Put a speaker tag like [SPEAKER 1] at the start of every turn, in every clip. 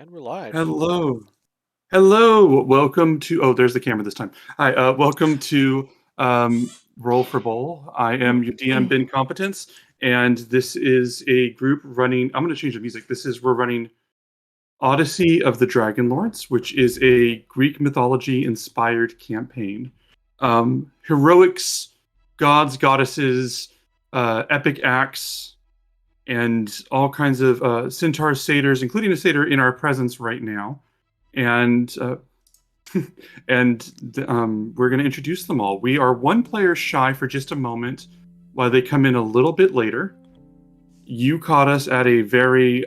[SPEAKER 1] And we're live.
[SPEAKER 2] Hello. Hello. Welcome to, oh, there's the camera this time. Hi, welcome to Roll for Bowl. I am your DM, Ben Competence, and this is a group running, I'm going to change the music. We're running Odyssey of the Dragon Lords, which is a Greek mythology inspired campaign. Heroics, gods, goddesses, epic acts, and all kinds of centaurs, satyrs, including a satyr in our presence right now. And we're going to introduce them all. We are one player shy for just a moment, while they come in a little bit later. You caught us at a very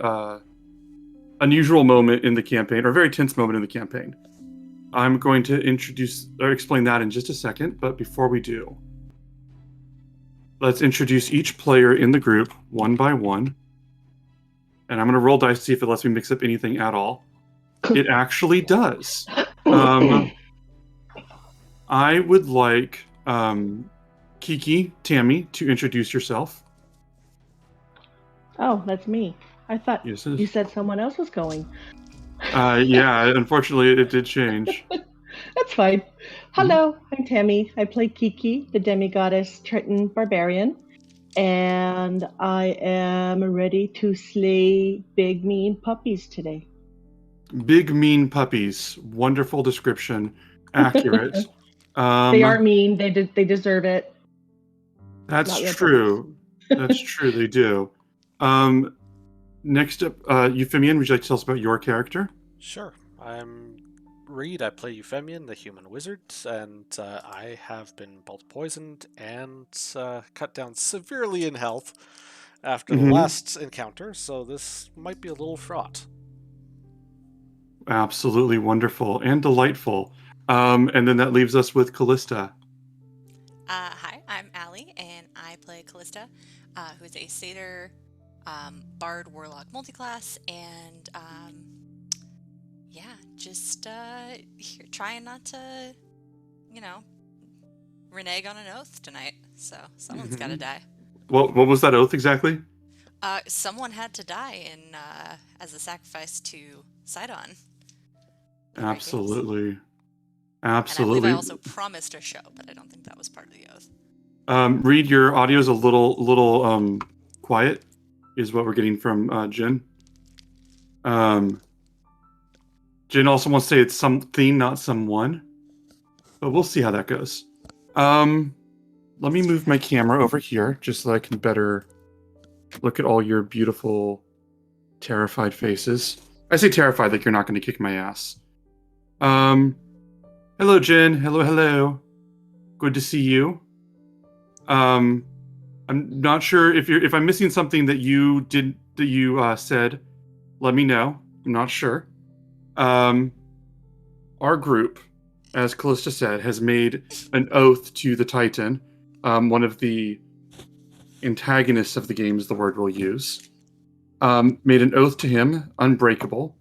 [SPEAKER 2] unusual moment in the campaign, or a very tense moment in the campaign. I'm going to introduce or explain that in just a second, but before we do, let's introduce each player in the group one by one. And I'm going to roll dice to see if it lets me mix up anything at all. It actually does. I would like Kiki, Tammy, to introduce yourself.
[SPEAKER 3] Oh, that's me. I thought
[SPEAKER 2] Yes,
[SPEAKER 3] you said someone else was going.
[SPEAKER 2] yeah, unfortunately, it did change.
[SPEAKER 3] That's fine. Hello, I'm Tammy. I play Kiki, the demigoddess Triton barbarian, and I am ready to slay big mean puppies today.
[SPEAKER 2] Big mean puppies. Wonderful description. Accurate.
[SPEAKER 3] They are mean. They deserve it.
[SPEAKER 2] That's true. That's true. They do. Next up, Euphemian, would you like to tell us about your character?
[SPEAKER 1] Sure. I'm Reed. I play Euphemian, the human wizard, and I have been both poisoned and cut down severely in health after the last encounter, so this might be a little fraught.
[SPEAKER 2] Absolutely wonderful and delightful. And then that leaves us with Callista.
[SPEAKER 4] Hi, I'm Allie, and I play Callista, who's a satyr, bard, warlock, multiclass, and just here, trying not to, renege on an oath tonight. So someone's got to die.
[SPEAKER 2] What was that oath exactly?
[SPEAKER 4] Someone had to die as a sacrifice to Sidon.
[SPEAKER 2] Absolutely.
[SPEAKER 4] And I believe I also promised a show, but I don't think that was part of the oath.
[SPEAKER 2] Reed, your audio is a little quiet, is what we're getting from Jen. Jen also wants to say it's something, not someone, but we'll see how that goes. Let me move my camera over here just so I can better look at all your beautiful, terrified faces. I say terrified like you're not going to kick my ass. Hello, Jen. Hello. Good to see you. I'm not sure if I'm missing something that you said. Let me know. I'm not sure. Our group, as Callista said, has made an oath to the Titan. One of the antagonists of the game is the word we'll use. Made an oath to him, unbreakable,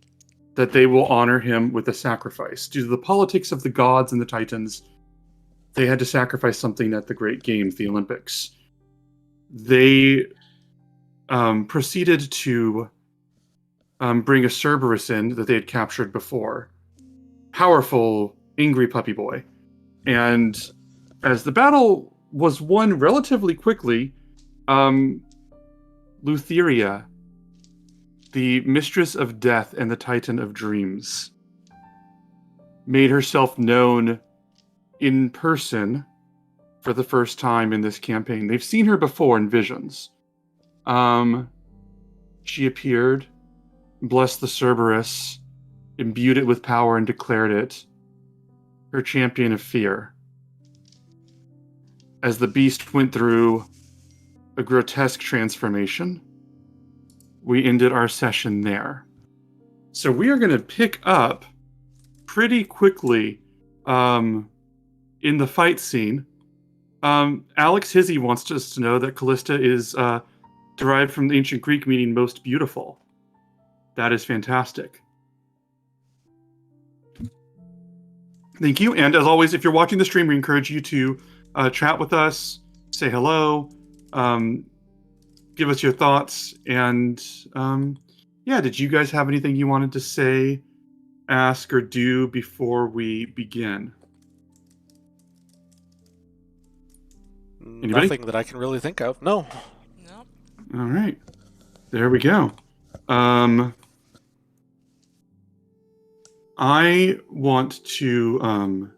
[SPEAKER 2] that they will honor him with a sacrifice. Due to the politics of the gods and the Titans, they had to sacrifice something at the great games, the Olympics. They proceeded to bring a Cerberus in that they had captured before. Powerful, angry puppy boy. And as the battle was won relatively quickly, Lutheria, the mistress of death and the titan of dreams, made herself known in person for the first time in this campaign. They've seen her before in visions. She appeared, blessed the Cerberus, imbued it with power, and declared it her champion of fear. As the beast went through a grotesque transformation, we ended our session there. So we are going to pick up pretty quickly in the fight scene. Alex Hizzy wants us to know that Callista is derived from the ancient Greek meaning most beautiful. That is fantastic. Thank you. And as always, if you're watching the stream, we encourage you to chat with us, say hello, give us your thoughts, and yeah, did you guys have anything you wanted to say, ask, or do before we begin? Anybody?
[SPEAKER 1] Nothing that I can really think of. No.
[SPEAKER 4] Nope.
[SPEAKER 2] All right. There we go. I want to,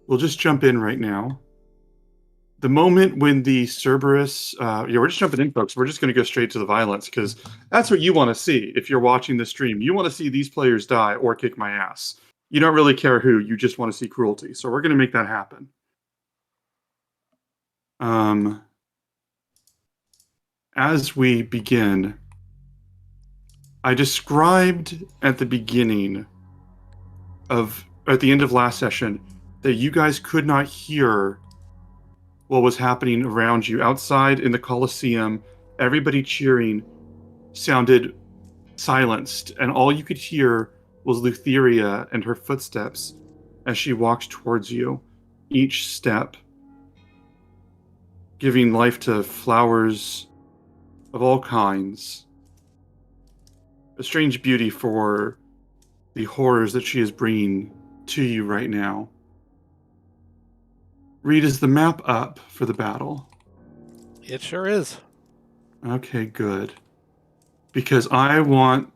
[SPEAKER 2] we'll just jump in right now. The moment when the Cerberus, we're just jumping in, folks. We're just going to go straight to the violence because that's what you want to see if you're watching the stream. You want to see these players die or kick my ass. You don't really care who. You just want to see cruelty. So we're going to make that happen. As we begin, I described at the beginning at the end of last session, that you guys could not hear what was happening around you outside in the Colosseum. Everybody cheering sounded silenced, and all you could hear was Lutheria and her footsteps as she walked towards you, each step giving life to flowers of all kinds. A strange beauty for the horrors that she is bringing to you right now. Reed, is the map up for the battle?
[SPEAKER 1] It sure is.
[SPEAKER 2] Okay, good. Because I want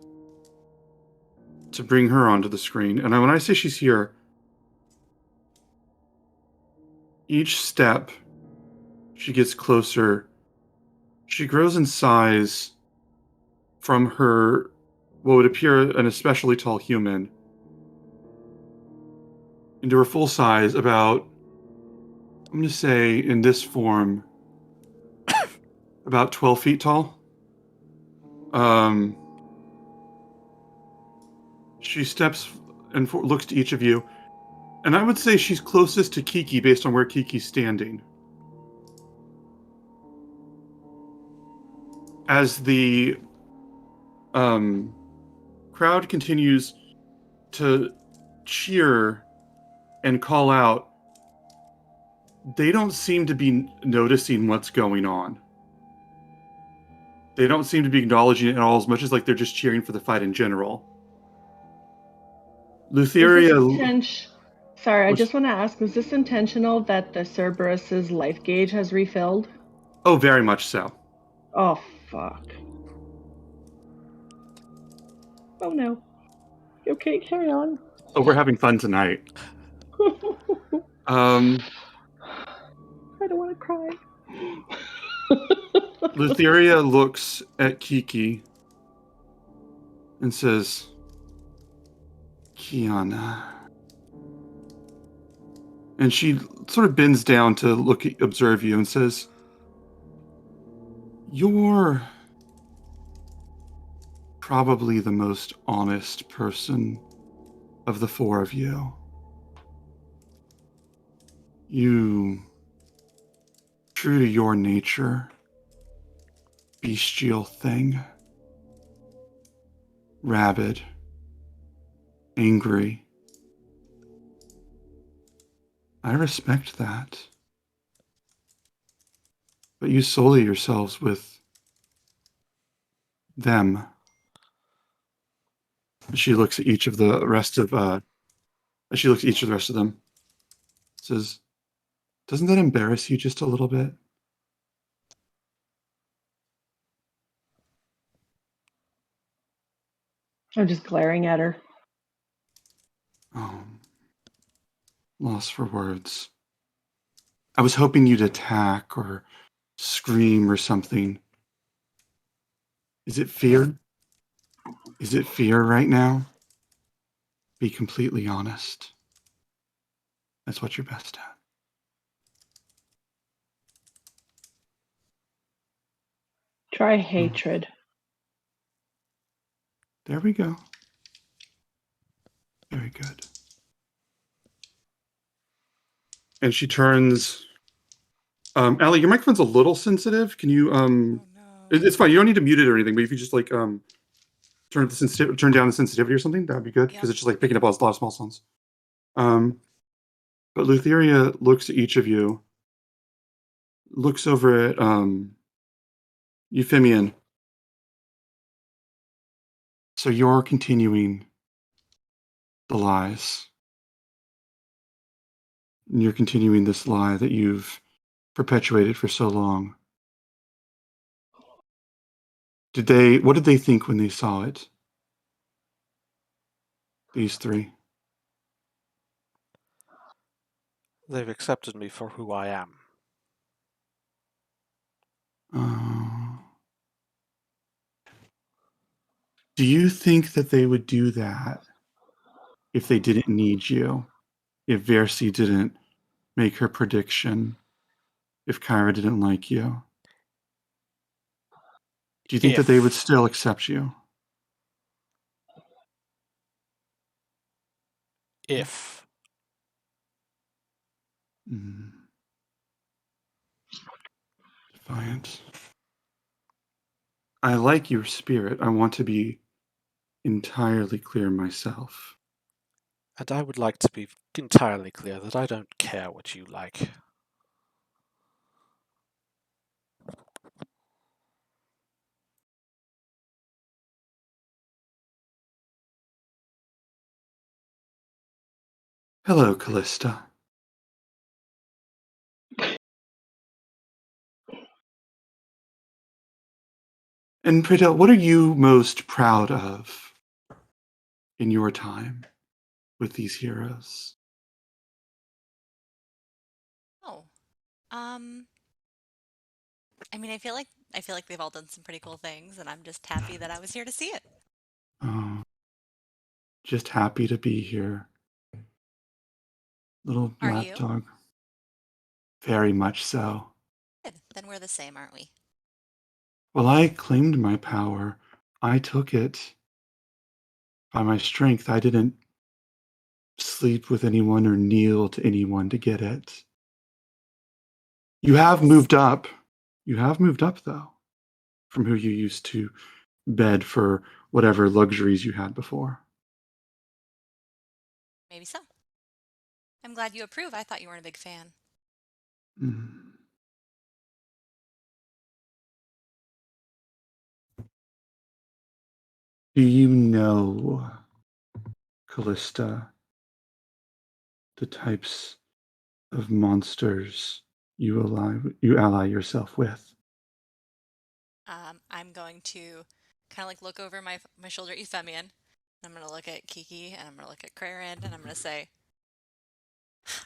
[SPEAKER 2] to bring her onto the screen. And when I say she's here, each step she gets closer, she grows in size from her, what would appear an especially tall human, into her full size, about, I'm going to say in this form, about 12 feet tall. She steps and looks to each of you, and I would say she's closest to Kiki based on where Kiki's standing. As the crowd continues to cheer and call out, they don't seem to be noticing what's going on. They don't seem to be acknowledging it at all, as much as like they're just cheering for the fight in general. Lutheria.
[SPEAKER 3] Sorry, I just want to ask, was this intentional that the Cerberus's life gauge has refilled?
[SPEAKER 2] Oh, very much so.
[SPEAKER 3] Oh, fuck. Oh, no. Okay, carry on.
[SPEAKER 2] Oh, we're having fun tonight.
[SPEAKER 3] I don't want to cry.
[SPEAKER 2] Lutheria looks at Kiki and says, Kiana. And she sort of bends down to observe you and says, you're probably the most honest person of the four of you. You, true to your nature, bestial thing, rabid, angry. I respect that. But you sully yourselves with them. She looks at each of the rest of them. Says, doesn't that embarrass you just a little bit?
[SPEAKER 3] I'm just glaring at her.
[SPEAKER 2] Oh, lost for words. I was hoping you'd attack or scream or something. Is it fear? Is it fear right now? Be completely honest. That's what you're best at.
[SPEAKER 3] Try hatred.
[SPEAKER 2] There we go. Very good. And she turns. Allie, your microphone's a little sensitive. Can you
[SPEAKER 4] Oh no.
[SPEAKER 2] It's fine. You don't need to mute it or anything. But if you just like turn down the sensitivity or something, that'd be good because it's just like picking up a lot of small sounds. But Lutheria looks at each of you. Looks over at Euphemian. So you're continuing the lies. And you're continuing this lie that you've perpetuated for so long. What did they think when they saw it? These three.
[SPEAKER 1] They've accepted me for who I am.
[SPEAKER 2] Do you think that they would do that if they didn't need you? If Versi didn't make her prediction? If Kyra didn't like you? Do you think that they would still accept you?
[SPEAKER 1] If.
[SPEAKER 2] Defiant. I like your spirit. I want to be entirely clear myself.
[SPEAKER 1] And I would like to be entirely clear that I don't care what you like.
[SPEAKER 2] Hello, Callista. And Prita, what are you most proud of in your time with these heroes?
[SPEAKER 4] Oh, I mean, I feel like they've all done some pretty cool things, and I'm just happy that I was here to see it.
[SPEAKER 2] Oh, just happy to be here. Little
[SPEAKER 4] Are you?
[SPEAKER 2] lapdog. Very much so.
[SPEAKER 4] Good. Then we're the same, aren't we?
[SPEAKER 2] Well, I claimed my power. I took it. By my strength, I didn't sleep with anyone or kneel to anyone to get it. You have
[SPEAKER 4] Yes.
[SPEAKER 2] moved up. You have moved up, though, from who you used to bed for whatever luxuries you had before.
[SPEAKER 4] Maybe so. I'm glad you approve. I thought you weren't a big fan.
[SPEAKER 2] Mm. Do you know, Callista, the types of monsters you ally yourself with?
[SPEAKER 4] I'm going to kind of like look over my shoulder at Euphemian. I'm going to look at Kiki, and I'm going to look at Krarin, and I'm going to say,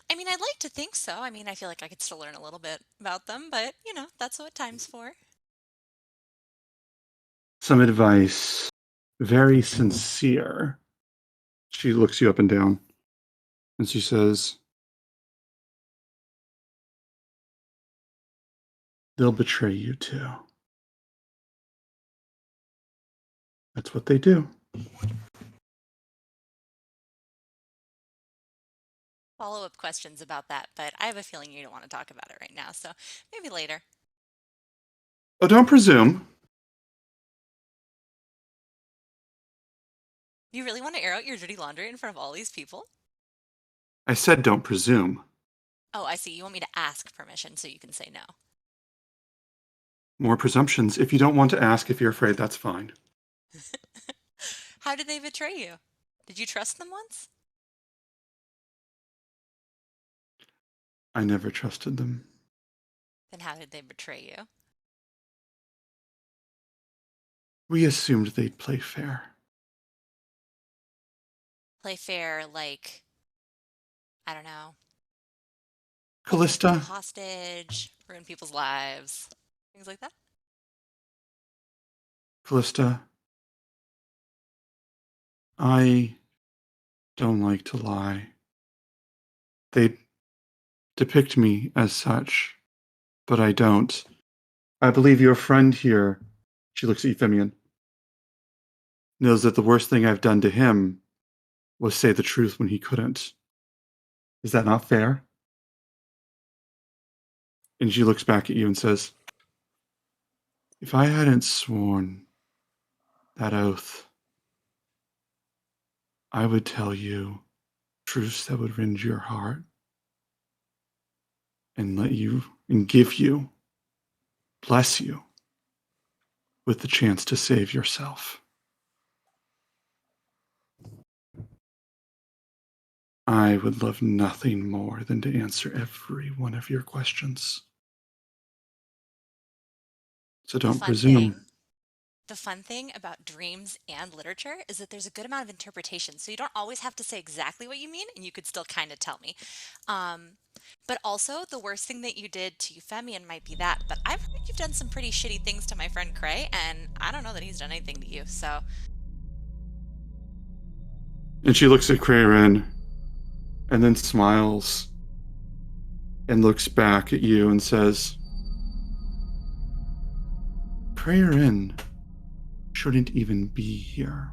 [SPEAKER 4] I mean, I'd like to think so. I mean, I feel like I could still learn a little bit about them, but, that's what time's for.
[SPEAKER 2] Some advice, very sincere. She looks you up and down, and she says, they'll betray you too. That's what they do.
[SPEAKER 4] Follow-up questions about that, but I have a feeling you don't want to talk about it right now, so maybe later.
[SPEAKER 2] Oh, don't presume.
[SPEAKER 4] You really want to air out your dirty laundry in front of all these people?
[SPEAKER 2] I said don't presume.
[SPEAKER 4] Oh, I see. You want me to ask permission so you can say no.
[SPEAKER 2] More presumptions. If you don't want to ask, if you're afraid, that's fine.
[SPEAKER 4] How did they betray you? Did you trust them once?
[SPEAKER 2] I never trusted them.
[SPEAKER 4] Then how did they betray you?
[SPEAKER 2] We assumed they'd play fair.
[SPEAKER 4] Play fair, like, I don't know, hold
[SPEAKER 2] Callista,
[SPEAKER 4] people hostage, ruin people's lives, things like that?
[SPEAKER 2] Callista, I don't like to lie. They depict me as such, but I don't. I believe your friend here, she looks at Euphemian, knows that the worst thing I've done to him was say the truth when he couldn't. Is that not fair? And she looks back at you and says, if I hadn't sworn that oath, I would tell you truths that would rend your heart and give you, bless you with the chance to save yourself. I would love nothing more than to answer every one of your questions. So
[SPEAKER 4] The
[SPEAKER 2] don't
[SPEAKER 4] fun
[SPEAKER 2] presume.
[SPEAKER 4] thing, the fun thing about dreams and literature is that there's a good amount of interpretation. So you don't always have to say exactly what you mean, and you could still kind of tell me. Um, but also, the worst thing that you did to Euphemian might be that. But I've heard you've done some pretty shitty things to my friend Cray, and I don't know that he's done anything to you. So
[SPEAKER 2] And she looks at Crayrin and then smiles and looks back at you and says, Crayrin shouldn't even be here.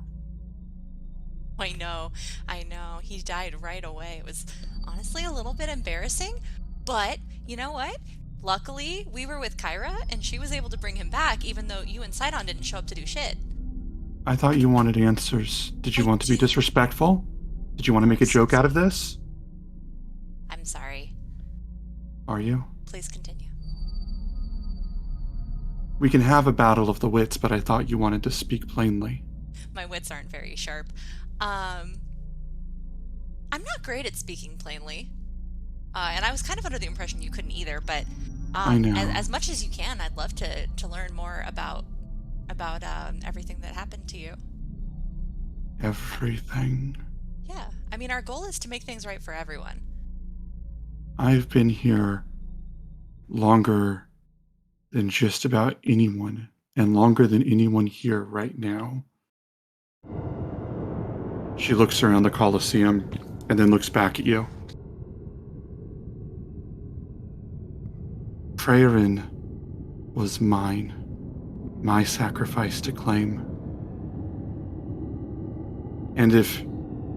[SPEAKER 4] I know, I know. He died right away. It was honestly a little bit embarrassing, but you know what? Luckily, we were with Kyra, and she was able to bring him back, even though you and Sidon didn't show up to do shit.
[SPEAKER 2] I thought you wanted answers. Did you
[SPEAKER 4] I
[SPEAKER 2] want to be
[SPEAKER 4] do.
[SPEAKER 2] disrespectful? Did you want to make a joke out of this?
[SPEAKER 4] I'm sorry.
[SPEAKER 2] Are you?
[SPEAKER 4] Please continue.
[SPEAKER 2] We can have a battle of the wits, but I thought you wanted to speak plainly.
[SPEAKER 4] My wits aren't very sharp. I'm not great at speaking plainly. And I was kind of under the impression you couldn't either, but
[SPEAKER 2] I know.
[SPEAKER 4] as much as you can, I'd love to learn more about everything that happened to you.
[SPEAKER 2] Everything.
[SPEAKER 4] Yeah, I mean, our goal is to make things right for everyone.
[SPEAKER 2] I've been here longer than just about anyone, and longer than anyone here right now. She looks around the Colosseum and then looks back at you. Crayrin was mine, my sacrifice to claim. And if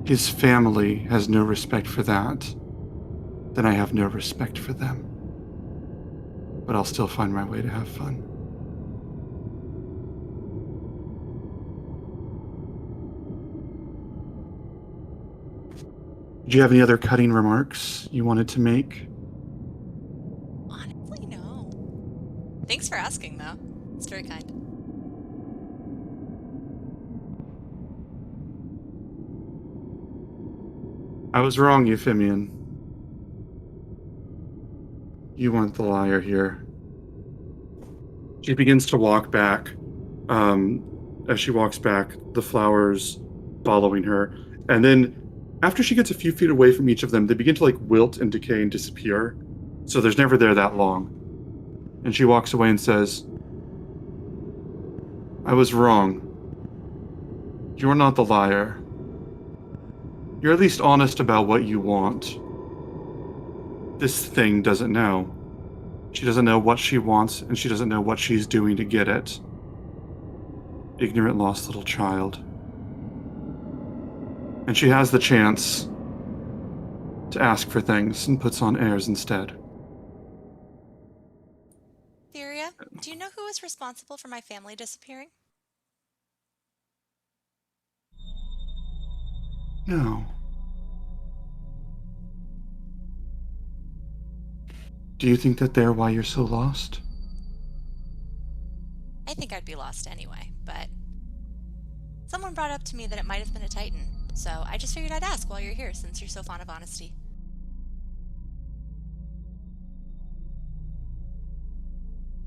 [SPEAKER 2] his family has no respect for that, then I have no respect for them. But I'll still find my way to have fun. Do you have any other cutting remarks you wanted to make?
[SPEAKER 4] Honestly, no. Thanks for asking, though. It's very kind.
[SPEAKER 2] I was wrong, Euphemian. You weren't the liar here. She begins to walk back. As she walks back, the flowers following her. And then, after she gets a few feet away from each of them, they begin to like wilt and decay and disappear. So there's never there that long. And she walks away and says, I was wrong. You're not the liar. You're at least honest about what you want. This thing doesn't know. She doesn't know what she wants, and she doesn't know what she's doing to get it. Ignorant, lost little child. And she has the chance to ask for things and puts on airs instead.
[SPEAKER 4] Theria, do you know who was responsible for my family disappearing?
[SPEAKER 2] No. Do you think that they're why you're so lost?
[SPEAKER 4] I think I'd be lost anyway, but someone brought up to me that it might have been a Titan, so I just figured I'd ask while you're here since you're so fond of honesty.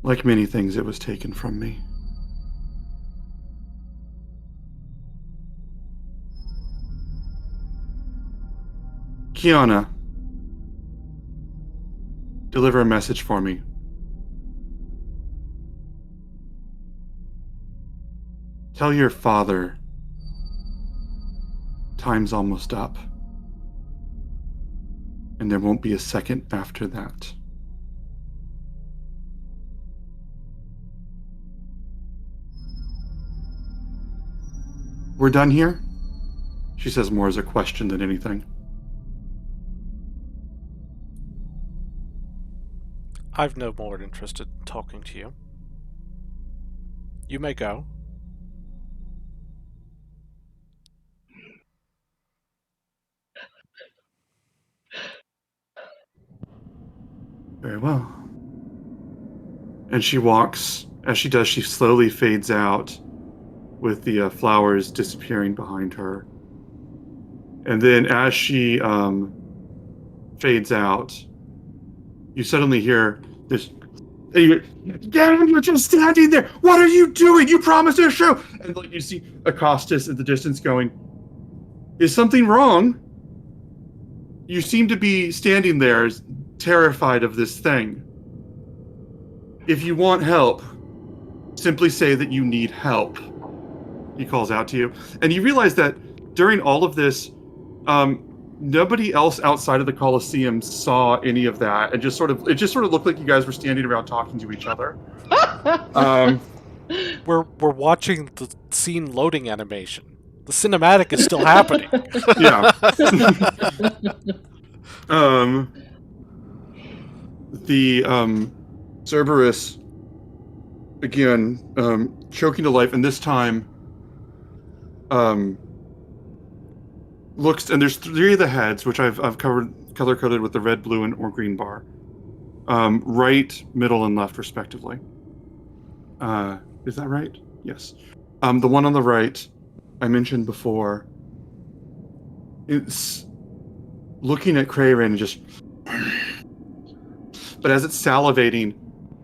[SPEAKER 2] Like many things, it was taken from me. Kiana, deliver a message for me. Tell your father time's almost up, and there won't be a second after that. We're done here? She says more as a question than anything.
[SPEAKER 1] I've no more interest in talking to you. You may go.
[SPEAKER 2] Very well. And she walks. As she does, she slowly fades out with the flowers disappearing behind her. And then as she fades out, you suddenly hear this. Gavin, you're just standing there. What are you doing? You promised a show. And like you see Acostus in the distance going, is something wrong? You seem to be standing there terrified of this thing. If you want help, simply say that you need help. He calls out to you. And you realize that during all of this, nobody else outside of the Colosseum saw any of that. And it just sort of looked like you guys were standing around talking to each other.
[SPEAKER 1] We're watching the scene loading animation. The cinematic is still happening.
[SPEAKER 2] Yeah. The Cerberus again, choking to life, and this time looks, and there's 3 of the heads, which I've color coded with the red, blue, and or green bar. Right, middle, and left, respectively. Is that right? Yes. The one on the right, I mentioned before, it's looking at Crayrin and just... But as it's salivating,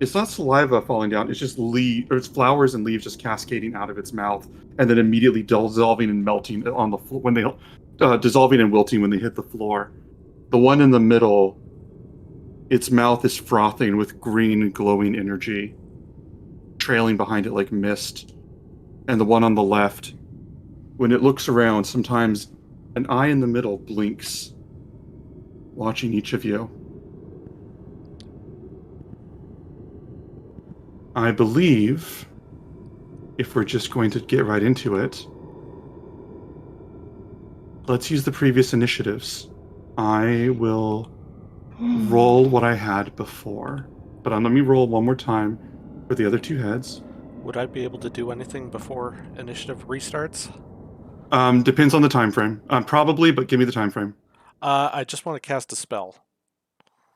[SPEAKER 2] it's not saliva falling down, it's just it's flowers and leaves just cascading out of its mouth, and then immediately dissolving and melting on the floor when they... dissolving and wilting when they hit the floor. The one in the middle, its mouth is frothing with green glowing energy, trailing behind it like mist. And the one on the left, when it looks around, sometimes an eye in the middle blinks, watching each of you. I believe, if we're just going to get right into it, let's use the previous initiatives. I will roll what I had before, but let me roll one more time for the other 2 heads.
[SPEAKER 1] Would I be able to do anything before initiative restarts?
[SPEAKER 2] Depends on the time frame. Probably, but give me the time frame.
[SPEAKER 1] I just want to cast a spell.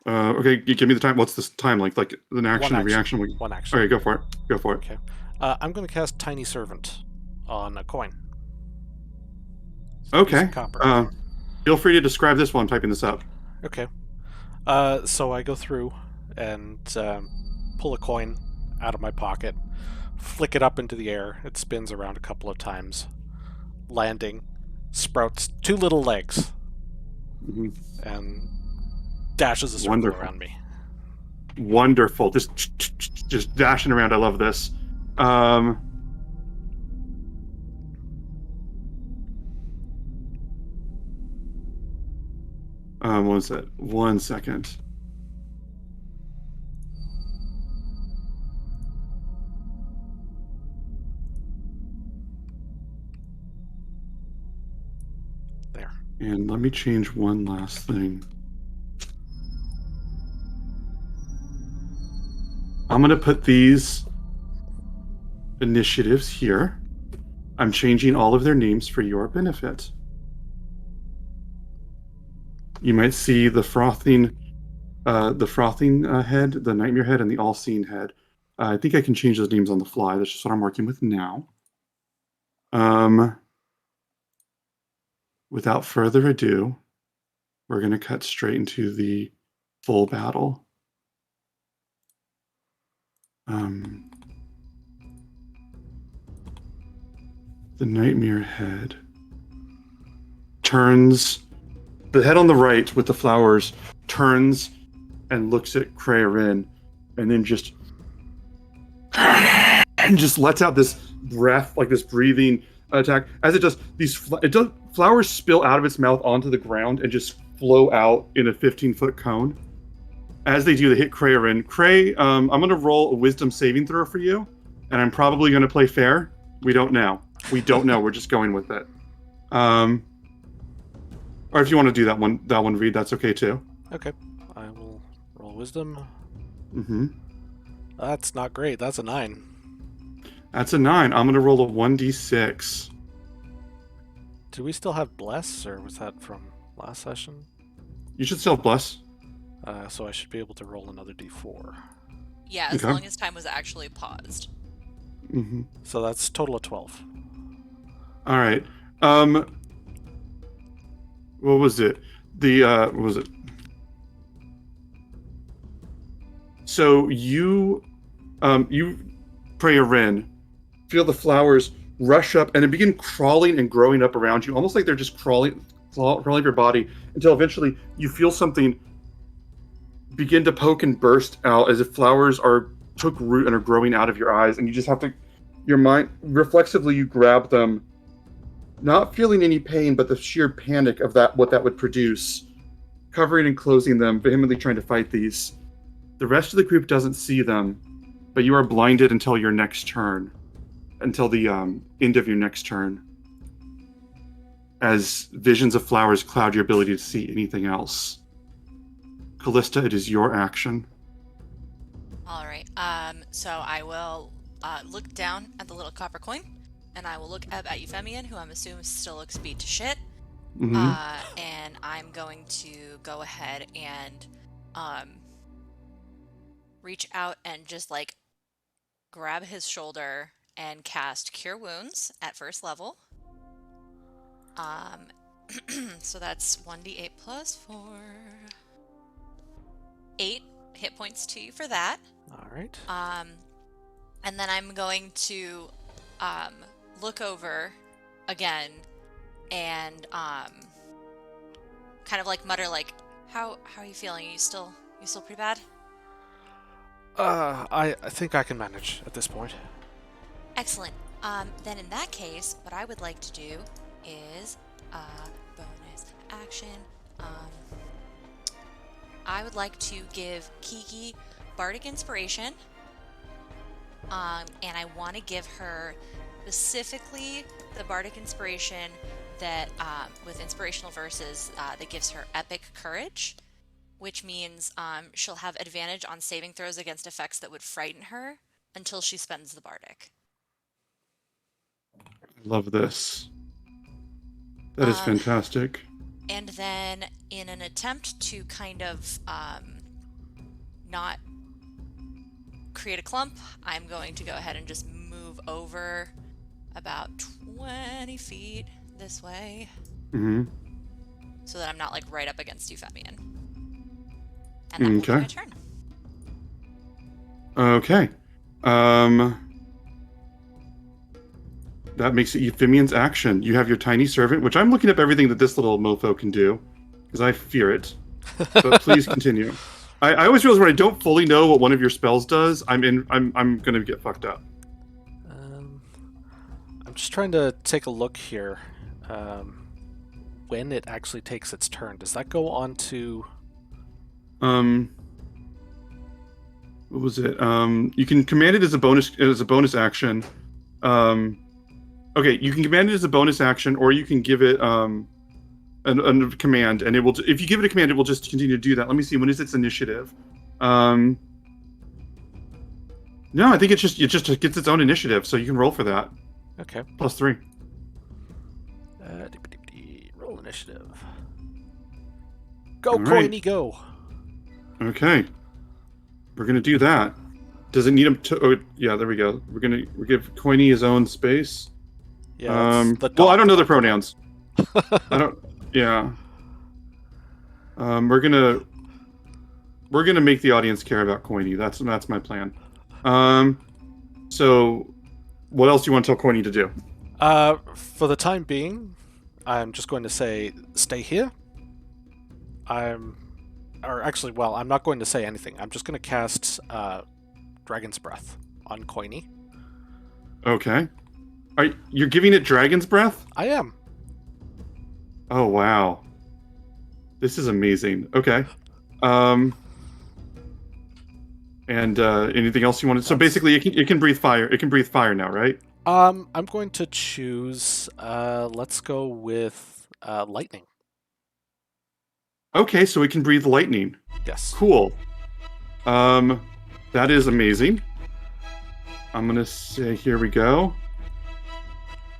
[SPEAKER 2] Okay, give me the time. What's this time like? Like an action, a reaction?
[SPEAKER 1] One action.
[SPEAKER 2] Okay, go for it. Go for it.
[SPEAKER 1] Okay. I'm going to cast Tiny Servant on a coin.
[SPEAKER 2] Okay.
[SPEAKER 1] Copper.
[SPEAKER 2] Feel free to describe this while I'm typing this up.
[SPEAKER 1] Okay. So I go through and pull a coin out of my pocket, flick it up into the air. It spins around a couple of times, landing, sprouts 2 little legs, and dashes a circle around me.
[SPEAKER 2] Wonderful. Just dashing around. I love this. What was that? 1 second.
[SPEAKER 1] There.
[SPEAKER 2] And let me change one last thing. I'm going to put these initiatives here. I'm changing all of their names for your benefit. You might see the frothing head, the nightmare head, and the all-seeing head. I think I can change those names on the fly. That's just what I'm working with now. Without further ado, we're going to cut straight into the full battle. The nightmare head turns. The head on the right with the flowers turns and looks at Crayrin, and then just lets out this breath, like this breathing attack. As it does, flowers spill out of its mouth onto the ground and just flow out in a 15-foot cone. As they do, they hit Crayrin. Cray, I'm going to roll a wisdom saving throw for you, and I'm probably going to play fair. We don't know. We're just going with it. Or if you want to do that one, Reed, that's okay too.
[SPEAKER 1] Okay, I will roll wisdom.
[SPEAKER 2] Mm-hmm.
[SPEAKER 1] That's not great. That's a 9.
[SPEAKER 2] That's a 9. I'm going to roll a 1d6.
[SPEAKER 1] Do we still have bless, or was that from last session?
[SPEAKER 2] You should still have bless.
[SPEAKER 1] So I should be able to roll another d4.
[SPEAKER 4] Yeah, as long as time was actually paused.
[SPEAKER 2] Mm-hmm.
[SPEAKER 1] So that's a total of 12.
[SPEAKER 2] All right. what was it? What was it? So you pray a wren, feel the flowers rush up and then begin crawling and growing up around you, almost like they're just crawling your body until eventually you feel something begin to poke and burst out as if flowers took root and are growing out of your eyes, and you just have to, your mind reflexively, you grab them, not feeling any pain, but the sheer panic of what that would produce, covering and closing them, vehemently trying to fight these. The rest of the group doesn't see them, but you are blinded until your next turn, until the end of your next turn, as visions of flowers cloud your ability to see anything else. Callista, it is your action.
[SPEAKER 4] All right. So I will look down at the little copper coin, and I will look up at Euphemian, who I'm assuming still looks beat to shit.
[SPEAKER 2] Mm-hmm.
[SPEAKER 4] And I'm going to go ahead and reach out and just like grab his shoulder and cast Cure Wounds at first level. So that's 1d8 plus 4. 8 hit points to you for that.
[SPEAKER 1] All right.
[SPEAKER 4] And then I'm going to look over again and kind of like mutter like, how are you feeling? Are you still pretty bad?
[SPEAKER 1] I think I can manage at this point.
[SPEAKER 4] Excellent. Then in that case, what I would like to do is bonus action. I would like to give Kiki Bardic Inspiration, and I want to give her specifically the Bardic Inspiration that, with inspirational verses, that gives her Epic Courage, which means she'll have advantage on saving throws against effects that would frighten her until she spends the Bardic.
[SPEAKER 2] I love this. That is fantastic.
[SPEAKER 4] And then in an attempt to kind of not create a clump, I'm going to go ahead and just move over about 20 feet this way.
[SPEAKER 2] Mm-hmm.
[SPEAKER 4] So that I'm not like right up against Euphemian. And that will be my turn.
[SPEAKER 2] Okay. That makes it Euphemian's action. You have your tiny servant, which I'm looking up everything that this little mofo can do, because I fear it. But please continue. I always realize when I don't fully know what one of your spells does, I'm gonna get fucked up.
[SPEAKER 1] I'm just trying to take a look here. When it actually takes its turn, does that go on to?
[SPEAKER 2] What was it? You can command it as a bonus action. Okay, you can command it as a bonus action, or you can give it a command, and it will. If you give it a command, it will just continue to do that. Let me see. When is its initiative? No, I think it just gets its own initiative, so you can roll for that.
[SPEAKER 1] Okay.
[SPEAKER 2] +3.
[SPEAKER 1] Roll initiative. Go, Coiny, go.
[SPEAKER 2] Okay. We're gonna do that. Does it need him to? Oh, yeah, there we go. We're give Coiny his own space.
[SPEAKER 1] Yeah.
[SPEAKER 2] Well, I don't know the pronouns. I don't. Yeah. We're gonna make the audience care about Coiny. That's my plan. So, what else do you want to tell Coiny to do?
[SPEAKER 1] For the time being, I'm just going to say, stay here. I'm not going to say anything. I'm just going to cast Dragon's Breath on Coiny.
[SPEAKER 2] Okay. You're giving it Dragon's Breath?
[SPEAKER 1] I am.
[SPEAKER 2] Oh, wow. This is amazing. Okay. And anything else you wanted? So basically, it can breathe fire. It can breathe fire now, right?
[SPEAKER 1] I'm going to choose. Let's go with lightning.
[SPEAKER 2] Okay, so it can breathe lightning.
[SPEAKER 1] Yes.
[SPEAKER 2] Cool. That is amazing. I'm gonna say, here we go.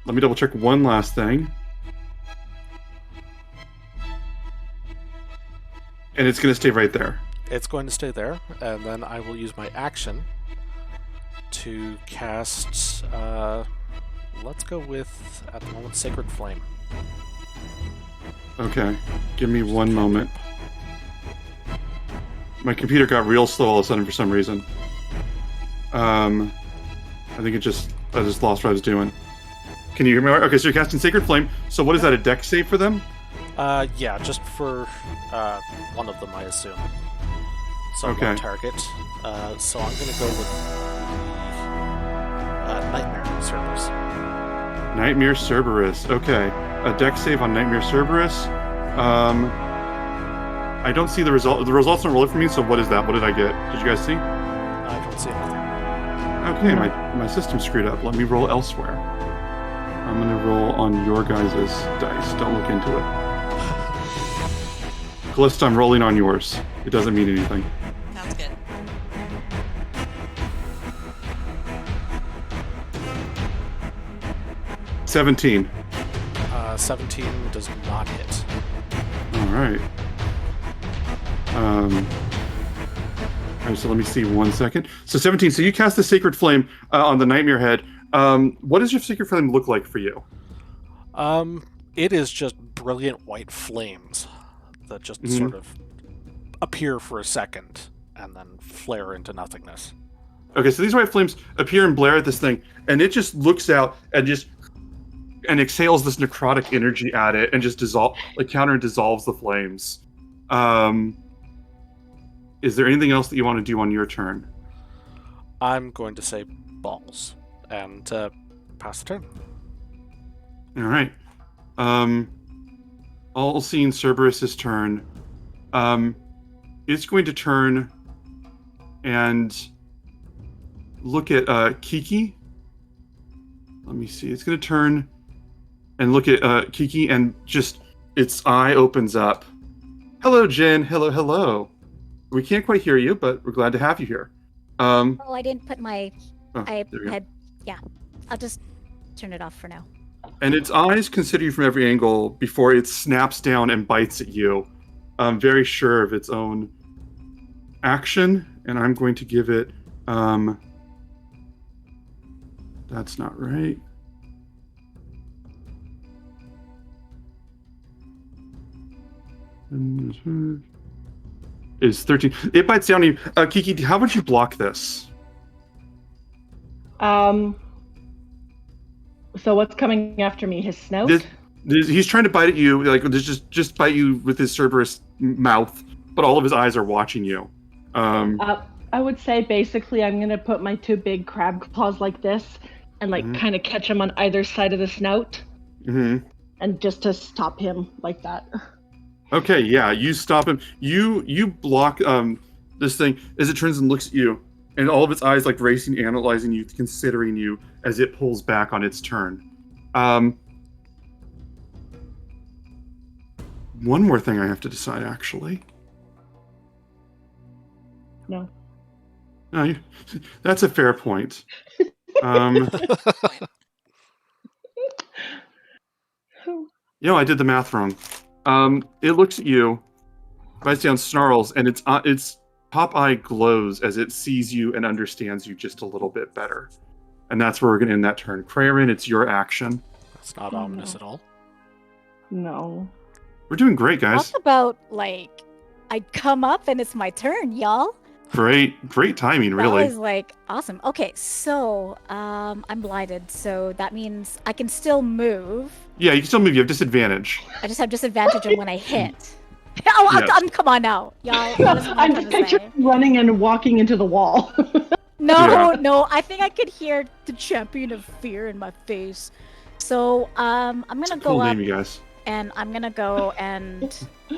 [SPEAKER 2] Let me double check one last thing. And it's gonna stay right there.
[SPEAKER 1] It's going to stay there, and then I will use my action to cast. Let's go with, at the moment, Sacred Flame.
[SPEAKER 2] Okay, give me one moment. My computer got real slow all of a sudden for some reason. I think I just lost what I was doing. Can you hear me? Okay, so you're casting Sacred Flame. So what is that, a dex save for them?
[SPEAKER 1] Yeah, just for one of them, I assume. So
[SPEAKER 2] Okay.
[SPEAKER 1] one target. So I'm gonna go with Nightmare Cerberus.
[SPEAKER 2] Nightmare Cerberus. Okay, a dex save on Nightmare Cerberus. I don't see the result. The results don't roll it for me. So what is that? What did I get? Did you guys see?
[SPEAKER 1] I don't see anything.
[SPEAKER 2] Okay, my system screwed up. Let me roll elsewhere. I'm gonna roll on your guys' dice. Don't look into it. Callista, I'm rolling on yours. It doesn't mean anything.
[SPEAKER 4] Sounds good.
[SPEAKER 2] $17.
[SPEAKER 1] 17 does not hit.
[SPEAKER 2] All right. All right, so let me see 1 second. So 17. So you cast the Sacred Flame on the Nightmare Head. What does your Sacred Flame look like for you?
[SPEAKER 1] It is just brilliant white flames that just sort of appear for a second and then flare into nothingness.
[SPEAKER 2] Okay, so these white flames appear and blare at this thing, and it just looks out and exhales this necrotic energy at it and just counter and dissolves the flames. Is there anything else that you want to do on your turn?
[SPEAKER 1] I'm going to say balls and pass the turn.
[SPEAKER 2] All right. All seeing Cerberus's turn. It's going to turn and look at Kiki. Let me see. It's going to turn and look at Kiki, and just its eye opens up. Hello, Jen. Hello, hello. We can't quite hear you, but we're glad to have you here.
[SPEAKER 5] Oh, I didn't put my.
[SPEAKER 2] There we go.
[SPEAKER 5] Yeah, I'll just turn it off for now.
[SPEAKER 2] And its eyes consider you from every angle before it snaps down and bites at you. Very sure of its own action, and I'm going to give it. That's not right. Is 13. It bites down on you. Kiki, how would you block this?
[SPEAKER 3] So what's coming after me? His snout?
[SPEAKER 2] He's trying to bite at you, like just bite you with his Cerberus mouth, but all of his eyes are watching you.
[SPEAKER 3] I would say basically I'm gonna put my two big crab claws like this and kind of catch him on either side of the snout, and just to stop him like that.
[SPEAKER 2] Okay, yeah, you stop him. You block this thing as it turns and looks at you, and all of its eyes like racing, analyzing you, considering you as it pulls back on its turn. One more thing I have to decide, actually.
[SPEAKER 3] No.
[SPEAKER 2] No, that's a fair point. I did the math wrong. It looks at you, bites down, snarls, and its top eye glows as it sees you and understands you just a little bit better. And that's where we're going to end that turn. Krarin, it's your action.
[SPEAKER 1] That's not ominous at all.
[SPEAKER 3] No.
[SPEAKER 2] We're doing great, guys.
[SPEAKER 5] Talk about, I come up and it's my turn, y'all.
[SPEAKER 2] Great timing, really.
[SPEAKER 5] That was, awesome. Okay, so, I'm blinded, so that means I can still move.
[SPEAKER 2] Yeah, you can still move. You have disadvantage.
[SPEAKER 5] I just have disadvantage on when I hit. Oh, yes. Come on now, y'all.
[SPEAKER 3] I'm picturing running and walking into the wall.
[SPEAKER 5] No, I think I could hear the champion of fear in my face. So, I'm gonna go up,
[SPEAKER 2] name, you guys.
[SPEAKER 5] and I'm gonna go and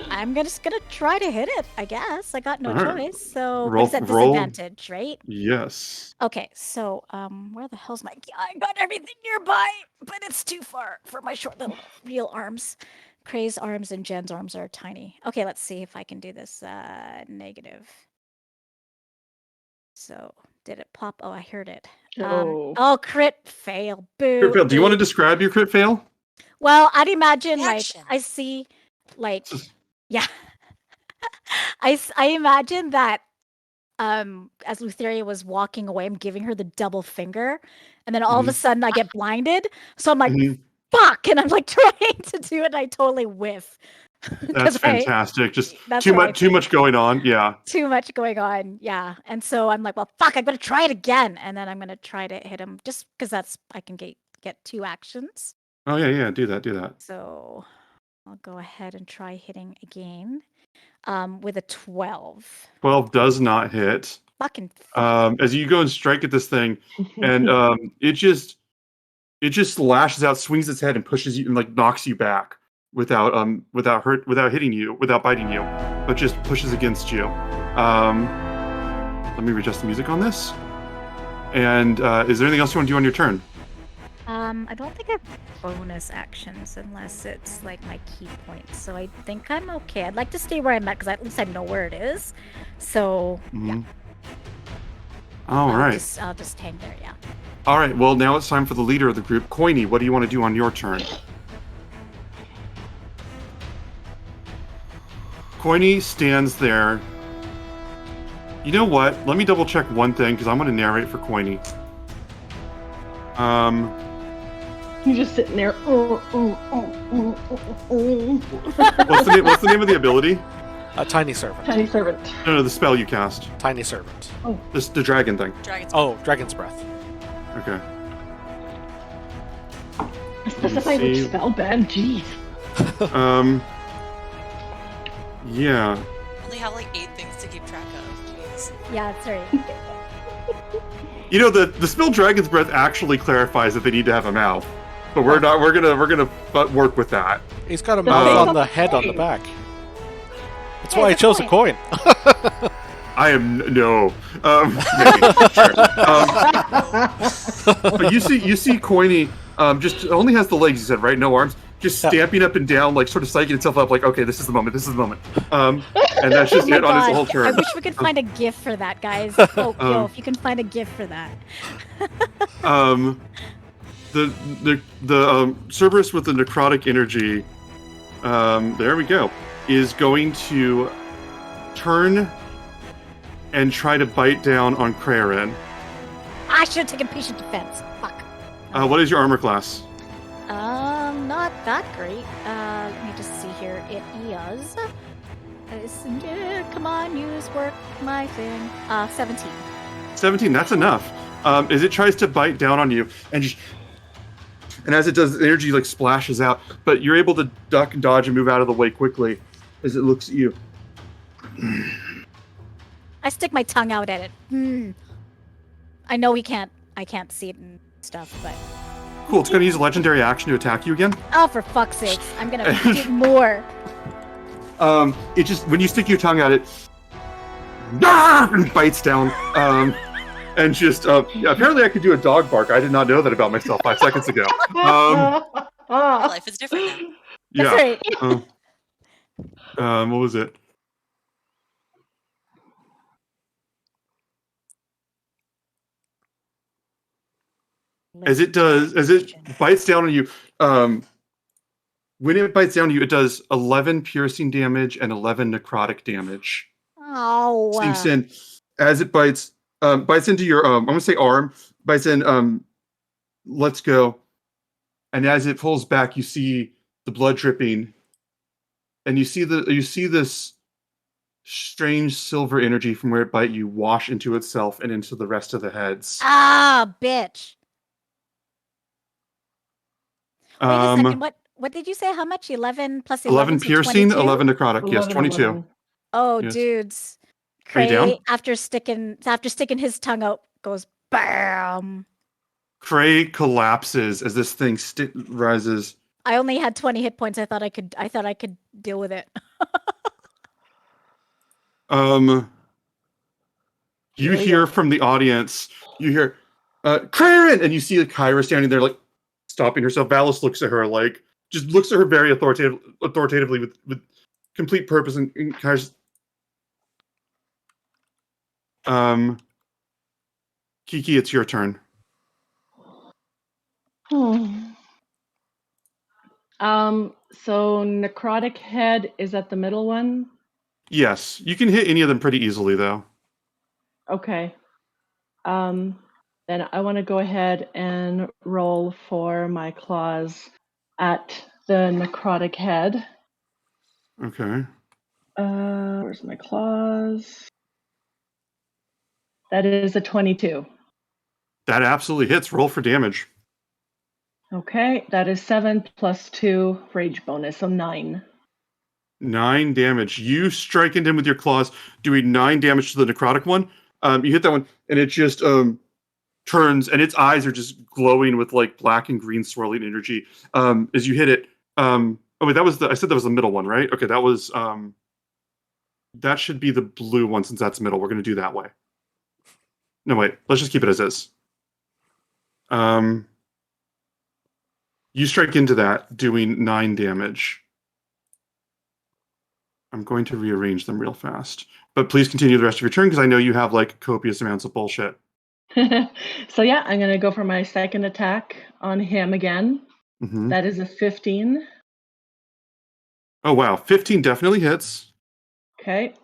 [SPEAKER 5] I'm just gonna try to hit it. I guess I got no choice. So,
[SPEAKER 2] roll,
[SPEAKER 5] it's at disadvantage, right?
[SPEAKER 2] Yes.
[SPEAKER 5] Okay, so where the hell's my? I got everything nearby, but it's too far for my short little real arms. Cray's arms and Jen's arms are tiny. Okay, let's see if I can do this. Negative. So, did it pop? Oh, I heard it. Crit fail. Boo.
[SPEAKER 2] Crit fail. Do you want to describe your crit fail?
[SPEAKER 5] Well, I'd imagine,
[SPEAKER 4] Action.
[SPEAKER 5] I see, yeah. I imagine that, as Lutheria was walking away, I'm giving her the double finger, and then all of a sudden I get blinded. So I'm like, fuck, and I'm like trying to do it, and I totally whiff.
[SPEAKER 2] That's fantastic. Just
[SPEAKER 5] that's
[SPEAKER 2] too
[SPEAKER 5] how I
[SPEAKER 2] much going on. Yeah.
[SPEAKER 5] Too much going on, yeah. And so I'm like, well, fuck, I'm gonna try it again, and then I'm gonna try to hit him just because I can get 2 actions.
[SPEAKER 2] Oh yeah. Do that.
[SPEAKER 5] So I'll go ahead and try hitting again, with a 12.
[SPEAKER 2] 12 does not hit.
[SPEAKER 5] Fucking fuck.
[SPEAKER 2] As you go and strike at this thing, and it just lashes out, swings its head, and pushes you and like knocks you back without hitting you, without biting you, but just pushes against you. Let me adjust the music on this. And is there anything else you want to do on your turn?
[SPEAKER 5] I don't think I have bonus actions unless it's like my key points. So I think I'm okay. I'd like to stay where I'm at because at least I know where it is. So yeah.
[SPEAKER 2] All right.
[SPEAKER 5] I'll just hang there. Yeah.
[SPEAKER 2] All right. Well, now it's time for the leader of the group, Coiny. What do you want to do on your turn? Coiny stands there. You know what? Let me double check one thing because I'm going to narrate for Coiny.
[SPEAKER 3] You're just sitting there.
[SPEAKER 2] What's the name of the ability?
[SPEAKER 1] Tiny Servant.
[SPEAKER 3] Tiny servant.
[SPEAKER 2] No, the spell you cast.
[SPEAKER 1] Tiny Servant.
[SPEAKER 3] Oh,
[SPEAKER 2] The dragon thing.
[SPEAKER 1] Dragon's Breath.
[SPEAKER 2] Okay.
[SPEAKER 3] specify which spell, Ben. Jeez.
[SPEAKER 2] Yeah.
[SPEAKER 4] Only have like 8 things to keep track of. Jeez.
[SPEAKER 5] Yeah, that's right.
[SPEAKER 2] You know, the spell Dragon's Breath actually clarifies that they need to have a mouth, but we're gonna work with that.
[SPEAKER 1] He's got a mouth on the head on the back. That's why I chose a coin.
[SPEAKER 2] I am no. Maybe. Sure. But you see Coiny just only has the legs. You said, right? No arms. Just stamping up and down, like sort of psyching itself up, like, okay, this is the moment. And that's just it on its whole turn.
[SPEAKER 5] I wish we could find a GIF for that, guys. Yo, if you can find a GIF for that.
[SPEAKER 2] The Cerberus with the necrotic energy, there we go, is going to turn and try to bite down on Krarin.
[SPEAKER 5] I should have taken patient defense. Fuck.
[SPEAKER 2] What is your armor class?
[SPEAKER 5] Not that great. Let me just see here. It is. Come on, work my thing. 17.
[SPEAKER 2] 17. That's enough. As it tries to bite down on you, and as it does, the energy like splashes out, but you're able to duck and dodge and move out of the way quickly as it looks at you.
[SPEAKER 5] I stick my tongue out at it. I know I can't see it and stuff, but.
[SPEAKER 2] Cool. It's going to use a legendary action to attack you again.
[SPEAKER 5] Oh, for fuck's sakes! I'm gonna do more.
[SPEAKER 2] It just when you stick your tongue at it, and bites down. And just apparently I could do a dog bark. I did not know that about myself 5 seconds ago.
[SPEAKER 4] Life is different now.
[SPEAKER 2] Yeah.
[SPEAKER 5] That's right.
[SPEAKER 2] What was it? As it bites down on you, when it bites down on you, it does 11 piercing damage and 11 necrotic damage.
[SPEAKER 5] Oh.
[SPEAKER 2] Sinks in as it bites into your I'm gonna say arm, bites in let's go. And as it pulls back, you see the blood dripping, and you see this strange silver energy from where it bite you wash into itself and into the rest of the heads.
[SPEAKER 5] Ah, bitch. Wait a second. What did you say? How much? 11 plus 11?
[SPEAKER 2] 11 piercing,
[SPEAKER 5] 22?
[SPEAKER 2] 11 necrotic. Yes, 22.
[SPEAKER 3] 11.
[SPEAKER 5] Oh,
[SPEAKER 2] Yes.
[SPEAKER 5] dudes.
[SPEAKER 2] Are you down?
[SPEAKER 5] Cray, after sticking his tongue out, goes BAM.
[SPEAKER 2] Cray collapses as this thing rises.
[SPEAKER 5] I only had 20 hit points. I thought I could deal with it.
[SPEAKER 2] You hear from the audience, you hear, Krarin! And you see Kyra standing there, like, stopping herself. Vallus looks at her, like, just looks at her very authoritatively with complete purpose, and Kyra's, Kiki, it's your turn.
[SPEAKER 3] So necrotic head is at the middle one?
[SPEAKER 2] Yes. You can hit any of them pretty easily, though.
[SPEAKER 3] Okay. Then I want to go ahead and roll for my claws at the necrotic head.
[SPEAKER 2] Okay.
[SPEAKER 3] Where's my claws? That is a 22.
[SPEAKER 2] That absolutely hits. Roll for damage.
[SPEAKER 3] Okay, that is 7 plus 2 rage bonus, so 9.
[SPEAKER 2] 9 damage. You strike into him with your claws, doing 9 damage to the necrotic one. You hit that one, and it just turns, and its eyes are just glowing with like black and green swirling energy. As you hit it, oh wait, I said that was the middle one, right? Okay, that should be the blue one since that's middle. We're gonna do that way. No, wait, let's just keep it as is. You strike into that, doing 9 damage. I'm going to rearrange them real fast. But please continue the rest of your turn because I know you have like copious amounts of bullshit.
[SPEAKER 3] So yeah, I'm gonna go for my second attack on him again.
[SPEAKER 2] Mm-hmm.
[SPEAKER 3] That is a 15.
[SPEAKER 2] Oh wow, 15 definitely hits.
[SPEAKER 3] Okay.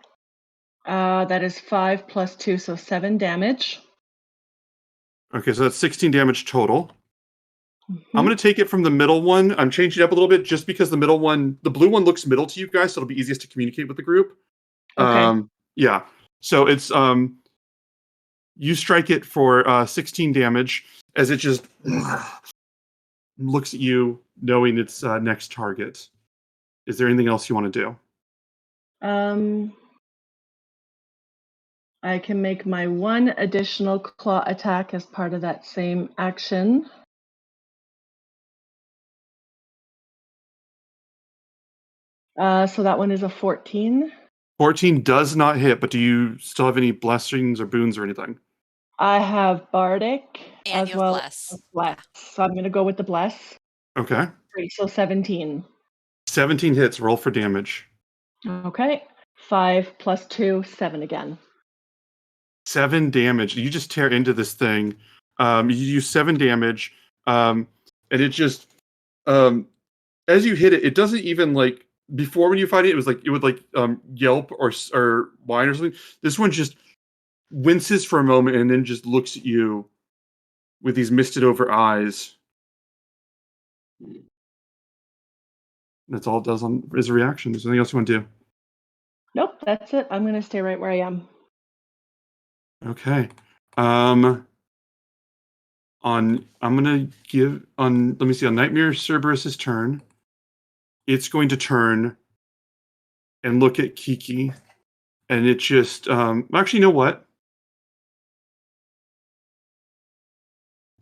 [SPEAKER 3] That is 5 plus 2, so 7 damage.
[SPEAKER 2] Okay, so that's 16 damage total.
[SPEAKER 3] Mm-hmm.
[SPEAKER 2] I'm going to take it from the middle one. I'm changing it up a little bit just because the blue one looks middle to you guys, so it'll be easiest to communicate with the group.
[SPEAKER 3] Okay.
[SPEAKER 2] Yeah. So it's you strike it for 16 damage as it just looks at you, knowing its next target. Is there anything else you want to do?
[SPEAKER 3] I can make my one additional claw attack as part of that same action. So that one is a 14.
[SPEAKER 2] 14 does not hit, but do you still have any blessings or boons or anything?
[SPEAKER 3] I have Bardic
[SPEAKER 4] And
[SPEAKER 3] as
[SPEAKER 4] you have
[SPEAKER 3] well
[SPEAKER 4] Bless.
[SPEAKER 3] as Bless. So I'm going to go with the Bless.
[SPEAKER 2] Okay.
[SPEAKER 3] Great, so 17.
[SPEAKER 2] 17 hits. Roll for damage.
[SPEAKER 3] Okay. 5 plus 2, 7 again.
[SPEAKER 2] 7 damage. You just tear into this thing. You use 7 damage, and it just as you hit it, it doesn't even like before when you fight it. It was like it would like yelp or whine or something. This one just winces for a moment and then just looks at you with these misted over eyes. That's all it does is a reaction. Is there anything else you want to do?
[SPEAKER 3] Nope, that's it. I'm going to stay right where I am.
[SPEAKER 2] Okay. I'm gonna give on. Let me see. On Nightmare Cerberus's turn, it's going to turn and look at Kiki, and it just. Actually, you know what?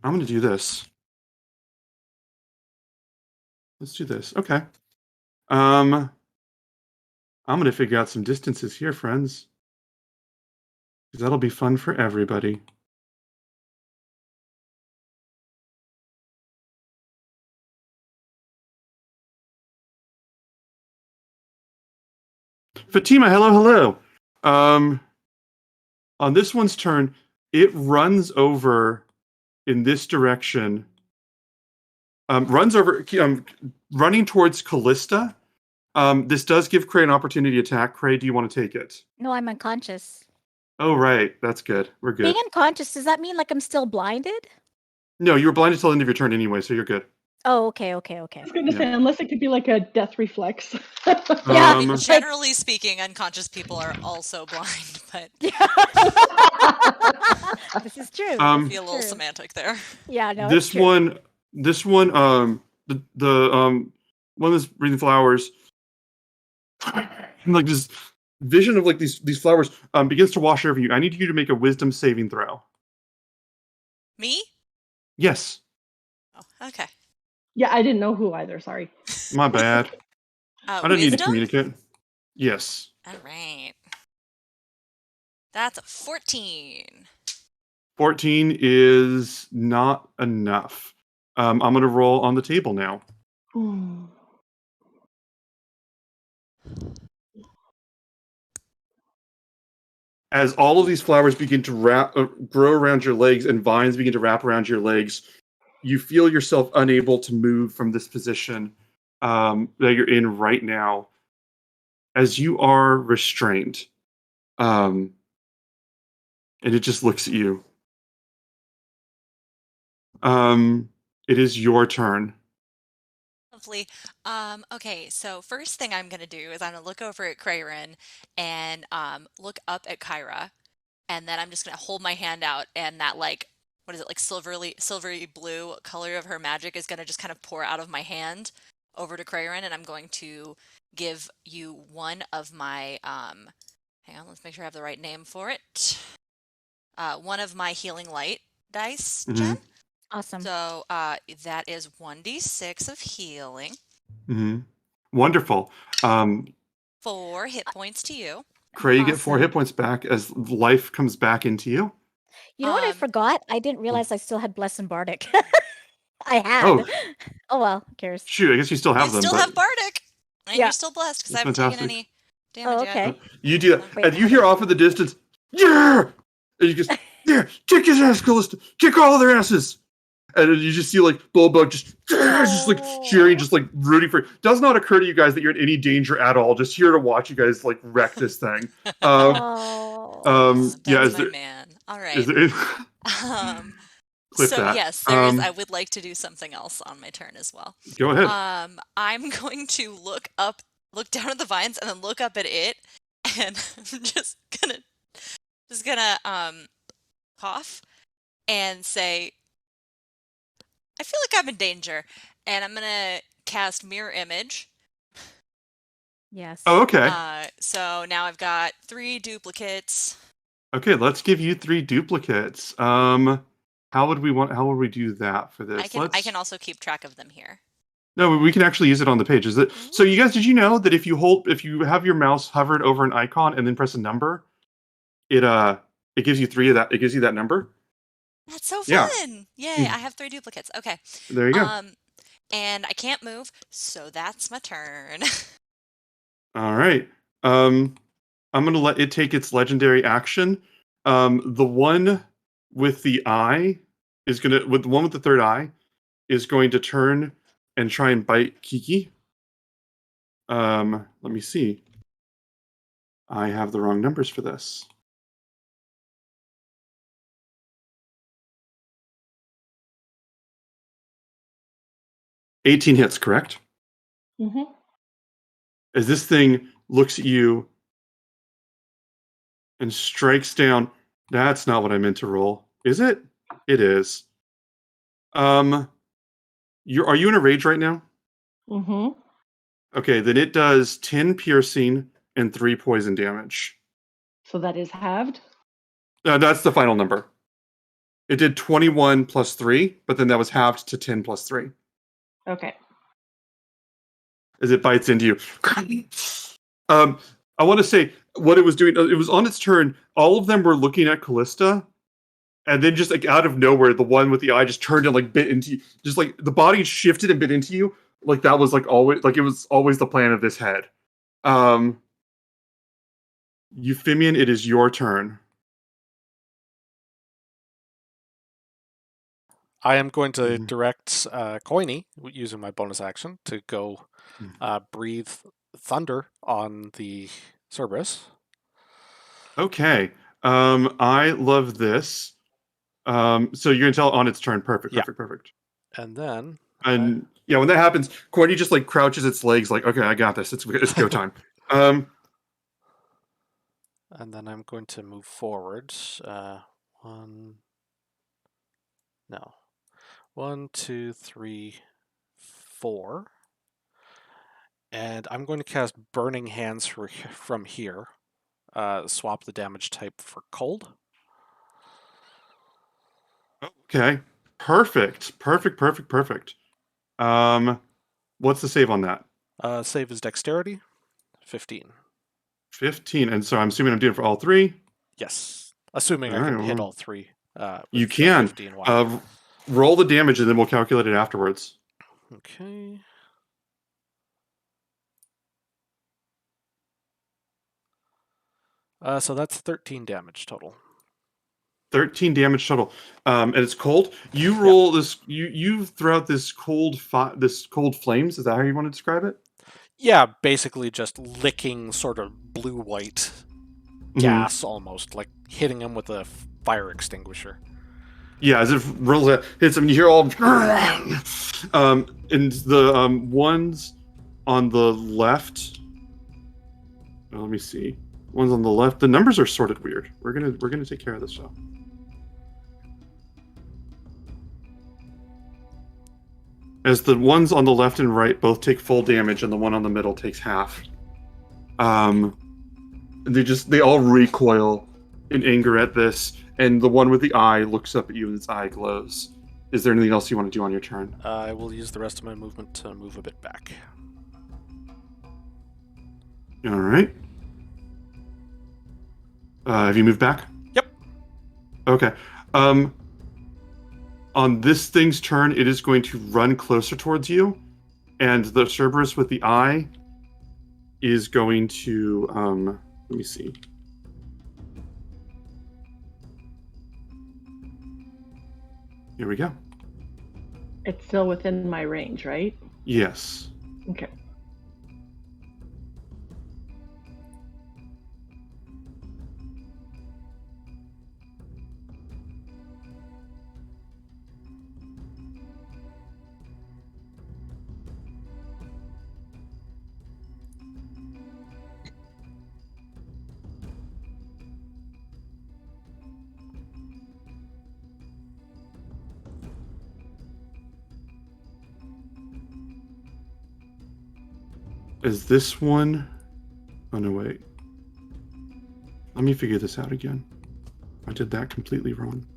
[SPEAKER 2] I'm gonna do this. Let's do this. Okay. I'm gonna figure out some distances here, friends, because that'll be fun for everybody. Fatima, hello, hello. On this one's turn, it runs over in this direction. Running towards Callista. This does give Cray an opportunity to attack. Cray, do you want to take it?
[SPEAKER 5] No, I'm unconscious.
[SPEAKER 2] Oh, right. That's good. We're good.
[SPEAKER 5] Being unconscious, does that mean like I'm still blinded?
[SPEAKER 2] No, you were blinded till the end of your turn anyway, so you're good.
[SPEAKER 5] Oh, okay.
[SPEAKER 3] I was going to say, unless it could be like a death reflex.
[SPEAKER 5] Yeah.
[SPEAKER 4] Generally speaking, unconscious people are also blind, but
[SPEAKER 5] This is true.
[SPEAKER 4] be a little semantic there.
[SPEAKER 5] Yeah, no.
[SPEAKER 2] This one, the one that's breathing flowers, like this vision of like these flowers begins to wash over you. I need you to make a wisdom saving throw.
[SPEAKER 4] Me?
[SPEAKER 2] Yes.
[SPEAKER 4] Oh, okay.
[SPEAKER 3] Yeah, I didn't know who either. Sorry.
[SPEAKER 2] My bad. I don't need to communicate. Yes.
[SPEAKER 4] All right. That's a 14.
[SPEAKER 2] 14 is not enough. I'm going to roll on the table now.
[SPEAKER 3] Ooh.
[SPEAKER 2] As all of these flowers begin to grow around your legs and vines begin to wrap around your legs, you feel yourself unable to move from this position that you're in right now, as you are restrained. And it just looks at you. It is your turn.
[SPEAKER 4] Lovely. Okay, so first thing I'm gonna do is I'm gonna look over at Crayrin and look up at Kyra, and then I'm just gonna hold my hand out, and that like what is it like silvery blue color of her magic is gonna just kind of pour out of my hand over to Crayrin, and I'm going to give you one of my hang on, let's make sure I have the right name for it. One of my healing light dice, Jen.
[SPEAKER 2] Mhm.
[SPEAKER 5] Awesome.
[SPEAKER 4] So that is 1d6 of healing.
[SPEAKER 2] Mm-hmm. Wonderful.
[SPEAKER 4] 4 hit points to you.
[SPEAKER 2] Cray, you get 4
[SPEAKER 5] Awesome.
[SPEAKER 2] hit points back as life comes back into you.
[SPEAKER 5] You know what I
[SPEAKER 4] Um,
[SPEAKER 5] forgot? I didn't realize I still had Bless and Bardic. I
[SPEAKER 2] Oh,
[SPEAKER 5] had. Oh well, who cares?
[SPEAKER 2] shoot, I guess you still
[SPEAKER 4] You
[SPEAKER 2] have them,
[SPEAKER 4] still
[SPEAKER 2] but
[SPEAKER 4] have Bardic, and
[SPEAKER 5] Yeah.
[SPEAKER 4] you're still blessed because I
[SPEAKER 2] that's
[SPEAKER 4] haven't taken
[SPEAKER 2] fantastic.
[SPEAKER 4] any damage
[SPEAKER 5] Oh,
[SPEAKER 4] yet.
[SPEAKER 5] okay.
[SPEAKER 2] You do that,
[SPEAKER 5] Wait,
[SPEAKER 2] and you
[SPEAKER 5] hold
[SPEAKER 2] hear
[SPEAKER 5] on.
[SPEAKER 2] off in the distance, yeah! And you just, yeah, kick his ass, Callista, kick all their asses! And then you just see like Bulbug just like cheering, just like rooting for. Does not occur to you guys that you're in any danger at all. Just here to watch you guys like wreck this thing.
[SPEAKER 5] Oh.
[SPEAKER 2] Yeah.
[SPEAKER 4] Dan's
[SPEAKER 2] Is
[SPEAKER 4] my
[SPEAKER 2] there?
[SPEAKER 4] man. All right.
[SPEAKER 2] Is there? Clip
[SPEAKER 4] So
[SPEAKER 2] that.
[SPEAKER 4] yes, I would like to do something else on my turn as well.
[SPEAKER 2] Go ahead.
[SPEAKER 4] I'm going to look down at the vines, and then look up at it, and I'm just gonna cough and say, I feel like I'm in danger, and I'm gonna cast Mirror Image.
[SPEAKER 5] Yes.
[SPEAKER 2] Oh, okay.
[SPEAKER 4] So now I've got 3 duplicates.
[SPEAKER 2] Okay, let's give you 3 duplicates. How would we do that for this?
[SPEAKER 4] I can also keep track of them here.
[SPEAKER 2] No, we can actually use it on the page. Is it so? You guys, did you know that if you have your mouse hovered over an icon and then press a number, it gives you 3 of that. It gives you that number.
[SPEAKER 4] That's so
[SPEAKER 2] Yeah.
[SPEAKER 4] fun! Yay! I have 3 duplicates. Okay.
[SPEAKER 2] There you go.
[SPEAKER 4] And I can't move, so that's my turn.
[SPEAKER 2] All right. I'm gonna let it take its legendary action. The one with the eye with the one with the third eye is going to turn and try and bite Kiki. Let me see. I have the wrong numbers for this. $18 hits, correct?
[SPEAKER 3] Mm-hmm.
[SPEAKER 2] As this thing looks at you and strikes down. That's not what I meant to roll. Is it? It is. Are you in a rage right now?
[SPEAKER 3] Mm-hmm.
[SPEAKER 2] Okay, then it does 10 piercing and 3 poison damage.
[SPEAKER 3] So that is halved.
[SPEAKER 2] That's the final number. It did 21 plus 3, but then that was halved to 10 plus 3.
[SPEAKER 3] Okay.
[SPEAKER 2] As it bites into you. I want to say what it was doing. It was on its turn. All of them were looking at Callista, and then just like out of nowhere, the one with the eye just turned and like bit into you. Just like the body shifted and bit into you. Like that was like always like it was always the plan of this head. Euphemian, it is your turn.
[SPEAKER 1] I am going to direct Coiny, using my bonus action, to go breathe thunder on the Cerberus.
[SPEAKER 2] Okay. I love this. So you're gonna tell it on its turn. Perfect.
[SPEAKER 1] Yeah.
[SPEAKER 2] Perfect.
[SPEAKER 1] And then
[SPEAKER 2] And yeah, when that happens, Courtney just like crouches its legs, like, okay, I got this. It's go time.
[SPEAKER 1] And then I'm going to move forward. 1, 2, 3, 4. And I'm going to cast Burning Hands from here. Swap the damage type for cold.
[SPEAKER 2] Okay. Perfect. What's the save on that?
[SPEAKER 1] Save is dexterity. 15.
[SPEAKER 2] 15. And so I'm assuming I'm doing it for all 3.
[SPEAKER 1] Yes. Assuming I can hit all 3.
[SPEAKER 2] You can. Roll the damage and then we'll calculate it afterwards.
[SPEAKER 1] Okay. So that's 13 damage total.
[SPEAKER 2] 13 damage total. And it's cold. You roll this. You throw out this cold flames. Is that how you want to describe it?
[SPEAKER 1] Yeah, basically just licking sort of blue-white gas, almost like hitting him with a fire extinguisher.
[SPEAKER 2] Yeah, as it rolls out, hits him. You hear all. And the ones on the left. Oh, let me see. Ones on the left. The numbers are sorted weird. We're gonna take care of this though. As the ones on the left and right both take full damage, and the one on the middle takes half. They all recoil in anger at this, and the one with the eye looks up at you and its eye glows. Is there anything else you want to do on your turn?
[SPEAKER 1] I will use the rest of my movement to move a bit back.
[SPEAKER 2] All right. Have you moved back?
[SPEAKER 1] Yep.
[SPEAKER 2] Okay. On this thing's turn, it is going to run closer towards you, and the Cerberus with the eye is going to. Let me see. Here we go.
[SPEAKER 3] It's still within my range, right?
[SPEAKER 2] Yes.
[SPEAKER 3] Okay.
[SPEAKER 2] Is this one? Oh no, wait. Let me figure this out again. I did that completely wrong.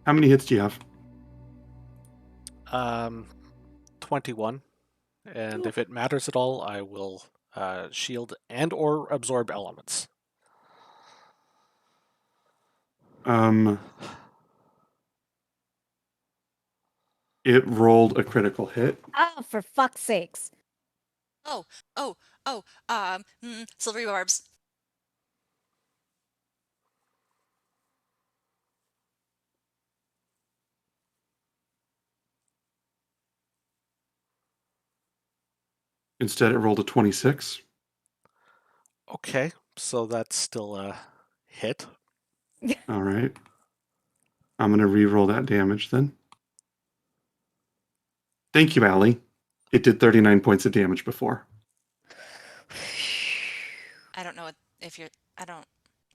[SPEAKER 2] How many hits do you have?
[SPEAKER 1] 21. And if it matters at all, I will shield and or absorb elements.
[SPEAKER 2] It rolled a critical hit.
[SPEAKER 5] Oh, for fuck's sakes.
[SPEAKER 4] Silvery barbs.
[SPEAKER 2] Instead, it rolled a 26.
[SPEAKER 1] Okay, so that's still a hit.
[SPEAKER 2] All right. I'm going to re-roll that damage then. Thank you, Allie. It did 39 points of damage before.
[SPEAKER 4] I don't know I don't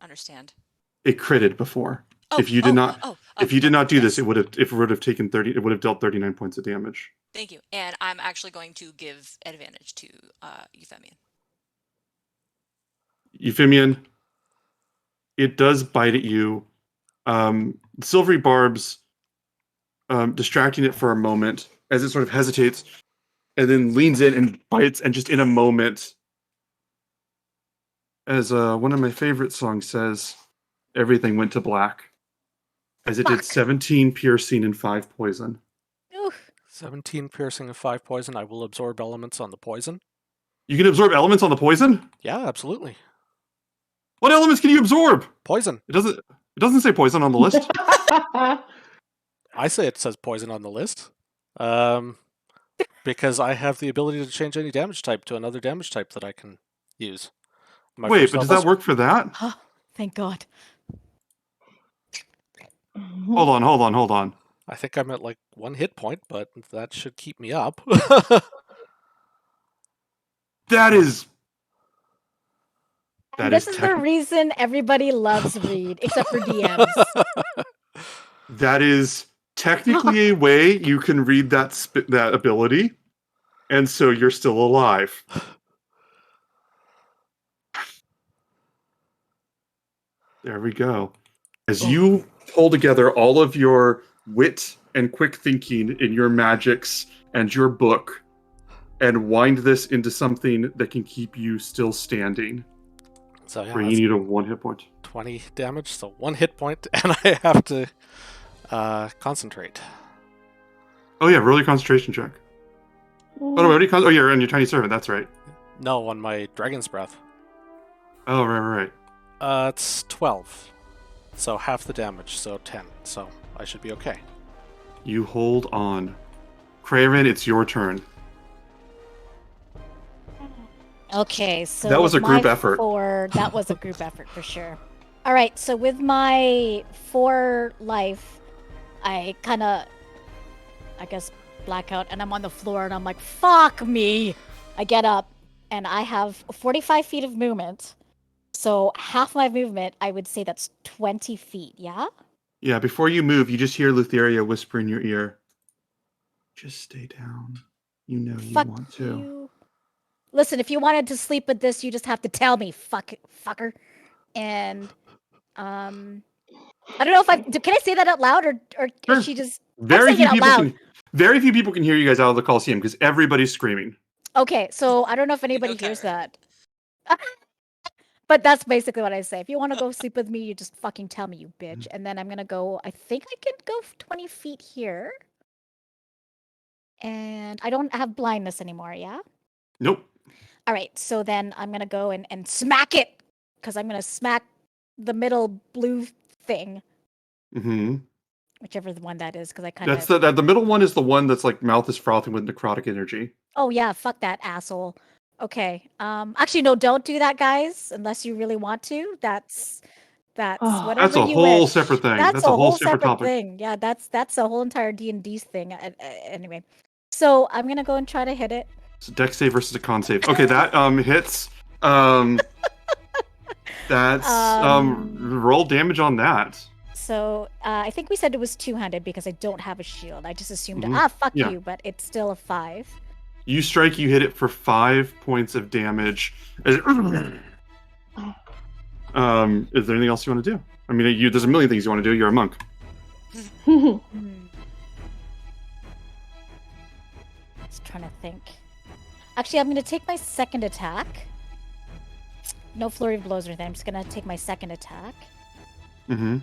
[SPEAKER 4] understand.
[SPEAKER 2] It critted before.
[SPEAKER 4] Oh,
[SPEAKER 2] if you did not do
[SPEAKER 4] yes.
[SPEAKER 2] this, it would have dealt 39 points of damage.
[SPEAKER 4] Thank you. And I'm actually going to give advantage to Euphemian.
[SPEAKER 2] Euphemian, it does bite at you. Silvery barbs distracting it for a moment as it sort of hesitates and then leans in and bites, and just in a moment, as one of my favorite songs says, everything went to black. As it did 17 piercing and 5 poison.
[SPEAKER 5] Oof.
[SPEAKER 1] 17 piercing and 5 poison. I will absorb elements on the poison.
[SPEAKER 2] You can absorb elements on the poison?
[SPEAKER 1] Yeah, absolutely.
[SPEAKER 2] What elements can you absorb?
[SPEAKER 1] Poison.
[SPEAKER 2] It doesn't say poison on the list.
[SPEAKER 1] I say it says poison on the list. Because I have the ability to change any damage type to another damage type that I can use.
[SPEAKER 2] Wait, but does that work for that?
[SPEAKER 5] Oh, thank God.
[SPEAKER 2] Hold on.
[SPEAKER 1] I think I'm at like 1 hit point, but that should keep me up.
[SPEAKER 5] This is the reason everybody loves Reed, except for DMs.
[SPEAKER 2] That is technically a way you can read that ability, and so you're still alive. There we go. As you pull together all of your wit and quick thinking in your magics and your book, and wind this into something that can keep you still standing.
[SPEAKER 1] So yeah,
[SPEAKER 2] bringing you to 1 hit point.
[SPEAKER 1] 20 damage, so 1 hit point, and I have to concentrate.
[SPEAKER 2] Oh yeah, roll your concentration check. Oh, you're on your tiny servant. That's right.
[SPEAKER 1] No, on my dragon's breath.
[SPEAKER 2] Oh right.
[SPEAKER 1] It's 12. So half the damage, so 10. So I should be okay.
[SPEAKER 2] You hold on. Craven, it's your turn.
[SPEAKER 5] Okay, so
[SPEAKER 2] That was
[SPEAKER 5] with
[SPEAKER 2] a group
[SPEAKER 5] my
[SPEAKER 2] effort.
[SPEAKER 5] 4, that was a group effort for sure. All right, so with my 4 life, I kind of, I guess, black out, and I'm on the floor, and I'm like, fuck me! I get up, and I have 45 feet of movement. So half my movement, I would say that's 20 feet, yeah?
[SPEAKER 2] Yeah, before you move, you just hear Lutheria whisper in your ear. Just stay down. You know you
[SPEAKER 5] Fuck
[SPEAKER 2] want to.
[SPEAKER 5] you. Listen, if you wanted to sleep with this, you just have to tell me, fucker. And, I don't know if can I say that out loud, or
[SPEAKER 2] Sure.
[SPEAKER 5] is she just... I'm saying it out loud.
[SPEAKER 2] Very few people can hear you guys out of the Coliseum because everybody's screaming.
[SPEAKER 5] Okay, so I don't know if anybody hears that. But that's basically what I say. If you want to go sleep with me, you just fucking tell me, you bitch. And then I'm going to go, I think I can go 20 feet here. And I don't have blindness anymore, yeah?
[SPEAKER 2] Nope.
[SPEAKER 5] All right, so then I'm going to go and smack it. Because I'm going to smack the middle blue thing.
[SPEAKER 2] Mm-hmm.
[SPEAKER 5] Whichever the one that is, because I kind
[SPEAKER 2] That's
[SPEAKER 5] of...
[SPEAKER 2] the middle one is the one that's like mouth is frothing with necrotic energy.
[SPEAKER 5] Oh, yeah, fuck that asshole. Okay. Actually, no, don't do that, guys, unless you really want to. That's whatever
[SPEAKER 2] That's a
[SPEAKER 5] you
[SPEAKER 2] whole
[SPEAKER 5] wish.
[SPEAKER 2] separate thing.
[SPEAKER 5] That's a whole separate
[SPEAKER 2] topic.
[SPEAKER 5] thing. Yeah, that's a whole entire D&D thing. Anyway, so I'm gonna go and try to hit it.
[SPEAKER 2] It's a dex save versus a con save. Okay, that hits. That's roll damage on that.
[SPEAKER 5] So I think we said it was two-handed because I don't have a shield. I just assumed fuck
[SPEAKER 2] Yeah.
[SPEAKER 5] you, but it's still a 5.
[SPEAKER 2] You strike, you hit it for 5 points of damage. Is there anything else you want to do? I mean, there's a million things you want to do. You're a monk.
[SPEAKER 5] Just trying to think. Actually, I'm going to take my second attack. No flurry of blows or anything. I'm just going to take my second attack.
[SPEAKER 2] Mm-hmm.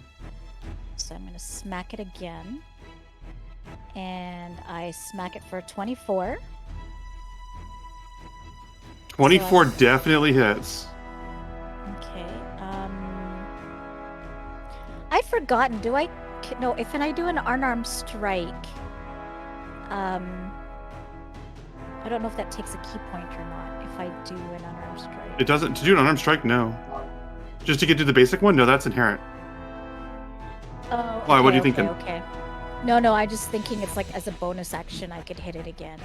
[SPEAKER 5] So I'm going to smack it again. And I smack it for 24.
[SPEAKER 2] 24 definitely hits.
[SPEAKER 5] Okay. I'd forgotten. No, if I do an unarmed strike, I don't know if that takes a key point or not. If I do an unarmed strike,
[SPEAKER 2] It doesn't. To do an unarmed strike, no. Just to get to the basic one, no, that's inherent.
[SPEAKER 5] Oh.
[SPEAKER 2] Why? What are you thinking?
[SPEAKER 5] Okay. No. I'm just thinking it's like as a bonus action, I could hit it again.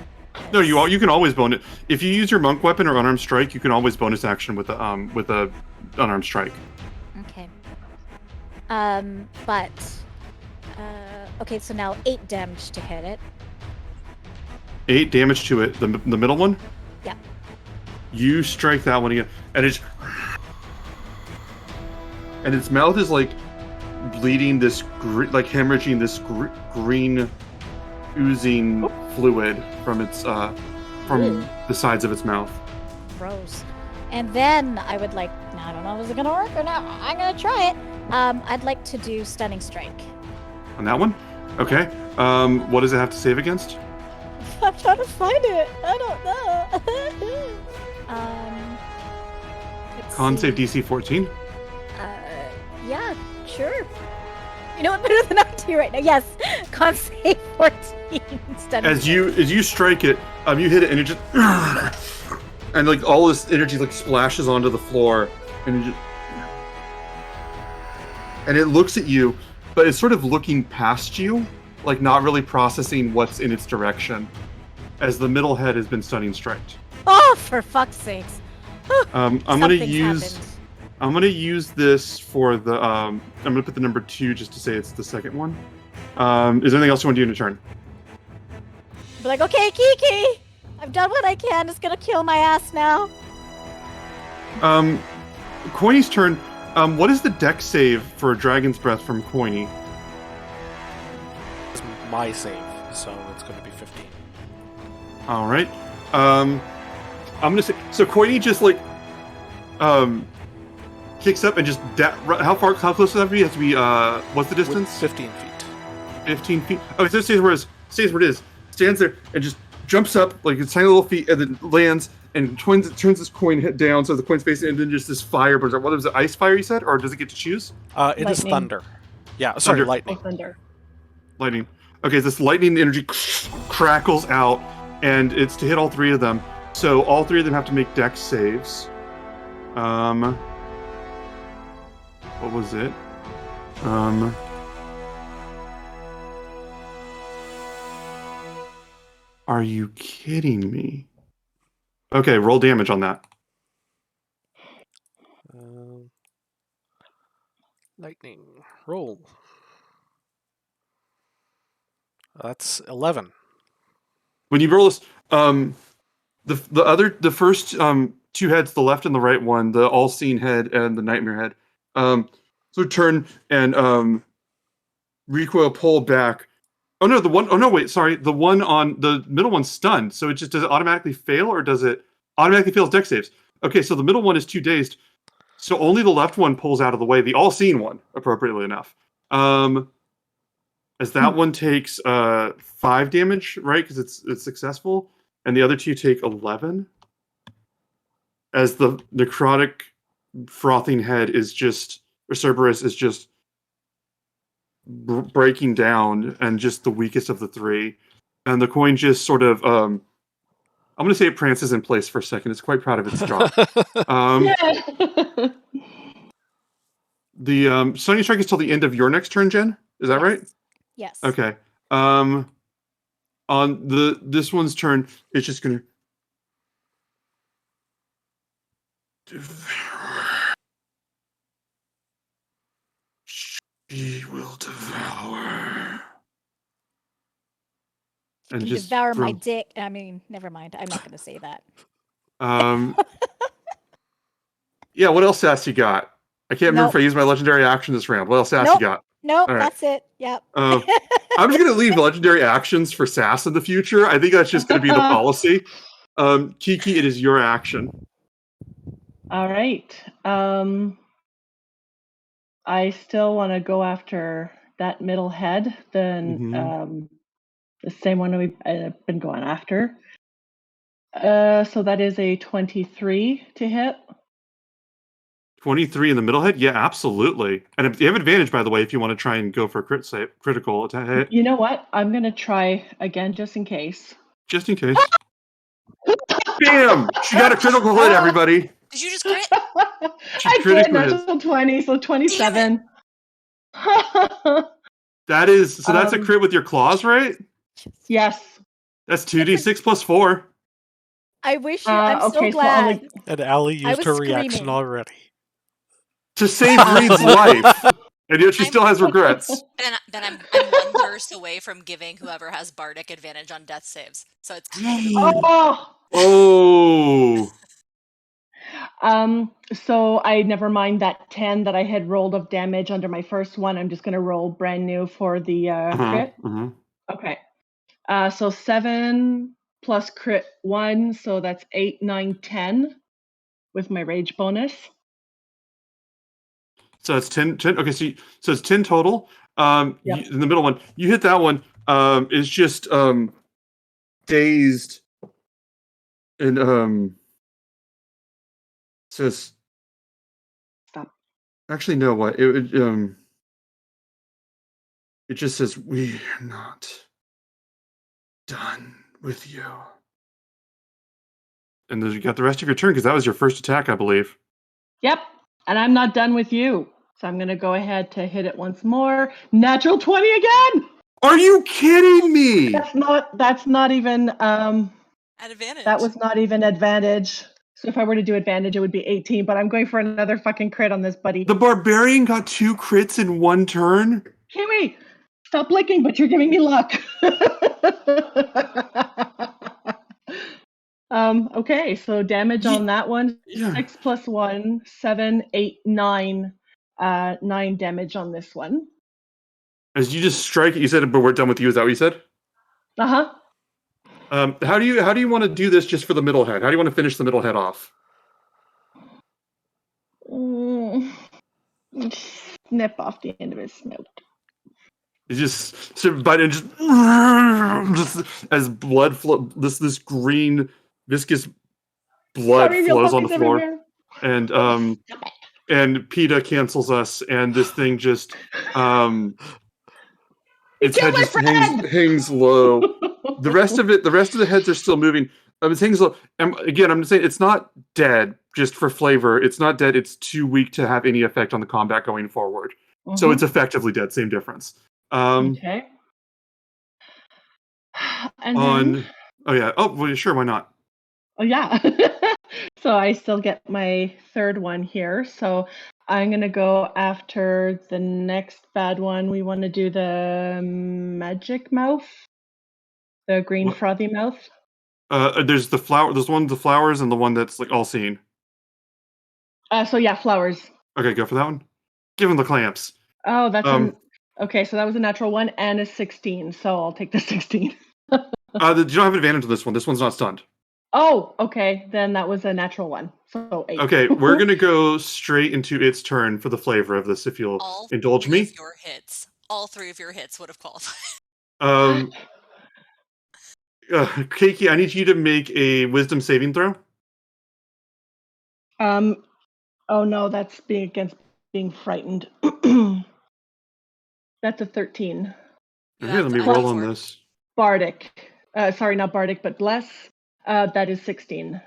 [SPEAKER 2] No, you can always bonus. If you use your monk weapon or unarmed strike, you can always bonus action with a unarmed strike.
[SPEAKER 5] Okay. Okay, so now 8 damage to hit it.
[SPEAKER 2] 8 damage to it. The middle one.
[SPEAKER 5] Yeah.
[SPEAKER 2] You strike that one again, and its mouth is like bleeding this hemorrhaging this green oozing fluid from its from the sides of its mouth.
[SPEAKER 5] Gross. And then I would like, I don't know if it's gonna work or not. I'm gonna try it. I'd like to do stunning strike.
[SPEAKER 2] On that one? Okay. What does it have to save against?
[SPEAKER 5] I'm trying to find it. I don't know.
[SPEAKER 2] Con save DC 14.
[SPEAKER 5] Yeah, sure. You know what? Better than I do right now. Yes, con save 14. Stunning
[SPEAKER 2] As you strike it, you hit it, and it just and like all this energy like splashes onto the floor, and it looks at you, but it's sort of looking past you, like not really processing what's in its direction, as the middle head has been stunning striked.
[SPEAKER 5] Oh, for fuck's sakes!
[SPEAKER 2] I'm gonna use this for the I'm gonna put the number 2 just to say it's the second one. Is there anything else you want to do in a turn?
[SPEAKER 5] Be like, okay, Kiki, I've done what I can. It's gonna kill my ass now.
[SPEAKER 2] Coiny's turn. What is the dex save for a Dragon's Breath from Coiny?
[SPEAKER 1] It's my save, so it's going to be 15.
[SPEAKER 2] All right. I'm gonna say so. Coiny just like kicks up and just how close does that have to be? It has to be what's the distance?
[SPEAKER 1] 15 feet.
[SPEAKER 2] 15 feet. Oh, so it stays where it is. Stands there and just jumps up like its tiny little feet and then lands and turns this coin head down, so the coin's facing, and then just this fire burns out. What was it, ice fire you said, or does it get to choose?
[SPEAKER 1] It is
[SPEAKER 3] Lightning.
[SPEAKER 1] thunder. Yeah, sorry,
[SPEAKER 2] Thunder.
[SPEAKER 3] Oh,
[SPEAKER 1] lightning.
[SPEAKER 3] thunder.
[SPEAKER 2] Lightning. Okay, this lightning energy crackles out, and it's to hit all three of them. So all three of them have to make dex saves. What was it? Are you kidding me? Okay, roll damage on that.
[SPEAKER 1] Lightning. Roll. That's 11.
[SPEAKER 2] When you roll this, the first two heads, the left and the right one, the all-seeing head and the nightmare head, so turn and recoil, pull back. Oh no, the one on the middle one's stunned. So does it automatically fail, or does it automatically fails dex saves? Okay, so the middle one is too dazed. So only the left one pulls out of the way, the all-seeing one, appropriately enough. As that one takes 5 damage, right? Because it's successful, and the other two take 11. As the necrotic frothing head is just, or Cerberus is just breaking down, and just the weakest of the three, and the coin just sort of I'm going to say it prances in place for a second. It's quite proud of its job.
[SPEAKER 3] Yeah.
[SPEAKER 2] The Stunning Strike is till the end of your next turn, Jen. Is that right?
[SPEAKER 5] Yes.
[SPEAKER 2] Okay. On this one's turn, it's just gonna devour. She will devour. And
[SPEAKER 5] You
[SPEAKER 2] just
[SPEAKER 5] devour my dick. I mean, never mind. I'm not going to say that.
[SPEAKER 2] Yeah, what else sass you got? I can't remember if I used my legendary action this round. What else sass you got?
[SPEAKER 5] Nope,
[SPEAKER 2] All right.
[SPEAKER 5] that's it. Yep.
[SPEAKER 2] I'm just going to leave legendary actions for sass in the future. I think that's just going to be the policy. Kiki, it is your action.
[SPEAKER 3] All right. I still want to go after that middle head, the same one I've been going after. So that is a 23 to hit.
[SPEAKER 2] 23 in the middle head? Yeah, absolutely. And you have advantage, by the way, if you want to try and go for a critical attack.
[SPEAKER 3] You know what? I'm going to try again just in case.
[SPEAKER 2] Just in case. Bam! She got a critical hit, everybody.
[SPEAKER 4] Did you just crit?
[SPEAKER 3] I did, natural 20, so 27.
[SPEAKER 2] That's a crit with your claws, right?
[SPEAKER 3] Yes.
[SPEAKER 2] That's 2d6 plus 4.
[SPEAKER 5] I wish you. I'm so glad.
[SPEAKER 1] And Allie used her reaction already.
[SPEAKER 2] To save Reed's life. And yet she still has regrets.
[SPEAKER 4] Then I'm one verse away from giving whoever has bardic advantage on death saves. So it's kind of
[SPEAKER 2] Oh.
[SPEAKER 3] So I never mind that 10 that I had rolled of damage under my first one. I'm just going to roll brand new for the crit. Okay. So 7 plus crit 1, so that's 8, 9, 10 with my rage bonus.
[SPEAKER 2] So it's 10. Okay, so it's 10 total.
[SPEAKER 3] Yep.
[SPEAKER 2] In the middle one, you hit that one. It's just dazed, and says,
[SPEAKER 3] "Stop."
[SPEAKER 2] Actually, no. What it just says, "We're not done with you." And then you got the rest of your turn because that was your first attack, I believe.
[SPEAKER 3] Yep. And I'm not done with you. So I'm going to go ahead to hit it once more. Natural 20 again.
[SPEAKER 2] Are you kidding me?
[SPEAKER 3] That's not even
[SPEAKER 4] at advantage.
[SPEAKER 3] That was not even advantage. So if I were to do advantage, it would be 18, but I'm going for another fucking crit on this, buddy.
[SPEAKER 2] The barbarian got 2 crits in one turn.
[SPEAKER 3] Kiwi, stop licking, but you're giving me luck. Okay, so damage on that one, 6 plus 1, 7, 8, 9. 9 damage on this one.
[SPEAKER 2] As you just strike it, you said, but we're done with you. Is that what you said?
[SPEAKER 3] Uh-huh.
[SPEAKER 2] How do you want to do this just for the middle head? How do you want to finish the middle head off?
[SPEAKER 3] Snip off the end of his snout.
[SPEAKER 2] You just bite and just as blood flow, this green viscous blood
[SPEAKER 3] Sorry, real
[SPEAKER 2] flows on the
[SPEAKER 3] pockets
[SPEAKER 2] floor,
[SPEAKER 3] everywhere.
[SPEAKER 2] and
[SPEAKER 3] Stop it.
[SPEAKER 2] and PETA cancels us, and this thing just
[SPEAKER 3] You
[SPEAKER 2] its
[SPEAKER 3] killed
[SPEAKER 2] head
[SPEAKER 3] my
[SPEAKER 2] just hangs low. The rest of the heads are still moving. It hangs low. And again, I'm gonna say it's not dead. Just for flavor, it's not dead. It's too weak to have any effect on the combat going forward. So it's effectively dead. Same difference.
[SPEAKER 3] Okay. And then,
[SPEAKER 2] Oh yeah. Oh well, sure. Why not?
[SPEAKER 3] oh yeah. So I still get my third one here. So I'm gonna go after the next bad one. We want to do the magic mouth, the green
[SPEAKER 2] What?
[SPEAKER 3] frothy mouth.
[SPEAKER 2] There's the flower. There's one of the flowers and the one that's like all seen.
[SPEAKER 3] So yeah, flowers.
[SPEAKER 2] Okay, go for that one. Give him the clamps.
[SPEAKER 3] Oh, that's
[SPEAKER 2] Um,
[SPEAKER 3] okay. So that was a natural one and a 16. So I'll take the 16.
[SPEAKER 2] you don't have advantage on this one. This one's not stunned.
[SPEAKER 3] Oh, okay. Then that was a natural one. So 8.
[SPEAKER 2] Okay, we're gonna go straight into its turn for the flavor of this. If you'll indulge me.
[SPEAKER 4] All 3 of your hits would have qualified.
[SPEAKER 2] Keiki, I need you to make a wisdom saving throw.
[SPEAKER 3] Oh no, that's being against being frightened. That's a 13.
[SPEAKER 2] Okay, let me roll on this.
[SPEAKER 3] Bardic. Sorry, not Bardic, but Bless. That is 16.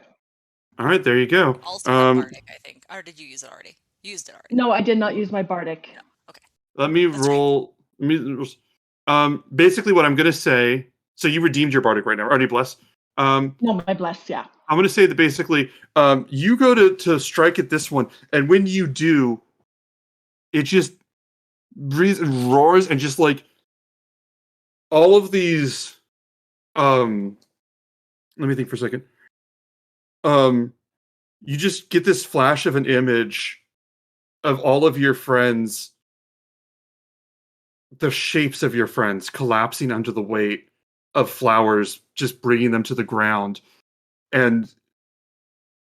[SPEAKER 2] All right, there you go.
[SPEAKER 4] Also Bardic, I think. Or did you use it already? You used it already.
[SPEAKER 3] No, I did not use my Bardic.
[SPEAKER 4] No. Okay.
[SPEAKER 2] Let me roll. Basically, what I'm going to say. So you redeemed your Bardic right now. Already Bless.
[SPEAKER 3] No, my Bless, yeah.
[SPEAKER 2] I'm going to say that basically, you go to strike at this one, and when you do, it just roars and just like all of these. Let me think for a second. You just get this flash of an image of all of your friends, the shapes of your friends collapsing under the weight of flowers, just bringing them to the ground. And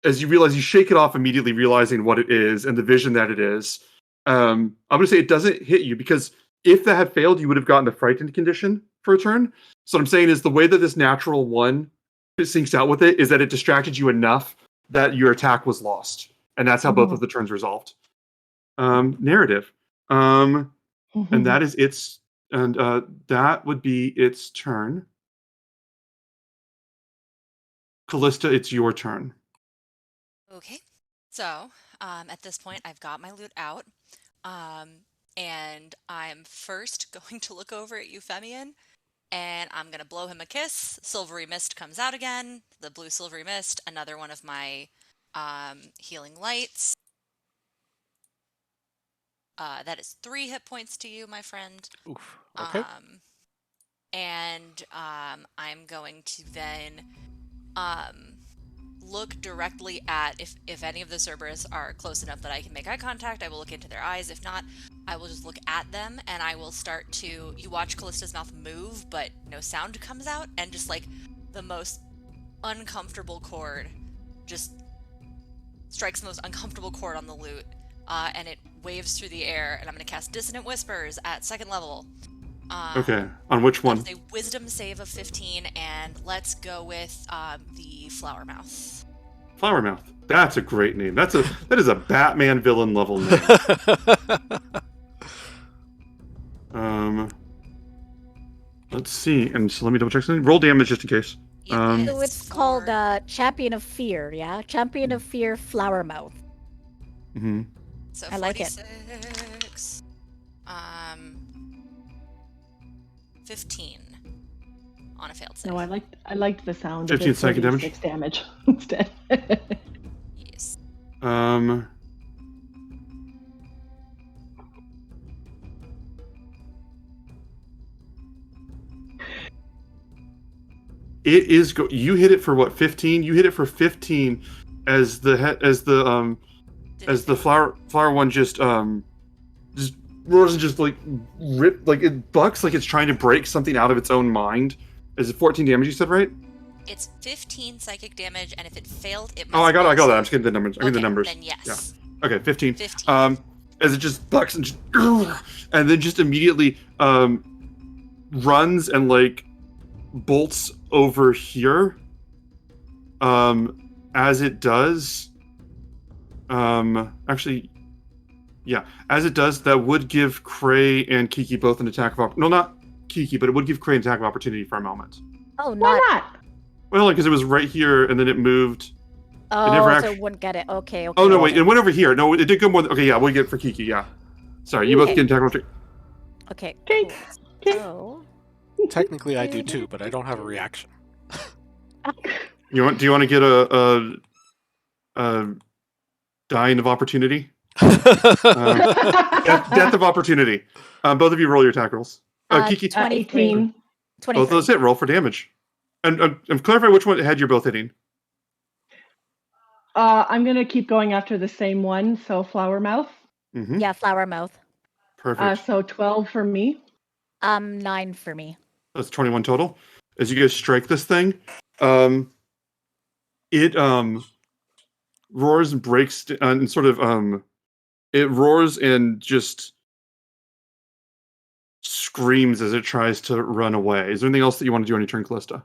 [SPEAKER 2] as you realize, you shake it off immediately, realizing what it is and the vision that it is. I'm going to say it doesn't hit you, because if that had failed, you would have gotten the frightened condition for a turn. So what I'm saying is the way that this natural one syncs out with it is that it distracted you enough that your attack was lost. And that's how both of the turns resolved. Narrative. And that is its, and that would be its turn. Callista, it's your turn.
[SPEAKER 4] Okay. So, at this point, I've got my loot out. And I'm first going to look over at Euphemian, and I'm going to blow him a kiss. Silvery mist comes out again. The blue silvery mist, another one of my healing lights. That is 3 hit points to you, my friend.
[SPEAKER 1] Oof. Okay.
[SPEAKER 4] And I'm going to then look directly at, if any of the Cerberus are close enough that I can make eye contact, I will look into their eyes. If not, I will just look at them, and I will start to, you watch Callista's mouth move, but no sound comes out, and just like the most uncomfortable chord just strikes the most uncomfortable chord on the lute, and it waves through the air, and I'm going to cast Dissonant Whispers at 2nd level.
[SPEAKER 2] Okay, on which one?
[SPEAKER 4] That's a wisdom save of 15, and let's go with the Flower Mouth.
[SPEAKER 2] Flower Mouth. That's a great name. That is a Batman villain level name. Let's see, and so let me double check something. Roll damage just in case.
[SPEAKER 5] So it's called Champion of Fear, yeah? Champion of Fear, Flower Mouth.
[SPEAKER 2] Mm-hmm.
[SPEAKER 4] So
[SPEAKER 5] I like it.
[SPEAKER 4] 46, 15 on a failed save.
[SPEAKER 3] No, I liked the sound
[SPEAKER 2] 15
[SPEAKER 3] of it.
[SPEAKER 2] psychic damage?
[SPEAKER 3] 6 damage instead.
[SPEAKER 4] Yes.
[SPEAKER 2] It is you hit it for what, 15? You hit it for 15 as the flower one just roars and just like rip, like it bucks like it's trying to break something out of its own mind. Is it 14 damage you said, right?
[SPEAKER 4] It's 15 psychic damage, and if it failed, it must.
[SPEAKER 2] Oh, I got that. I'm just getting the numbers. I mean the numbers.
[SPEAKER 4] Then yes.
[SPEAKER 2] Yeah. Okay, 15. As it just bucks and then just immediately runs and like bolts over here. as it does, actually, yeah, as it does, that would give Cray and Kiki both an attack of no, not Kiki, but it would give Cray an attack of opportunity for a moment.
[SPEAKER 5] Oh,
[SPEAKER 3] Why not?
[SPEAKER 2] Well, because it was right here, and then it moved.
[SPEAKER 5] Oh,
[SPEAKER 2] it never
[SPEAKER 5] so
[SPEAKER 2] actually...
[SPEAKER 5] it wouldn't get it. Okay.
[SPEAKER 2] Oh no, wait, it went over here. No, it did go more. Okay, yeah, we'll get it for Kiki. Yeah, sorry, you both get an attack of opportunity.
[SPEAKER 5] Okay.
[SPEAKER 3] Okay.
[SPEAKER 5] Cool. So...
[SPEAKER 1] Technically, I do too, but I don't have a reaction.
[SPEAKER 2] Do you want to get a dying of opportunity? Death of opportunity. Both of you roll your attack rolls. Kiki,
[SPEAKER 3] 18.
[SPEAKER 2] both of those hit. Roll for damage. And clarify which one head you're both hitting.
[SPEAKER 3] I'm gonna keep going after the same one. So flower mouth.
[SPEAKER 2] Mm-hmm.
[SPEAKER 5] Yeah, flower mouth.
[SPEAKER 2] Perfect.
[SPEAKER 3] So 12 for me.
[SPEAKER 5] 9 for me.
[SPEAKER 2] That's 21 total. As you guys strike this thing, it roars and breaks and sort of it roars and just screams as it tries to run away. Is there anything else that you want to do on your turn, Callista?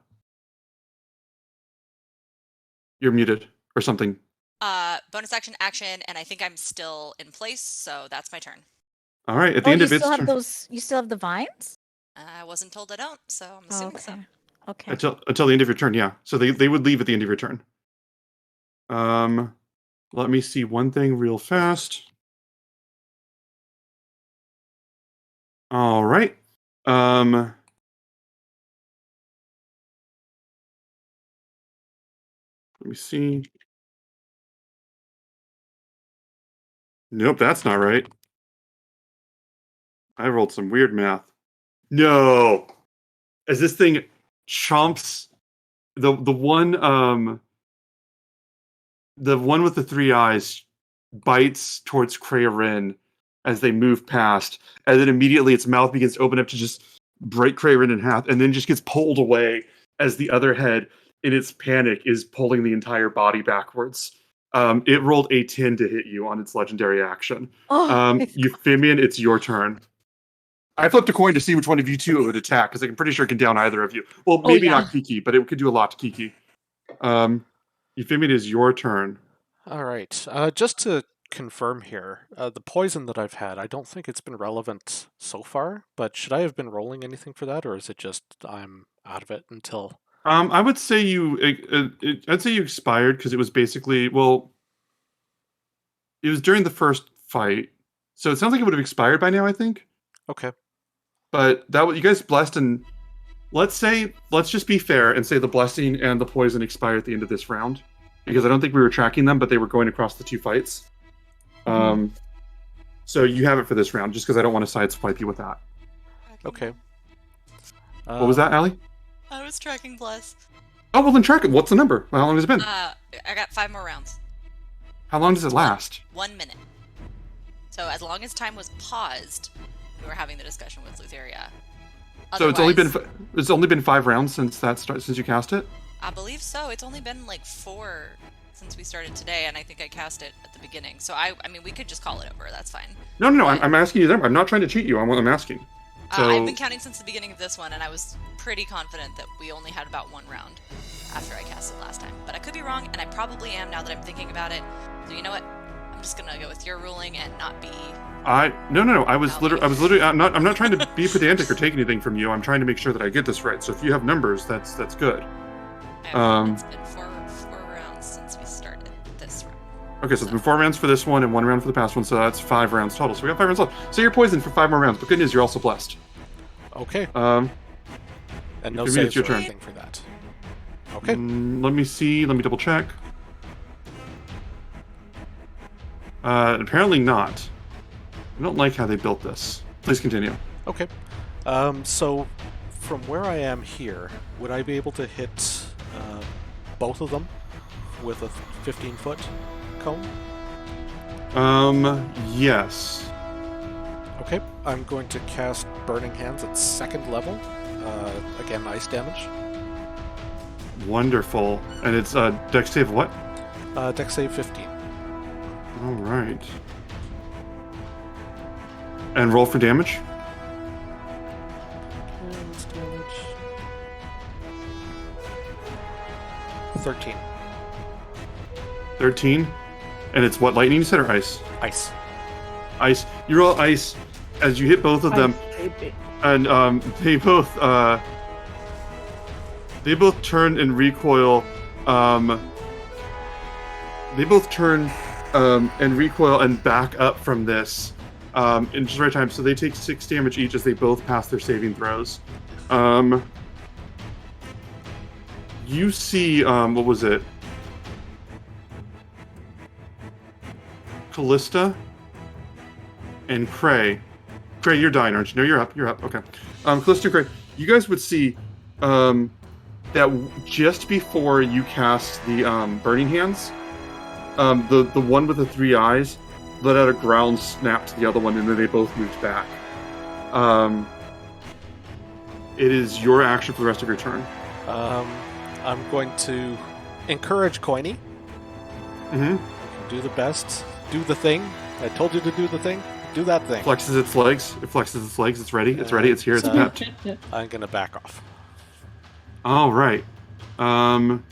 [SPEAKER 2] You're muted or something.
[SPEAKER 4] Bonus action, and I think I'm still in place, so that's my turn.
[SPEAKER 2] All right. At the end of its turn,
[SPEAKER 5] you still have the vines?
[SPEAKER 4] I wasn't told I don't, so I'm assuming so.
[SPEAKER 5] Okay.
[SPEAKER 2] Until the end of your turn, yeah. So they would leave at the end of your turn. Let me see one thing real fast. All right. Let me see. Nope, that's not right. I rolled some weird math. No. As this thing chomps the one with the 3 eyes bites towards Krarin as they move past, and then immediately its mouth begins to open up to just break Krarin in half, and then just gets pulled away as the other head, in its panic, is pulling the entire body backwards. It rolled a 10 to hit you on its legendary action. Euphemian, it's your turn. I flipped a coin to see which one of you two it would attack, because I'm pretty sure it can down either of you. Well, maybe not Kiki, but it could do a lot to Kiki. Euphemian, is your turn.
[SPEAKER 1] All right. Just to confirm here, the poison that I've had, I don't think it's been relevant so far, but should I have been rolling anything for that, or is it just I'm out of it until...
[SPEAKER 2] I would say I'd say you expired, because it was basically, well, it was during the first fight, so it sounds like it would have expired by now, I think.
[SPEAKER 1] Okay.
[SPEAKER 2] But you guys blessed, and let's just be fair and say the blessing and the poison expire at the end of this round, because I don't think we were tracking them, but they were going across the 2 fights. So you have it for this round, just because I don't want to sideswipe you with that.
[SPEAKER 1] Okay.
[SPEAKER 2] What was that, Allie?
[SPEAKER 4] I was tracking Bless.
[SPEAKER 2] Oh, well then track it. What's the number? How long has it been?
[SPEAKER 4] I got 5 more rounds.
[SPEAKER 2] How long does it last?
[SPEAKER 4] 1 minute. So as long as time was paused, we were having the discussion with Lutheria.
[SPEAKER 2] So it's only been 5 rounds since since you cast it?
[SPEAKER 4] I believe so. It's only been like 4 since we started today, and I think I cast it at the beginning. So I mean, we could just call it over. That's fine.
[SPEAKER 2] No. I'm asking you. I'm not trying to cheat you. I'm asking. So...
[SPEAKER 4] I've been counting since the beginning of this one, and I was pretty confident that we only had about 1 round after I cast it last time. But I could be wrong, and I probably am now that I'm thinking about it. So you know what? I'm just gonna go with your ruling and not be.
[SPEAKER 2] No. I was literally. I'm not trying to be pedantic or take anything from you. I'm trying to make sure that I get this right. So if you have numbers, that's good.
[SPEAKER 4] It's been 4 rounds since we started this round.
[SPEAKER 2] Okay, so it's been 4 rounds for this one and 1 round for the past one, so that's 5 rounds total. So we got 5 rounds left. So you're poisoned for 5 more rounds, but good news, you're also blessed.
[SPEAKER 1] Okay.
[SPEAKER 2] And
[SPEAKER 1] no saves or anything for that. Okay.
[SPEAKER 2] Let me see. Let me double check. Apparently not. I don't like how they built this. Please continue.
[SPEAKER 1] Okay. So from where I am here, would I be able to hit both of them with a 15-foot cone?
[SPEAKER 2] Yes.
[SPEAKER 1] Okay, I'm going to cast Burning Hands at 2nd level. Again, ice damage.
[SPEAKER 2] Wonderful. And it's dex save what?
[SPEAKER 1] Dex save 15.
[SPEAKER 2] All right. And roll for damage.
[SPEAKER 1] Damage. 13.
[SPEAKER 2] 13. And it's what, lightning you said, or ice?
[SPEAKER 1] Ice.
[SPEAKER 2] Ice. You roll ice as you hit both of them, and they both turn and recoil. They both turn and recoil and back up from this in just the right time. So they take 6 damage each as they both pass their saving throws. You see, what was it? Callista and Cray. Cray, you're dying, aren't you? No, you're up. You're up. Okay. Callista and Cray, you guys would see that just before you cast the Burning Hands, the one with the 3 eyes let out a growl, snap to the other one, and then they both moved back. It is your action for the rest of your turn.
[SPEAKER 1] I'm going to encourage Coiny. Do the best. Do the thing. I told you to do the thing. Do that thing.
[SPEAKER 2] Flexes its legs. It flexes its legs. It's ready. It's ready. It's here. It's pepped.
[SPEAKER 1] I'm going to back off.
[SPEAKER 2] All right.
[SPEAKER 4] And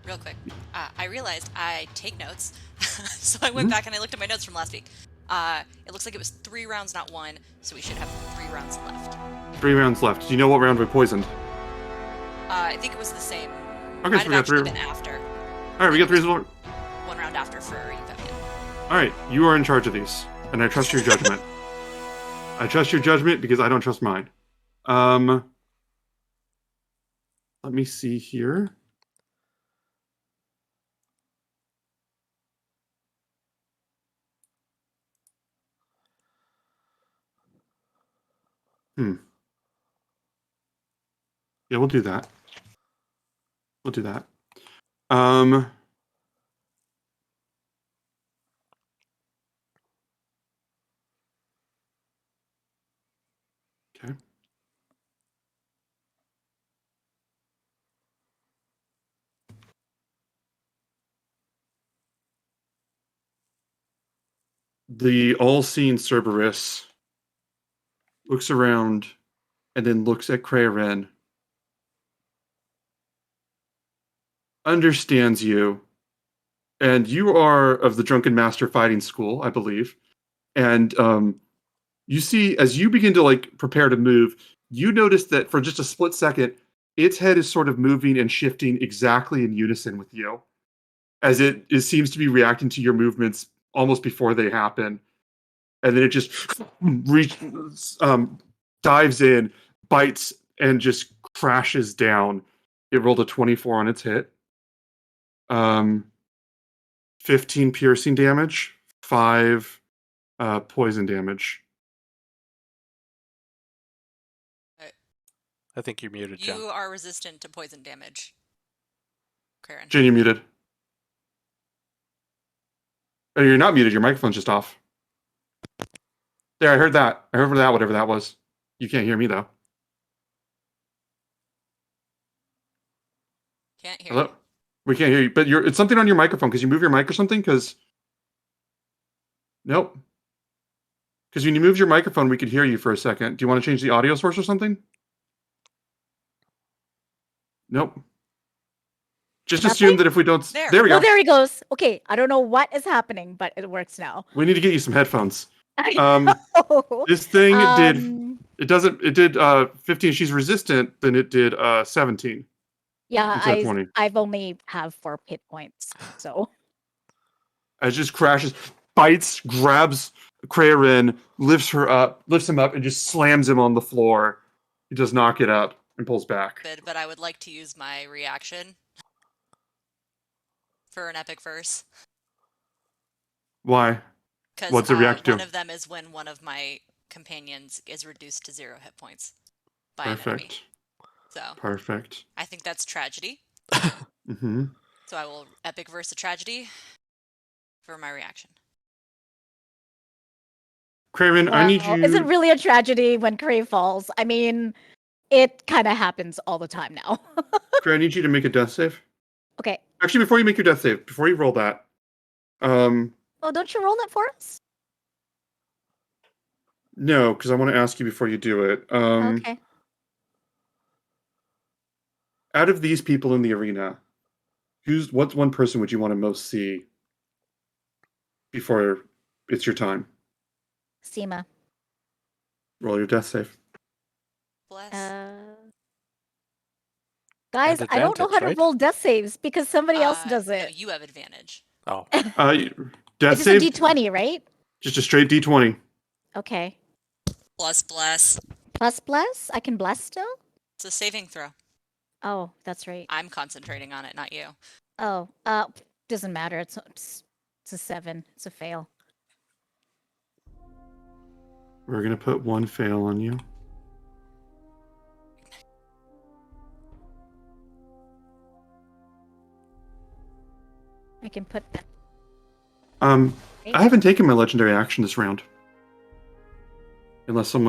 [SPEAKER 4] real quick, I realized I take notes, so I went back and I looked at my notes from last week. It looks like it was 3 rounds, not 1, so we should have 3 rounds left.
[SPEAKER 2] 3 rounds left. Do you know what round we poisoned?
[SPEAKER 4] I think it was the same.
[SPEAKER 2] Okay,
[SPEAKER 4] Might
[SPEAKER 2] so we
[SPEAKER 4] have
[SPEAKER 2] got 3.
[SPEAKER 4] actually been after.
[SPEAKER 2] All right, we got 3 more.
[SPEAKER 4] 1 round after for Euphemia.
[SPEAKER 2] All right, you are in charge of these, and I trust your judgment. I trust your judgment because I don't trust mine. Let me see here. Yeah, we'll do that. We'll do that. Okay. The all-seeing Cerberus looks around and then looks at Crayren, understands you, and you are of the Drunken Master Fighting School, I believe. And you see, as you begin to prepare to move, you notice that for just a split second, its head is sort of moving and shifting exactly in unison with you, as it seems to be reacting to your movements almost before they happen. And then it just dives in, bites, and just crashes down. It rolled a 24 on its hit. 15 piercing damage, 5 poison damage.
[SPEAKER 1] I think you're muted, Jen.
[SPEAKER 4] You are resistant to poison damage, Karen.
[SPEAKER 2] Jen, you're muted. Oh, you're not muted. Your microphone's just off. There, I heard that. I heard that, whatever that was. You can't hear me, though.
[SPEAKER 4] Can't hear
[SPEAKER 2] Hello?
[SPEAKER 4] you.
[SPEAKER 2] We can't hear you. But it's something on your microphone. Because you move your mic or something? Because... Nope. Because when you moved your microphone, we could hear you for a second. Do you want to change the audio source or something? Nope. Just assume that if we don't... There we go.
[SPEAKER 5] Oh, there he goes. Okay, I don't know what is happening, but it works now.
[SPEAKER 2] We need to get you some headphones.
[SPEAKER 5] I know.
[SPEAKER 2] This thing it did 15. She's resistant, then it did 17.
[SPEAKER 5] Yeah, I've only have 4 hit points, so...
[SPEAKER 2] It just crashes, bites, grabs Crayren, lifts him up, and just slams him on the floor. He does not get up and pulls back.
[SPEAKER 4] But I would like to use my reaction for an epic verse.
[SPEAKER 2] Why?
[SPEAKER 4] Because
[SPEAKER 2] what's the react to?
[SPEAKER 4] One of them is when one of my companions is reduced to 0 hit points by an enemy. So
[SPEAKER 2] perfect.
[SPEAKER 4] I think that's tragedy.
[SPEAKER 2] Mm-hmm.
[SPEAKER 4] So I will epic verse a tragedy for my reaction.
[SPEAKER 2] Craven, I need you...
[SPEAKER 5] Is it really a tragedy when Cray falls? I mean, it kind of happens all the time now.
[SPEAKER 2] Craven, I need you to make a death save.
[SPEAKER 5] Okay.
[SPEAKER 2] Actually, before you make your death save, before you roll that...
[SPEAKER 5] Oh, don't you roll it for us?
[SPEAKER 2] No, because I want to ask you before you do it.
[SPEAKER 5] Okay.
[SPEAKER 2] Out of these people in the arena, What one person would you want to most see before it's your time?
[SPEAKER 5] Seema.
[SPEAKER 2] Roll your death save.
[SPEAKER 4] Bless.
[SPEAKER 5] Guys,
[SPEAKER 1] And
[SPEAKER 5] I don't know
[SPEAKER 1] advantage,
[SPEAKER 5] how to
[SPEAKER 1] right?
[SPEAKER 5] roll death saves because somebody else does
[SPEAKER 4] No,
[SPEAKER 5] it.
[SPEAKER 4] you have advantage.
[SPEAKER 1] Oh,
[SPEAKER 2] Death
[SPEAKER 5] It's just a
[SPEAKER 2] save.
[SPEAKER 5] D20, right?
[SPEAKER 2] Just a straight D20.
[SPEAKER 5] Okay.
[SPEAKER 4] Bless.
[SPEAKER 5] Plus? I can bless still?
[SPEAKER 4] It's a saving throw.
[SPEAKER 5] Oh, that's right.
[SPEAKER 4] I'm concentrating on it, not you.
[SPEAKER 5] Oh, doesn't matter. It's a 7. It's a fail.
[SPEAKER 2] We're gonna put one fail on you.
[SPEAKER 5] I can put that.
[SPEAKER 2] I haven't taken my legendary action this round. Unless I'm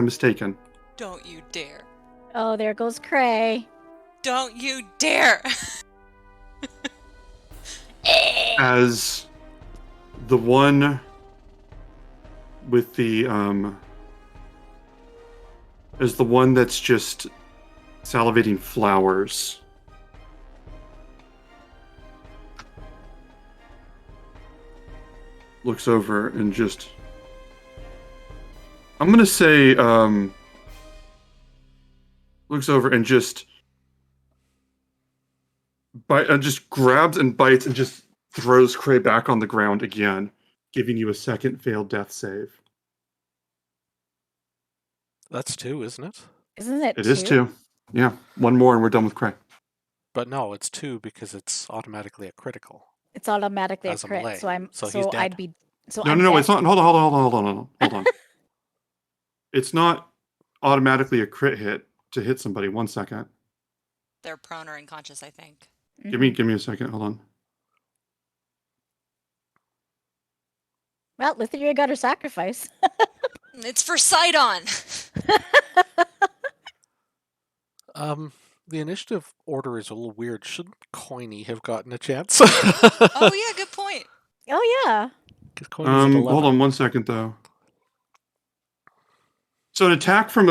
[SPEAKER 2] mistaken.
[SPEAKER 4] Don't you dare.
[SPEAKER 5] Oh, there goes Cray.
[SPEAKER 4] Don't you dare!
[SPEAKER 2] As the one with the as the one that's just salivating flowers. Looks over and just I'm gonna say looks over and just just grabs and bites and just throws Cray back on the ground again, giving you a second failed death save.
[SPEAKER 1] that's 2, isn't it?
[SPEAKER 5] Isn't it?
[SPEAKER 2] It is 2. Yeah, one more and we're done with Cray.
[SPEAKER 1] But no, it's 2 because it's automatically a critical.
[SPEAKER 5] It's automatically a
[SPEAKER 1] As a
[SPEAKER 5] crit,
[SPEAKER 1] melee,
[SPEAKER 5] so
[SPEAKER 1] so he's dead.
[SPEAKER 5] I'd be. So
[SPEAKER 2] No,
[SPEAKER 5] I'm
[SPEAKER 2] no,
[SPEAKER 5] dead.
[SPEAKER 2] it's not. Hold on. It's not automatically a crit hit to hit somebody. 1 second.
[SPEAKER 4] They're prone or unconscious, I think.
[SPEAKER 5] Mhm.
[SPEAKER 2] Give me a second. Hold on.
[SPEAKER 5] Well, Lithia got her sacrifice.
[SPEAKER 4] It's for Sidon!
[SPEAKER 1] The initiative order is a little weird. Shouldn't Coiny have gotten a chance?
[SPEAKER 4] Oh yeah, good point.
[SPEAKER 5] Oh yeah.
[SPEAKER 1] Because Coiny's at 11.
[SPEAKER 2] Hold on 1 second though. So an attack from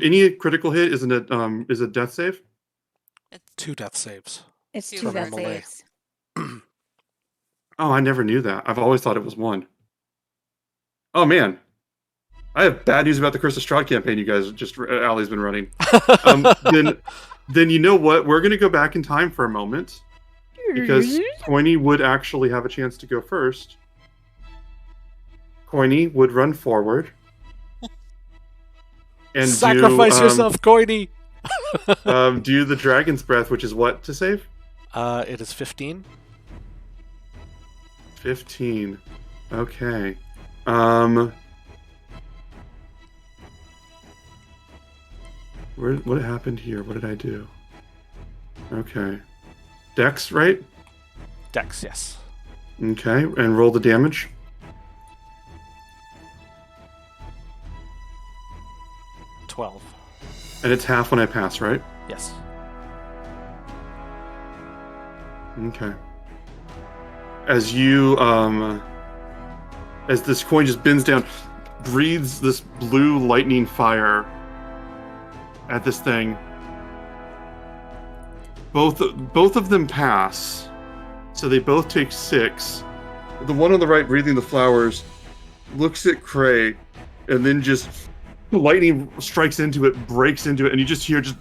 [SPEAKER 2] any critical hit is a death save.
[SPEAKER 4] It's
[SPEAKER 1] 2 death saves.
[SPEAKER 5] It's
[SPEAKER 4] Two
[SPEAKER 5] 2
[SPEAKER 4] for
[SPEAKER 5] death
[SPEAKER 1] melee.
[SPEAKER 5] saves.
[SPEAKER 2] Oh, I never knew that. I've always thought it was 1. Oh man, I have bad news about the Curse of Strahd campaign. You guys Allie's been running. Then you know what? We're gonna go back in time for a moment because Coiny would actually have a chance to go first. Coiny would run forward and
[SPEAKER 1] Sacrifice yourself, Coiny!
[SPEAKER 2] do the Dragon's Breath, which is what to save?
[SPEAKER 1] It is 15.
[SPEAKER 2] 15. Okay. What happened here? What did I do? Okay. Dex, right?
[SPEAKER 1] Dex, yes.
[SPEAKER 2] Okay, and roll the damage.
[SPEAKER 1] $12.
[SPEAKER 2] And it's half when I pass, right?
[SPEAKER 1] Yes.
[SPEAKER 2] Okay. As you, as this coin just bends down, breathes this blue lightning fire at this thing. Both of them pass, so they both take 6. The one on the right, breathing the flowers, looks at Cray, and then just the lightning strikes into it, breaks into it, and you just hear just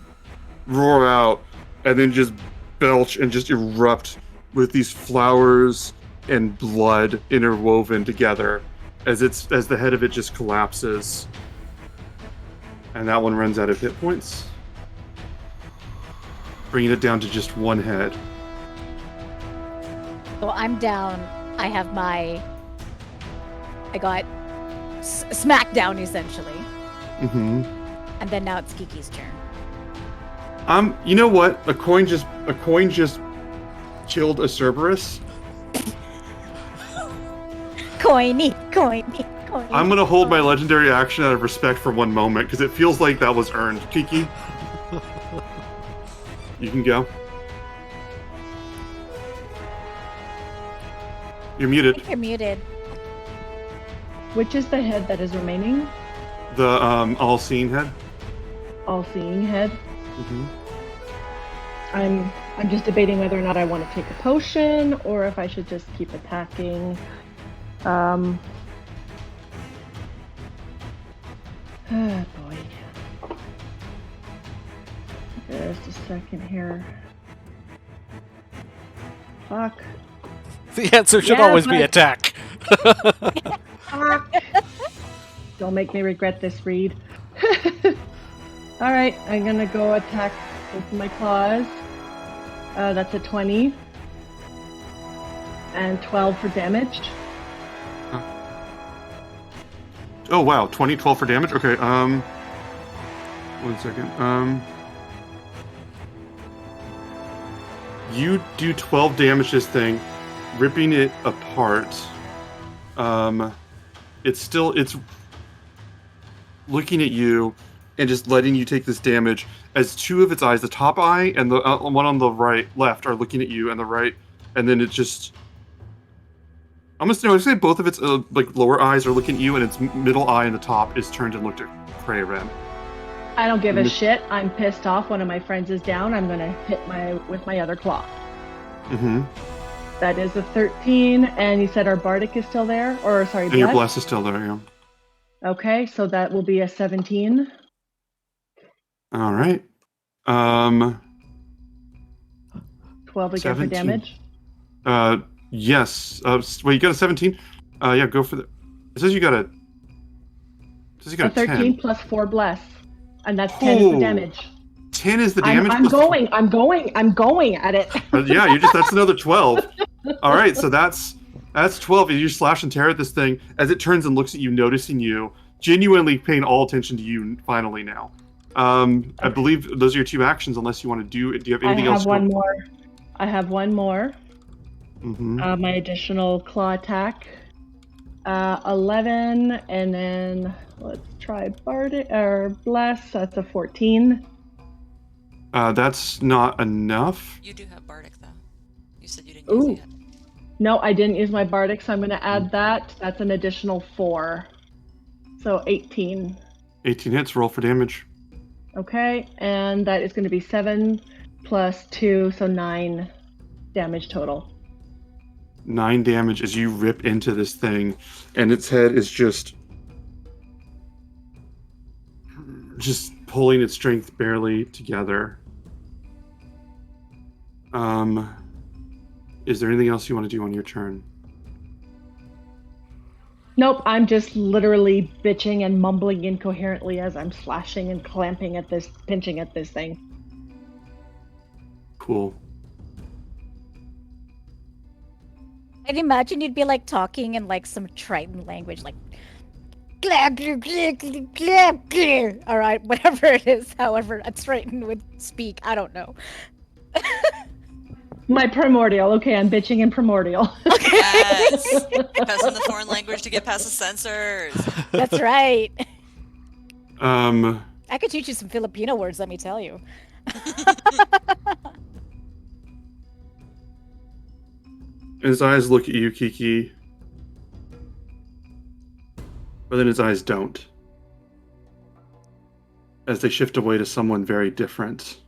[SPEAKER 2] roar out, and then just belch and just erupt with these flowers and blood interwoven together as the head of it just collapses. And that one runs out of hit points, bringing it down to just 1 head.
[SPEAKER 5] So I'm down. I got smacked down essentially.
[SPEAKER 2] Mm-hmm.
[SPEAKER 5] And then now it's Kiki's turn.
[SPEAKER 2] You know what? A coin just killed a Cerberus.
[SPEAKER 5] Coiny.
[SPEAKER 2] I'm gonna hold my legendary action out of respect for 1 moment because it feels like that was earned. Kiki, you can go. You're muted.
[SPEAKER 5] You're muted.
[SPEAKER 3] Which is the head that is remaining?
[SPEAKER 2] The all-seeing head.
[SPEAKER 3] All-seeing head.
[SPEAKER 2] Mm-hmm.
[SPEAKER 3] I'm I'm just debating whether or not I want to take a potion or if I should just keep attacking. Oh boy. Just a second here. Fuck.
[SPEAKER 1] The answer should
[SPEAKER 3] Yeah,
[SPEAKER 1] always be
[SPEAKER 3] but-
[SPEAKER 1] attack.
[SPEAKER 3] Fuck. Don't make me regret this, Reed. Alright, I'm gonna go attack with my claws. That's a 20. And 12 for damage.
[SPEAKER 2] Oh wow, 20, 12 for damage. Okay. 1 second. You do 12 damage to this thing, ripping it apart. It's looking at you and just letting you take this damage as two of its eyes, the top eye and the one on the left, are looking at you, and the right, and then it just. I'm gonna say both of its lower eyes are looking at you, and its middle eye in the top is turned and looked at Krayren.
[SPEAKER 3] I don't give a shit. I'm pissed off. One of my friends is down. I'm gonna hit with my other claw.
[SPEAKER 2] Mm-hmm.
[SPEAKER 3] That is a 13, and you said our bardic is still there, or sorry,
[SPEAKER 2] And your
[SPEAKER 3] bless?
[SPEAKER 2] bless is still there, yeah.
[SPEAKER 3] Okay, so that will be a 17.
[SPEAKER 2] All right. 12
[SPEAKER 3] again
[SPEAKER 2] 17.
[SPEAKER 3] for damage.
[SPEAKER 2] Yes. Wait, you got a 17? Yeah, go for the. It says you got a
[SPEAKER 3] 13
[SPEAKER 2] 10.
[SPEAKER 3] plus 4 bless, and that's 10 is the damage.
[SPEAKER 2] 10 is the damage.
[SPEAKER 3] I'm going at it.
[SPEAKER 2] Yeah, that's another 12. All right, so that's 12. You slash and tear at this thing as it turns and looks at you, noticing you, genuinely paying all attention to you. Finally, now, I believe those are your 2 actions. Unless you want to do you have anything else?
[SPEAKER 3] I have one more.
[SPEAKER 2] Mm-hmm.
[SPEAKER 3] My additional claw attack. 11, and then let's try bardic or bless. That's a 14.
[SPEAKER 2] That's not enough.
[SPEAKER 4] You do have bardic though. You said you didn't use it yet.
[SPEAKER 3] No, I didn't use my bardic, so I'm going to add that. That's an additional 4. So 18.
[SPEAKER 2] 18 hits. Roll for damage.
[SPEAKER 3] Okay, and that is going to be 7 plus 2, so 9 damage total.
[SPEAKER 2] 9 damage as you rip into this thing, and its head is just pulling its strength barely together. Is there anything else you want to do on your turn?
[SPEAKER 3] Nope, I'm just literally bitching and mumbling incoherently as I'm slashing and pinching at this thing.
[SPEAKER 2] Cool.
[SPEAKER 5] I'd imagine you'd be like talking in like some Triton language, like all right, whatever it is, however a Triton would speak. I don't know.
[SPEAKER 3] My primordial. Okay, I'm bitching in primordial.
[SPEAKER 4] Yes. Passing the foreign language to get past the censors.
[SPEAKER 5] That's right.
[SPEAKER 2] Um,
[SPEAKER 5] I could teach you some Filipino words, let me tell you.
[SPEAKER 2] his eyes look at you, Kiki, but then his eyes don't, as they shift away to someone very different.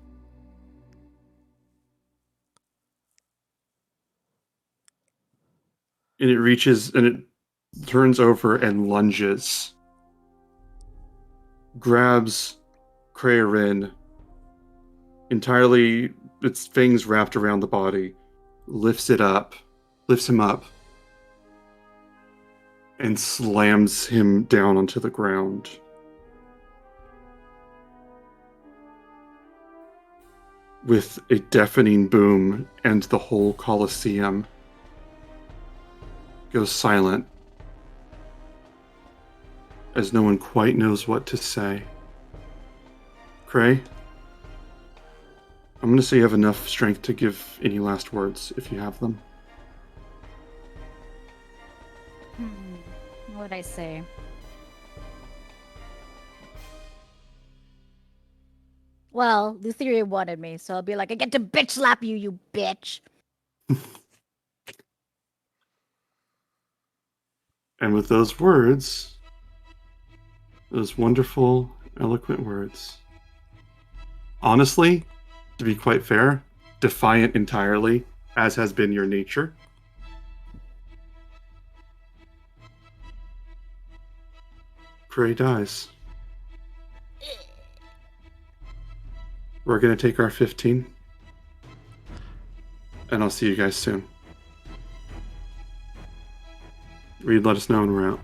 [SPEAKER 2] And it reaches and it turns over and lunges. Grabs Krayren, entirely its fangs wrapped around the body, lifts him up, and slams him down onto the ground. With a deafening boom, and the whole Colosseum goes silent as no one quite knows what to say. Cray, I'm going to say you have enough strength to give any last words if you have them.
[SPEAKER 5] What would I say? Well, Lutheria wanted me, so I'll be like, I get to bitch slap you, you bitch.
[SPEAKER 2] And with those words, those wonderful, eloquent words, honestly, to be quite fair, defiant entirely, as has been your nature. Prey dies. We're going to take our 15. And I'll see you guys soon. Reed, let us know when we're out.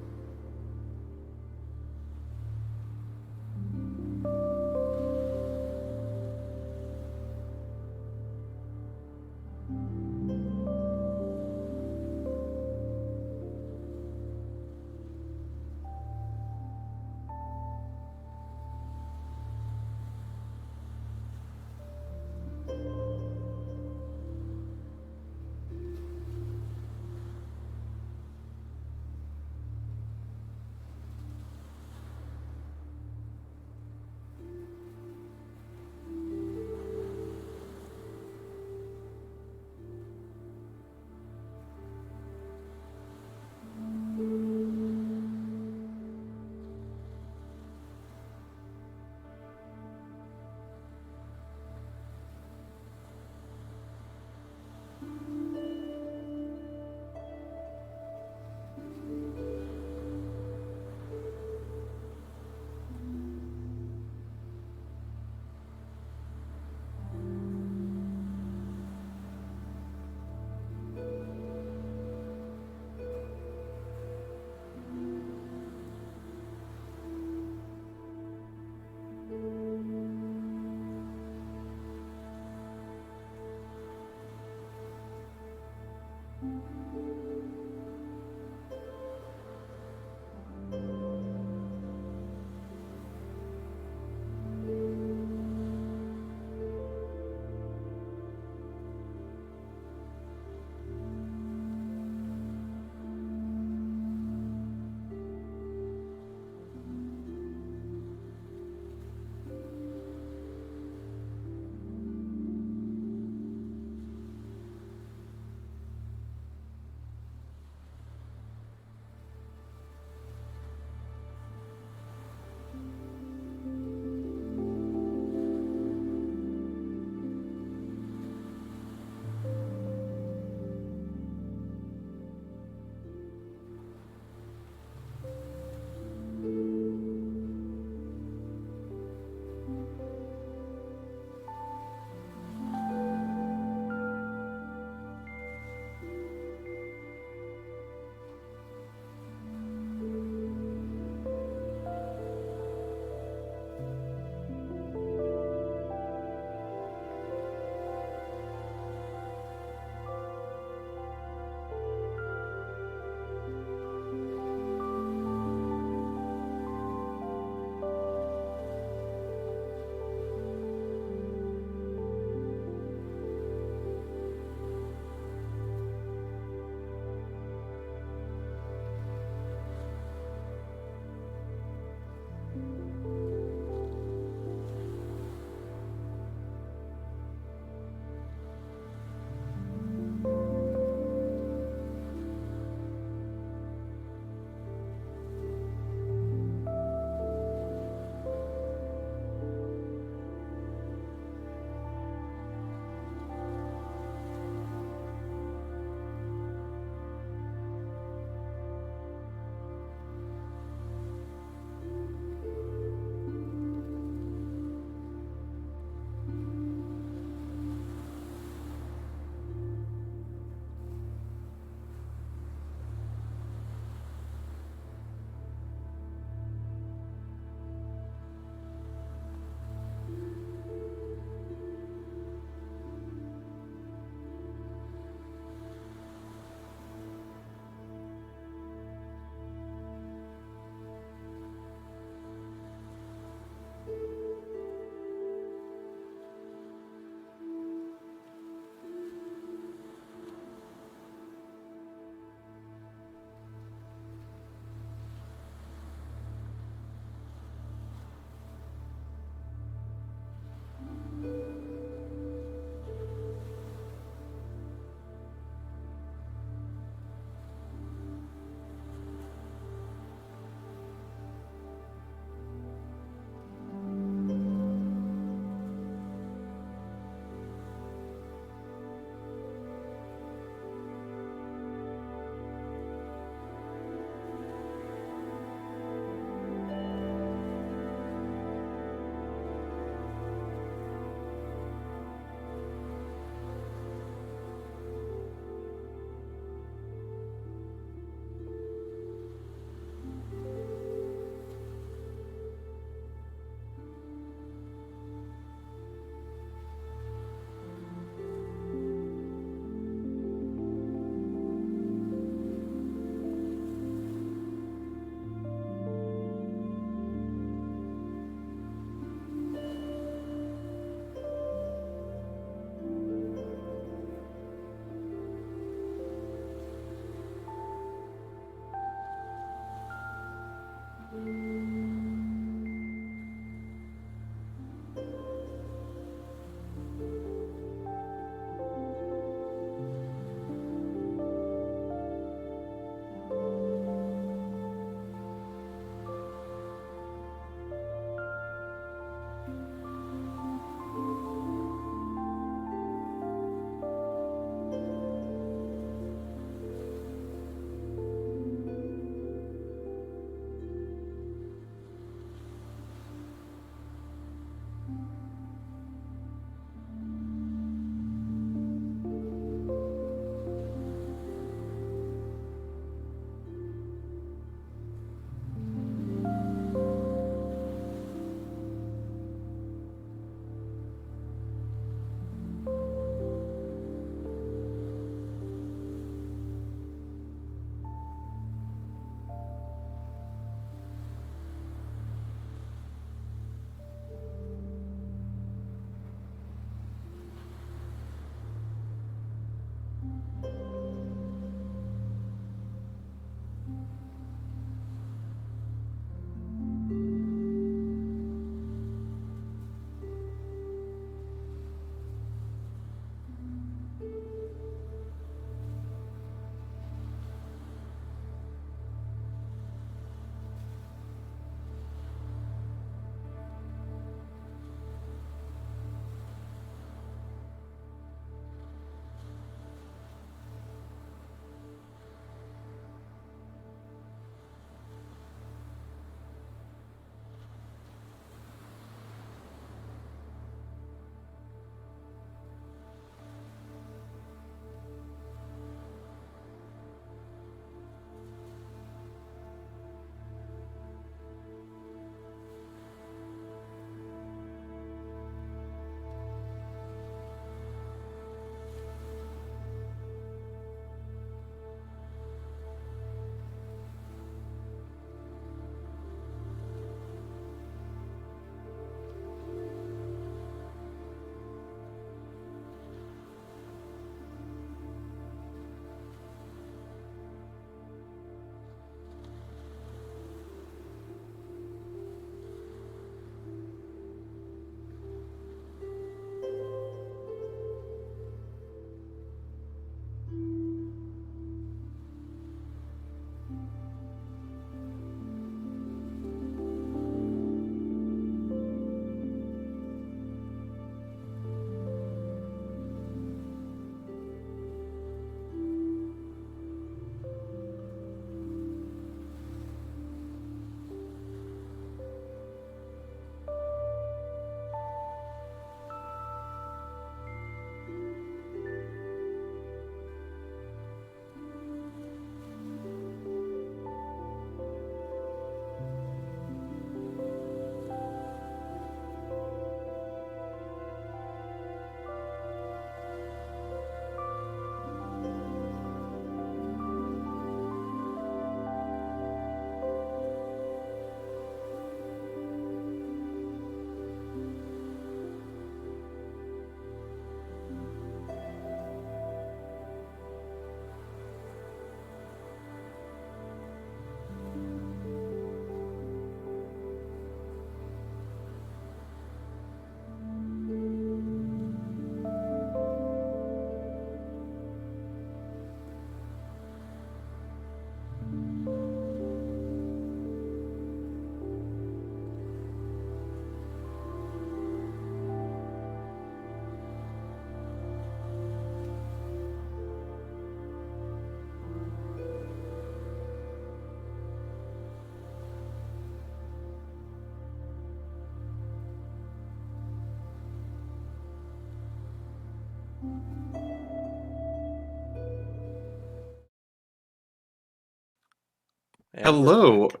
[SPEAKER 1] And we're
[SPEAKER 2] Hello.
[SPEAKER 1] back.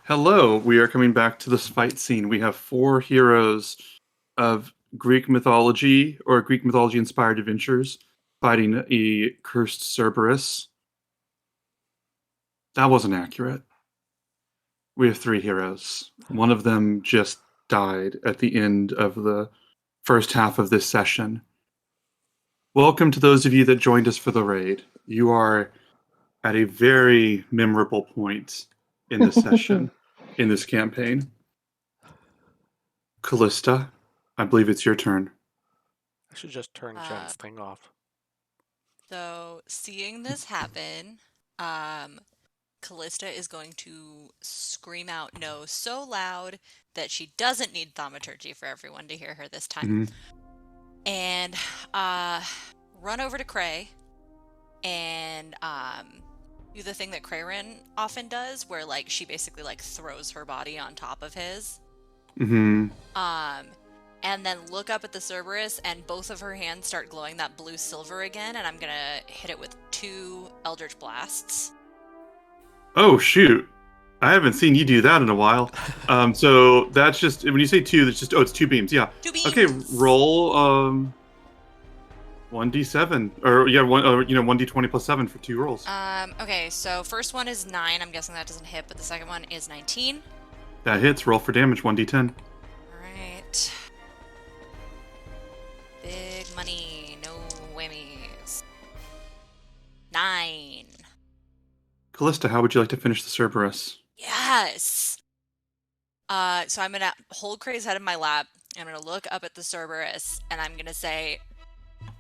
[SPEAKER 2] Hello. We are coming back to this fight scene. We have 4 heroes of Greek mythology or Greek mythology inspired adventures fighting a cursed Cerberus. That wasn't accurate. We have 3 heroes. One of them just died at the end of the first half of this session. Welcome to those of you that joined us for the raid. You are at a very memorable point in this session, in this campaign. Callista, I believe it's your turn.
[SPEAKER 1] I should just turn Jen's thing off.
[SPEAKER 4] So, seeing this happen, Callista is going to scream out no so loud that she doesn't need thaumaturgy for everyone to hear her this time. And run over to Cray and do the thing that Crayrin often does, where like she basically like throws her body on top of his. And then look up at the Cerberus, and both of her hands start glowing that blue silver again, and I'm gonna hit it with 2 Eldritch Blasts.
[SPEAKER 2] Oh, shoot. I haven't seen you do that in a while. So that's just, when you say 2, that's just, it's 2 beams, yeah.
[SPEAKER 4] 2 beams!
[SPEAKER 2] Okay, roll 1d7, or 1d20 plus 7 for 2 rolls.
[SPEAKER 4] Okay, so first one is 9, I'm guessing that doesn't hit, but the second one is 19.
[SPEAKER 2] That hits, roll for damage, 1d10.
[SPEAKER 4] Alright. Big money, no whammies. 9.
[SPEAKER 2] Callista, how would you like to finish the Cerberus?
[SPEAKER 4] Yes! So I'm gonna hold Cray's head in my lap, I'm gonna look up at the Cerberus, and I'm gonna say,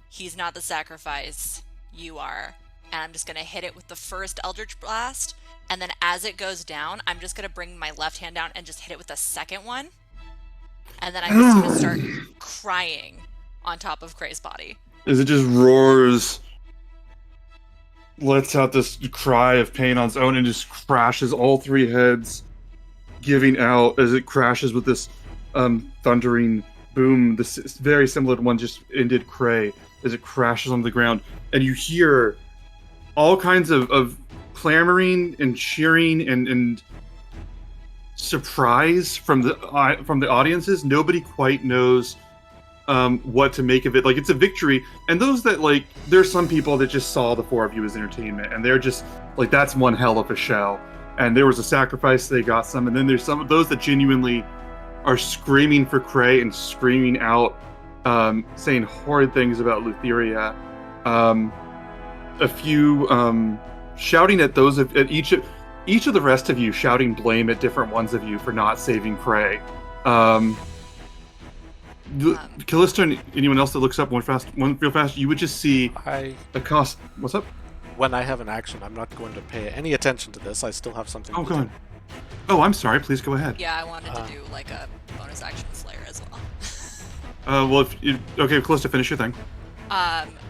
[SPEAKER 4] he's not the sacrifice, you are. And I'm just gonna hit it with the first Eldritch Blast, and then as it goes down, I'm just gonna bring my left hand down and just hit it with the second one. And then I'm just gonna start crying on top of Cray's body.
[SPEAKER 2] As it just roars, lets out this cry of pain on its own, and just crashes, all 3 heads giving out as it crashes with this thundering boom. This is very similar to one just ended Cray, as it crashes on the ground. And you hear all kinds of clamoring and cheering and surprise from the audiences. Nobody quite knows what to make of it. Like, it's a victory, and those that, like, there's some people that just saw the 4 of you as entertainment, and they're just like, that's one hell of a show, and there was a sacrifice, they got some. And then there's some of those that genuinely are screaming for Cray and screaming out, saying horrid things about Lutheria. A few shouting at those of at each of the rest of you, shouting blame at different ones of you for not saving Cray. Callista and anyone else that looks up one real fast, you would just see a cost. What's up?
[SPEAKER 1] When I have an action, I'm not going to pay any attention to this. I still have something to
[SPEAKER 2] go
[SPEAKER 1] do.
[SPEAKER 2] ahead. Oh, I'm sorry. Please go ahead.
[SPEAKER 4] Yeah, I wanted to do like a bonus action Slayer as well.
[SPEAKER 2] Well, okay, Callista, finish your thing.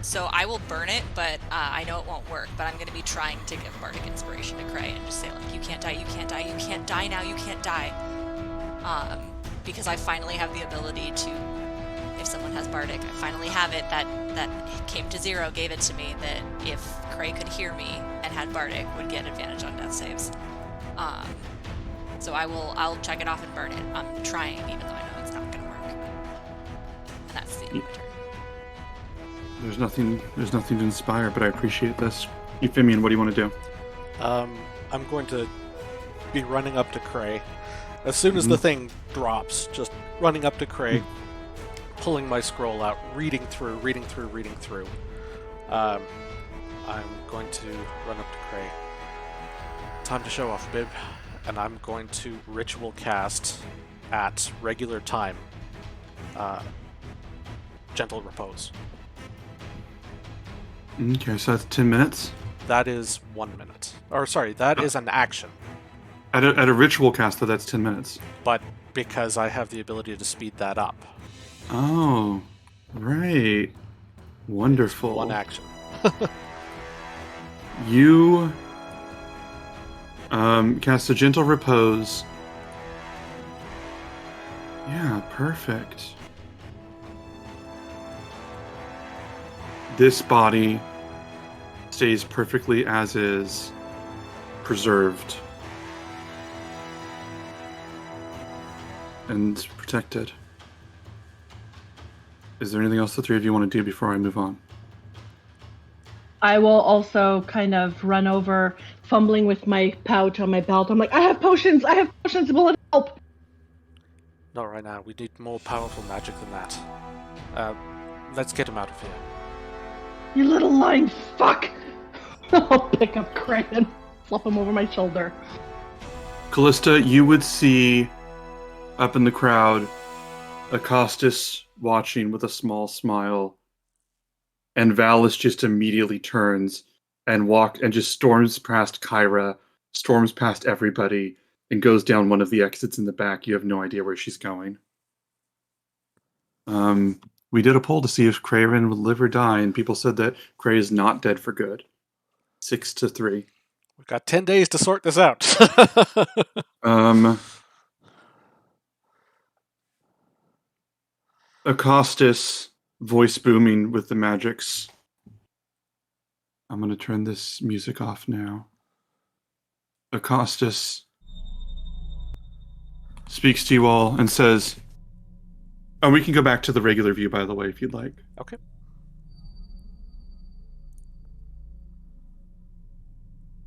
[SPEAKER 4] So I will burn it, but I know it won't work. But I'm going to be trying to give Bardic Inspiration to Cray and just say, like, you can't die, you can't die, you can't die now, you can't die. Because I finally have the ability to, if someone has Bardic, I finally have it. That came to 0, gave it to me, that if Cray could hear me and had Bardic, would get advantage on death saves. So I'll check it off and burn it. I'm trying, even though I know it's not going to work. And that's the end of my turn.
[SPEAKER 2] There's nothing to inspire, but I appreciate this. Euphemian, what do you want to do?
[SPEAKER 1] I'm going to be running up to Cray. As soon as the thing drops, just running up to Cray, pulling my scroll out, reading through. I'm going to run up to Cray. Time to show off, Bib. And I'm going to ritual cast at regular time. Gentle Repose.
[SPEAKER 2] Okay, so that's 10 minutes?
[SPEAKER 1] That is 1 minute. Or sorry, that is an action.
[SPEAKER 2] At a ritual cast, though, that's 10 minutes.
[SPEAKER 1] But because I have the ability to speed that up.
[SPEAKER 2] Oh, right. Wonderful.
[SPEAKER 1] One action.
[SPEAKER 2] You cast a gentle repose. Yeah, perfect. this body stays perfectly as is, preserved and protected. Is there anything else the three of you want to do before I move on?
[SPEAKER 3] I will also kind of run over, fumbling with my pouch on my belt. I'm like, I have potions! Will it help?
[SPEAKER 1] Not right now. We need more powerful magic than that. Let's get him out of here.
[SPEAKER 3] You little lying fuck! I'll pick up Craig and flop him over my shoulder.
[SPEAKER 2] Callista, you would see up in the crowd Acostus watching with a small smile, and Vallus just immediately turns and just storms past Kyra, storms past everybody, and goes down one of the exits in the back. You have no idea where she's going. We did a poll to see if Crayrin would live or die, and people said that Cray is not dead for good. 6-3.
[SPEAKER 1] We've got 10 days to sort this out.
[SPEAKER 2] Acostus, voice booming with the magics. I'm going to turn this music off now. Acostus speaks to you all and says, and we can go back to the regular view, by the way, if you'd like.
[SPEAKER 1] Okay.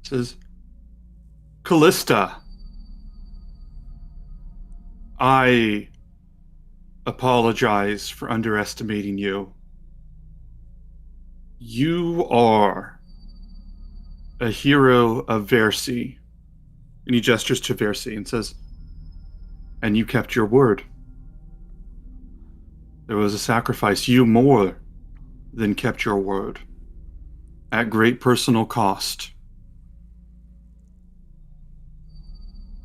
[SPEAKER 2] Says, Callista, I apologize for underestimating you. You are a hero of Versi. And he gestures to Versi and says, and you kept your word. There was a sacrifice. You more than kept your word. At great personal cost.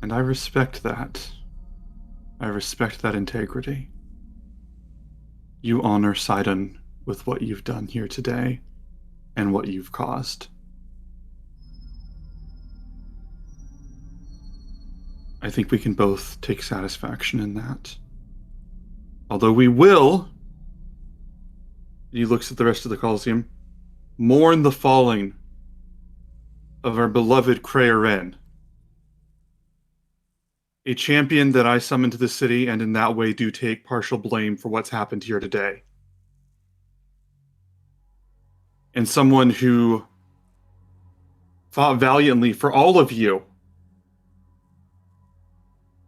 [SPEAKER 2] And I respect that. I respect that integrity. You honor Sidon with what you've done here today and what you've caused. I think we can both take satisfaction in that. Although we will, he looks at the rest of the Colosseum, mourn the falling of our beloved Crayrin, a champion that I summoned to the city, and in that way do take partial blame for what's happened here today. And someone who fought valiantly for all of you,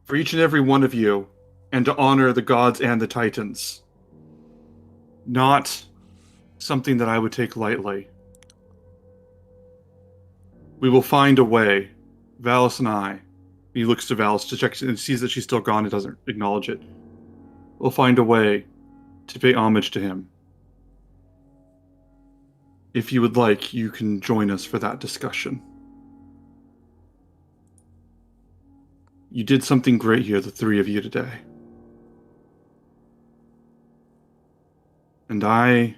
[SPEAKER 2] for each and every one of you, and to honor the gods and the titans. Not something that I would take lightly. We will find a way, Vallus and I. He looks to Vallus to check and sees that she's still gone and doesn't acknowledge it. We'll find a way to pay homage to him. If you would like, you can join us for that discussion. You did something great here, the three of you today. And I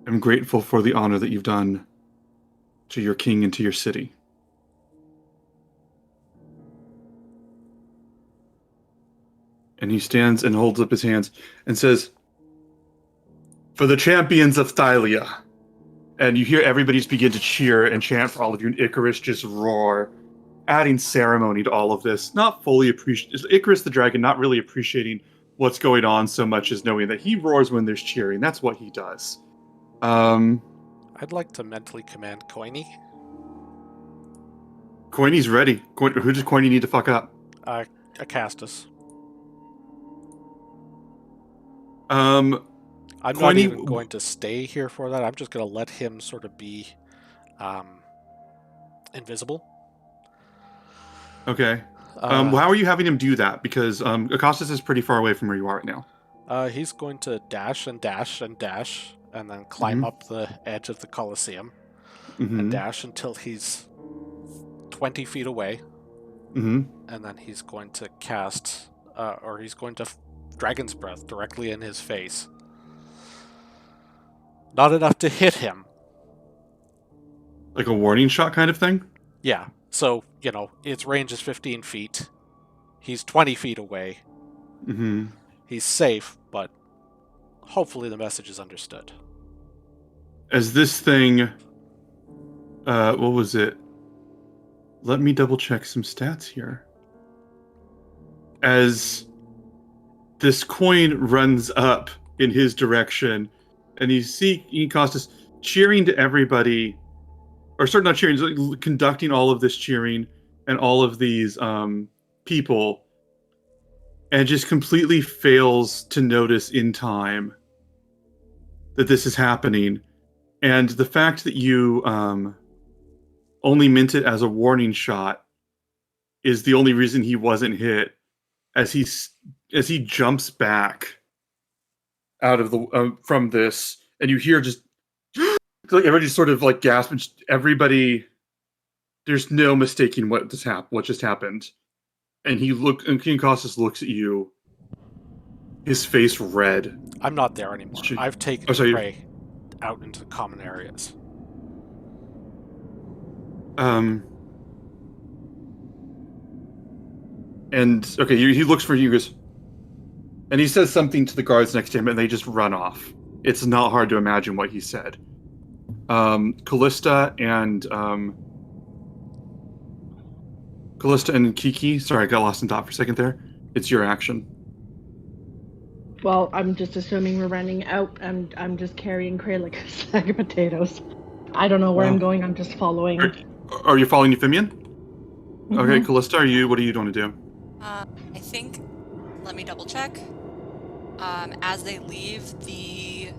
[SPEAKER 2] am grateful for the honor that you've done to your king and to your city. And he stands and holds up his hands and says, for the champions of Thylia. And you hear everybody just begin to cheer and chant for all of you, and Icarus just roar, adding ceremony to all of this. Not fully appreciating, Icarus the dragon not really appreciating what's going on so much as knowing that he roars when there's cheering. That's what he does.
[SPEAKER 1] I'd like to mentally command Coiny.
[SPEAKER 2] Coiny's ready. Who does Coiny need to fuck up?
[SPEAKER 1] Acastus.
[SPEAKER 2] I'm
[SPEAKER 1] not even going to stay here for that. I'm just going to let him sort of be invisible.
[SPEAKER 2] Okay. How are you having him do that? Because Acostus is pretty far away from where you are right now.
[SPEAKER 1] He's going to dash and dash and dash, and then climb up the edge of the Colosseum, and dash until he's 20 feet away. And then he's going to cast, he's going to Dragon's Breath directly in his face. Not enough to hit him.
[SPEAKER 2] Like a warning shot kind of thing?
[SPEAKER 1] Yeah. So, its range is 15 feet. He's 20 feet away. He's safe, but Hopefully the message is understood.
[SPEAKER 2] As this thing, what was it? Let me double check some stats here. As this coin runs up in his direction, and you see Costas cheering to everybody, or sorry, not cheering, like, conducting all of this cheering and all of these people, and just completely fails to notice in time that this is happening. And the fact that you only meant it as a warning shot is the only reason he wasn't hit. As he jumps back out of the from this, and you hear just like everybody sort of like gasp, and everybody. There's no mistaking what just happened. And King Costas looks at you, his face red.
[SPEAKER 1] I'm not there anymore. I've taken
[SPEAKER 2] sorry.
[SPEAKER 1] Cray out into the common areas.
[SPEAKER 2] And okay, he looks for you, goes, and he says something to the guards next to him, and they just run off. It's not hard to imagine what he said. Callista and Kiki. Sorry, I got lost in thought for a second there. It's your action.
[SPEAKER 3] Well, I'm just assuming we're running out, and I'm just carrying Cray like a sack of potatoes. I don't know where I'm going. I'm just following.
[SPEAKER 2] Are you following Euphemian?
[SPEAKER 3] Mm-hmm.
[SPEAKER 2] Okay, Callista, what are you going to do?
[SPEAKER 4] I think, let me double check. As they leave the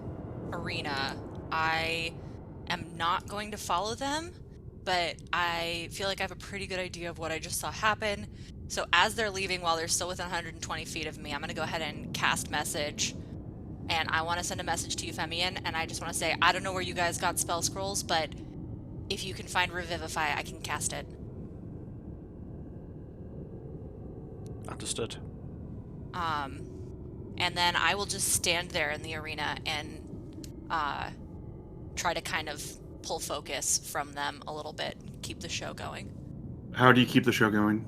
[SPEAKER 4] arena, I am not going to follow them, but I feel like I have a pretty good idea of what I just saw happen. So as they're leaving, while they're still within 120 feet of me, I'm going to go ahead and cast message. And I want to send a message to Euphemian, and I just want to say, I don't know where you guys got spell scrolls, but if you can find Revivify, I can cast it.
[SPEAKER 1] Understood.
[SPEAKER 4] And then I will just stand there in the arena and try to kind of pull focus from them a little bit, keep the show going.
[SPEAKER 2] How do you keep the show going?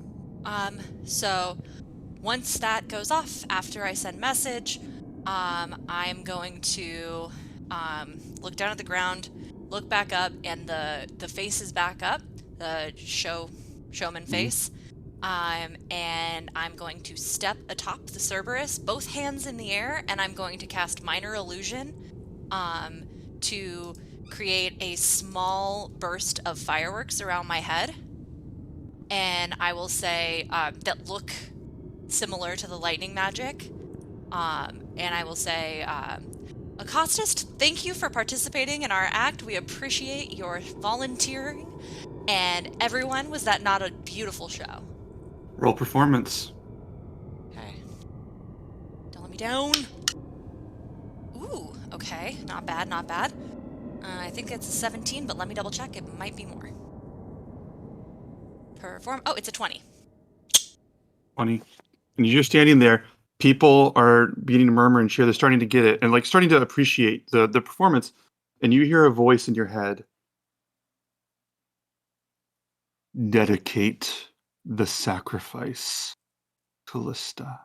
[SPEAKER 4] So once that goes off, after I send message, I'm going to look down at the ground, look back up, and the face is back up, the showman face. And I'm going to step atop the Cerberus, both hands in the air, and I'm going to cast Minor Illusion to create a small burst of fireworks around my head. And I will say that look similar to the lightning magic. And I will say, Acostus, thank you for participating in our act. We appreciate your volunteering. And everyone, was that not a beautiful show?
[SPEAKER 2] Roll performance.
[SPEAKER 4] Okay. Don't let me down. Ooh, okay. Not bad, not bad. I think it's a 17, but let me double check. It might be more. Oh, it's a 20.
[SPEAKER 2] 20. And you're standing there. People are beginning to murmur and cheer. They're starting to get it and like starting to appreciate the performance. And you hear a voice in your head. Dedicate the sacrifice, Callista.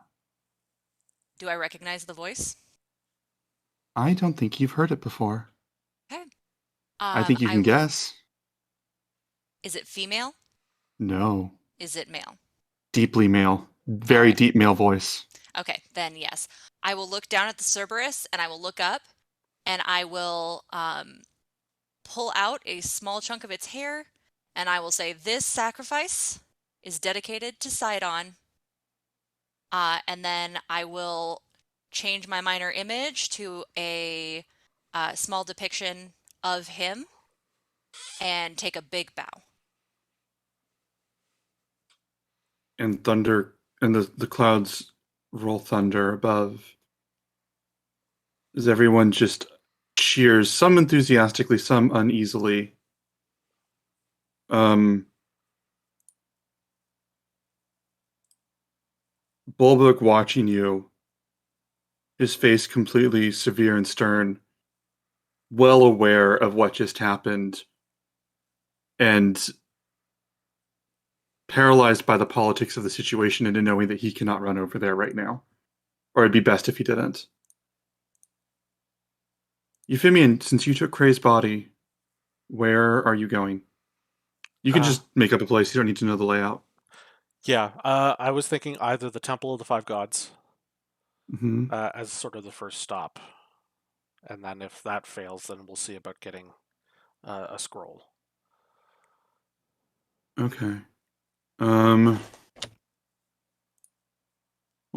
[SPEAKER 4] Do I recognize the voice?
[SPEAKER 2] I don't think you've heard it before.
[SPEAKER 4] Okay.
[SPEAKER 2] I think you can guess.
[SPEAKER 4] Is it female?
[SPEAKER 2] No.
[SPEAKER 4] Is it male?
[SPEAKER 2] Deeply male. Very deep male voice.
[SPEAKER 4] Okay, then yes. I will look down at the Cerberus, and I will look up, and I will pull out a small chunk of its hair, and I will say, this sacrifice is dedicated to Sidon. And then I will change my minor image to a small depiction of him and take a big bow.
[SPEAKER 2] And thunder, and the clouds roll thunder above. As everyone just cheers, some enthusiastically, some uneasily. Bulbrook watching you, his face completely severe and stern, well aware of what just happened, and paralyzed by the politics of the situation into knowing that he cannot run over there right now. Or it'd be best if he didn't. Euphemian, since you took Cray's body, where are you going? You can just make up a place. You don't need to know the layout.
[SPEAKER 1] Yeah, I was thinking either the Temple of the Five Gods as sort of the first stop, and then if that fails, then we'll see about getting a scroll.
[SPEAKER 2] Okay. 1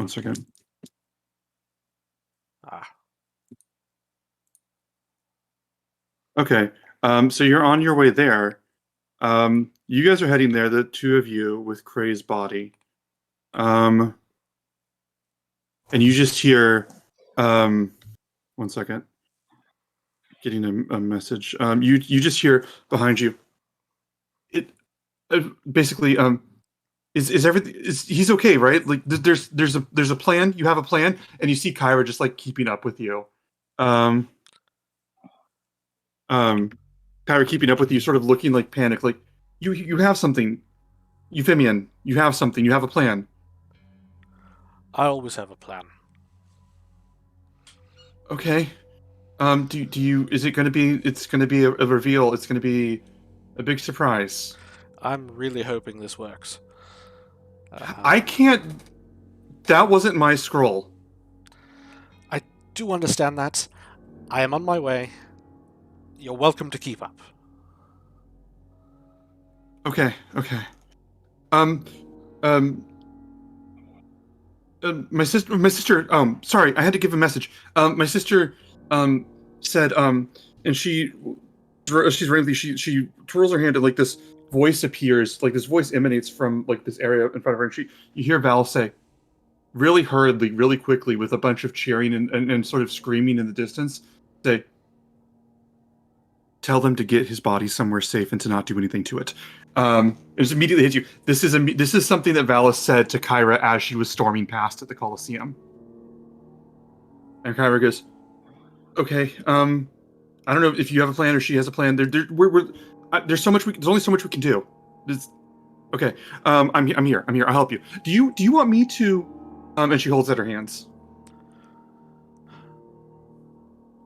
[SPEAKER 2] second. Okay. So you're on your way there. You guys are heading there, the two of you with Cray's body. And you just hear 1 second. Getting a message. You just hear behind you. It basically is everything he's okay, right? Like there's a plan. You have a plan, and you see Kyra just like keeping up with you. Kyra keeping up with you, sort of looking like panicked, like you have something. Euphemian, you have something. You have a plan.
[SPEAKER 1] I always have a plan.
[SPEAKER 2] Okay. Do you? Is it going to be? It's going to be a reveal. It's going to be a big surprise.
[SPEAKER 1] I'm really hoping this works.
[SPEAKER 2] I can't. That wasn't my scroll.
[SPEAKER 1] I do understand that. I am on my way. You're welcome to keep up.
[SPEAKER 2] Okay. My sister. Sorry, I had to give a message. My sister, said, and she's randomly, she twirls her hand and like this voice appears, like this voice emanates from like this area in front of her, and you hear Val say, really hurriedly, really quickly, with a bunch of cheering and sort of screaming in the distance, say, tell them to get his body somewhere safe and to not do anything to it. It just immediately hits you. This is something that Vallus said to Kyra as she was storming past at the Colosseum. And Kyra goes, okay, I don't know if you have a plan or she has a plan. There's so much there's only so much we can do. Okay, I'm here. I'll help you. Do you want me to? And she holds out her hands.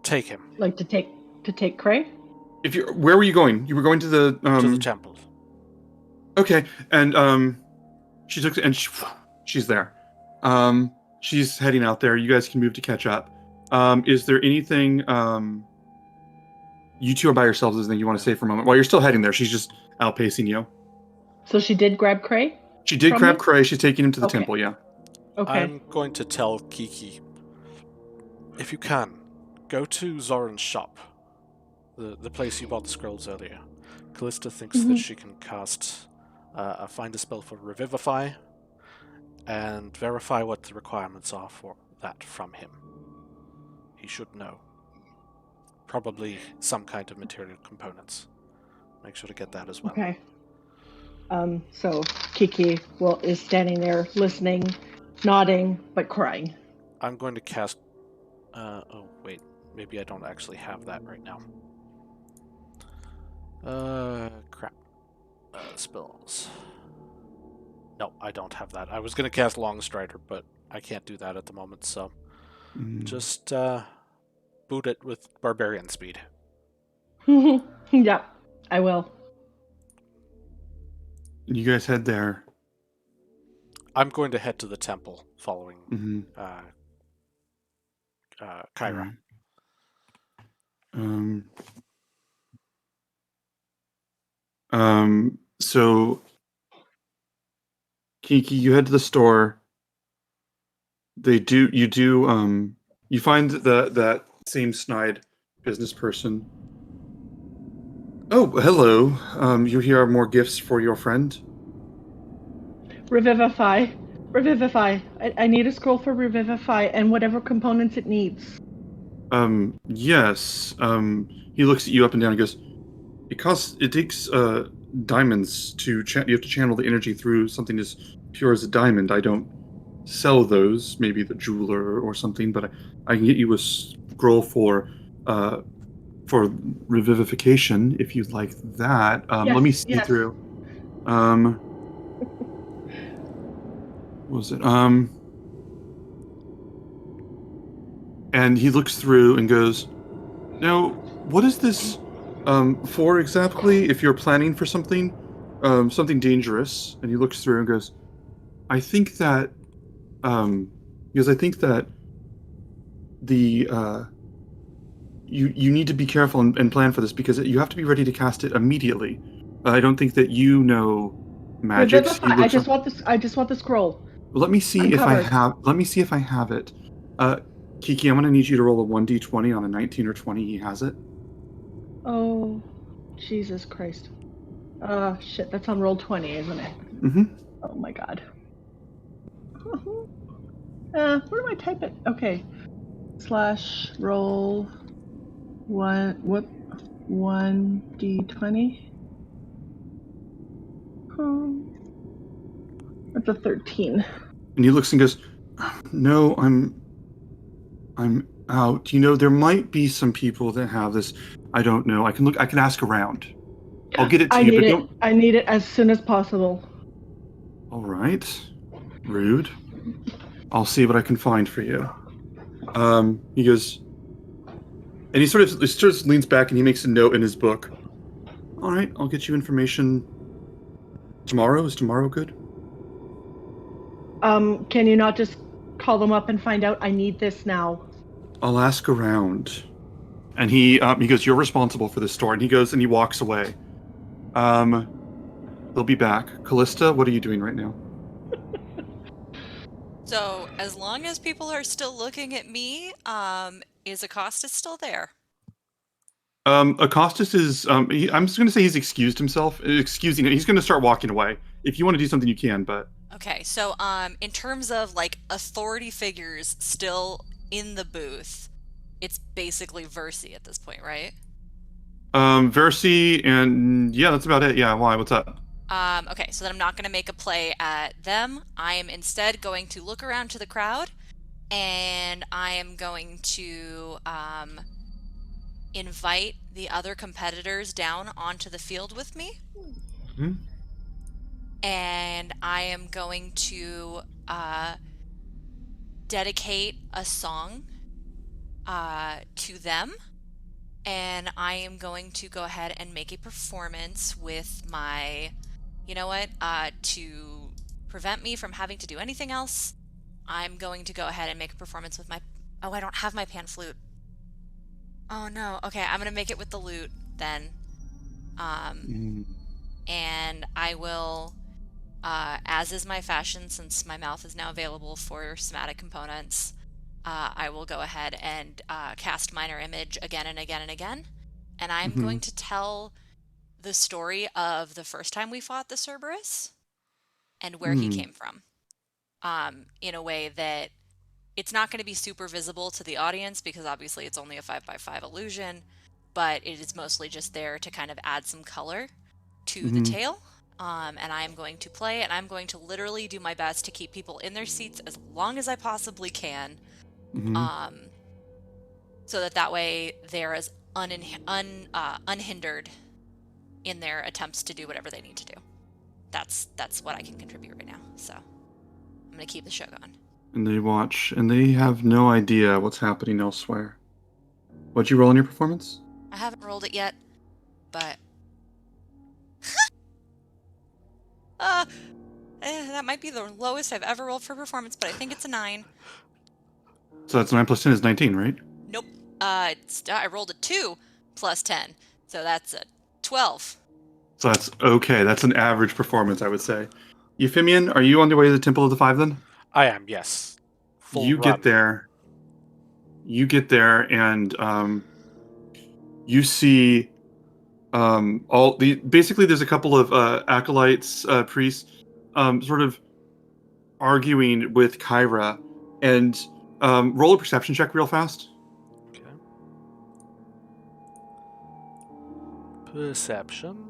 [SPEAKER 1] Take him.
[SPEAKER 3] Like to take Cray?
[SPEAKER 2] Where were you going? You were going to the
[SPEAKER 1] temple.
[SPEAKER 2] Okay, and she took and she's there. She's heading out there. You guys can move to catch up. Is there anything you two are by yourselves? Is there anything you want to say for a moment while you're still heading there? She's just outpacing you.
[SPEAKER 3] So she did grab Cray?
[SPEAKER 2] She did grab Cray. She's taking him to the temple. Yeah.
[SPEAKER 3] Okay.
[SPEAKER 1] I'm going to tell Kiki, if you can, go to Zoran's shop, the place you bought the scrolls earlier. Callista thinks that she can cast find a spell for Revivify and verify what the requirements are for that from him. He should know. Probably some kind of material components. Make sure to get that as well.
[SPEAKER 3] Okay. So Kiki is standing there listening, nodding, but crying.
[SPEAKER 1] I'm going to cast... oh, wait. Maybe I don't actually have that right now. Crap. Spells. No, I don't have that. I was going to cast Longstrider, but I can't do that at the moment, so... Just, boot it with Barbarian speed.
[SPEAKER 3] Yeah, I will.
[SPEAKER 2] You guys head there.
[SPEAKER 1] I'm going to head to the temple following Kyra.
[SPEAKER 2] So Kiki, you head to the store. You find that same snide business person. Oh, hello. You here are more gifts for your friend?
[SPEAKER 3] Revivify. I need a scroll for Revivify and whatever components it needs.
[SPEAKER 2] Yes. He looks at you up and down and goes, it takes diamonds to you have to channel the energy through something as pure as a diamond. I don't sell those, maybe the jeweler or something, but I can get you a scroll for revivification if you'd like that.
[SPEAKER 3] Yes,
[SPEAKER 2] let me see
[SPEAKER 3] yes.
[SPEAKER 2] through. What was it? And he looks through and goes, Now, what is this for exactly? If you're planning for something, something dangerous, and he looks through and goes, "I think that, because I think that the you need to be careful and plan for this because you have to be ready to cast it immediately. I don't think that you know magics."
[SPEAKER 3] That's
[SPEAKER 2] He
[SPEAKER 3] fine. I
[SPEAKER 2] looks.
[SPEAKER 3] just want this. I just want the scroll.
[SPEAKER 2] Let me see
[SPEAKER 3] I'm
[SPEAKER 2] if I
[SPEAKER 3] covered.
[SPEAKER 2] have. Let me see if I have it. Kiki, I'm gonna need you to roll a 1d20 on a 19 or 20. He has it.
[SPEAKER 3] Oh, Jesus Christ. Shit. That's on roll 20, isn't it?
[SPEAKER 2] Mm-hmm.
[SPEAKER 3] Oh my God. Where do I type it? Okay. / roll 1d20. That's a 13.
[SPEAKER 2] And he looks and goes, "No, I'm out. You know, there might be some people that have this. I don't know. I can look. I can ask around. I'll get it to
[SPEAKER 3] I
[SPEAKER 2] you,
[SPEAKER 3] need
[SPEAKER 2] but
[SPEAKER 3] it.
[SPEAKER 2] don't."
[SPEAKER 3] I need it as soon as possible.
[SPEAKER 2] All right. Rude. I'll see what I can find for you. He goes, and he sort of leans back and he makes a note in his book. All right, I'll get you information tomorrow. Is tomorrow good?
[SPEAKER 3] Can you not just call them up and find out? I need this now.
[SPEAKER 2] I'll ask around. And he goes, "You're responsible for this store." And he goes and he walks away. They'll be back. Callista, what are you doing right now?
[SPEAKER 4] So as long as people are still looking at me, is Acosta still there?
[SPEAKER 2] Acostus is. I'm just going to say he's excused himself. Excusing it. He's going to start walking away. If you want to do something, you can. But
[SPEAKER 4] Okay, so in terms of like authority figures still in the booth, it's basically Versi at this point, right?
[SPEAKER 2] Versi and yeah, that's about it. Yeah. Why? What's up?
[SPEAKER 4] Okay, so then I'm not going to make a play at them. I am instead going to look around to the crowd, and I am going to invite the other competitors down onto the field with me.
[SPEAKER 2] Hmm?
[SPEAKER 4] And I am going to dedicate a song to them. And I am going to go ahead and make a performance with my, you know what, to prevent me from having to do anything else, I'm going to go ahead and make a performance with my, oh, I don't have my pan flute. Oh no, okay, I'm going to make it with the lute then. And I will, as is my fashion, since my mouth is now available for somatic components, I will go ahead and cast Minor Image again and again and again. And I'm going to tell the story of the first time we fought the Cerberus and where he came from, in a way that it's not going to be super visible to the audience because obviously it's only a 5x5 illusion, but it is mostly just there to kind of add some color to the tale. And I am going to play, and I'm going to literally do my best to keep people in their seats as long as I possibly can, so that way they're as unhindered in their attempts to do whatever they need to do. That's what I can contribute right now. So I'm going to keep the show going.
[SPEAKER 2] And they watch, and they have no idea what's happening elsewhere. What'd you roll in your performance?
[SPEAKER 4] I haven't rolled it yet, but that might be the lowest I've ever rolled for performance, but I think it's a 9.
[SPEAKER 2] So that's 9 plus 10 is 19, right?
[SPEAKER 4] Nope. I rolled a 2 plus 10, so that's a 12.
[SPEAKER 2] So that's okay. That's an average performance, I would say. Euphemian, are you on your way to the Temple of the Five then?
[SPEAKER 1] I am, yes. Full
[SPEAKER 2] You
[SPEAKER 1] run.
[SPEAKER 2] get there. You get there, and you see basically there's a couple of acolytes, priests, sort of arguing with Kyra, and roll a perception check real fast.
[SPEAKER 1] Okay. Perception.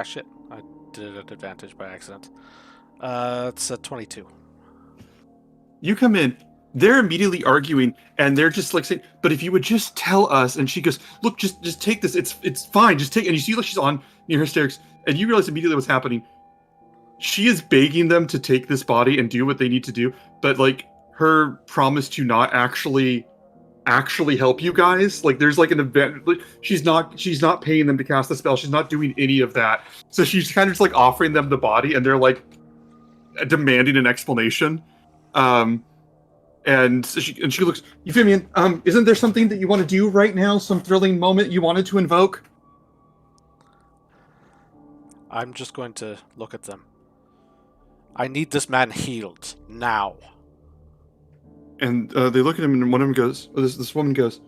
[SPEAKER 1] Shit. I did it at advantage by accident. It's a 22.
[SPEAKER 2] You come in, they're immediately arguing, and they're just like saying, "But if you would just tell us," and she goes, "Look, just take this. It's fine. Just take." And you see, like she's on near hysterics, and you realize immediately what's happening. She is begging them to take this body and do what they need to do, but like her promise to not actually help you guys. Like there's like an event. Like, she's not paying them to cast the spell. She's not doing any of that. So she's kind of just like offering them the body, and they're like demanding an explanation. And she looks, Euphemian, isn't there something that you want to do right now? Some thrilling moment you wanted to invoke?
[SPEAKER 1] I'm just going to look at them. I need this man healed now.
[SPEAKER 2] And they look at him, and one of them goes, this woman goes,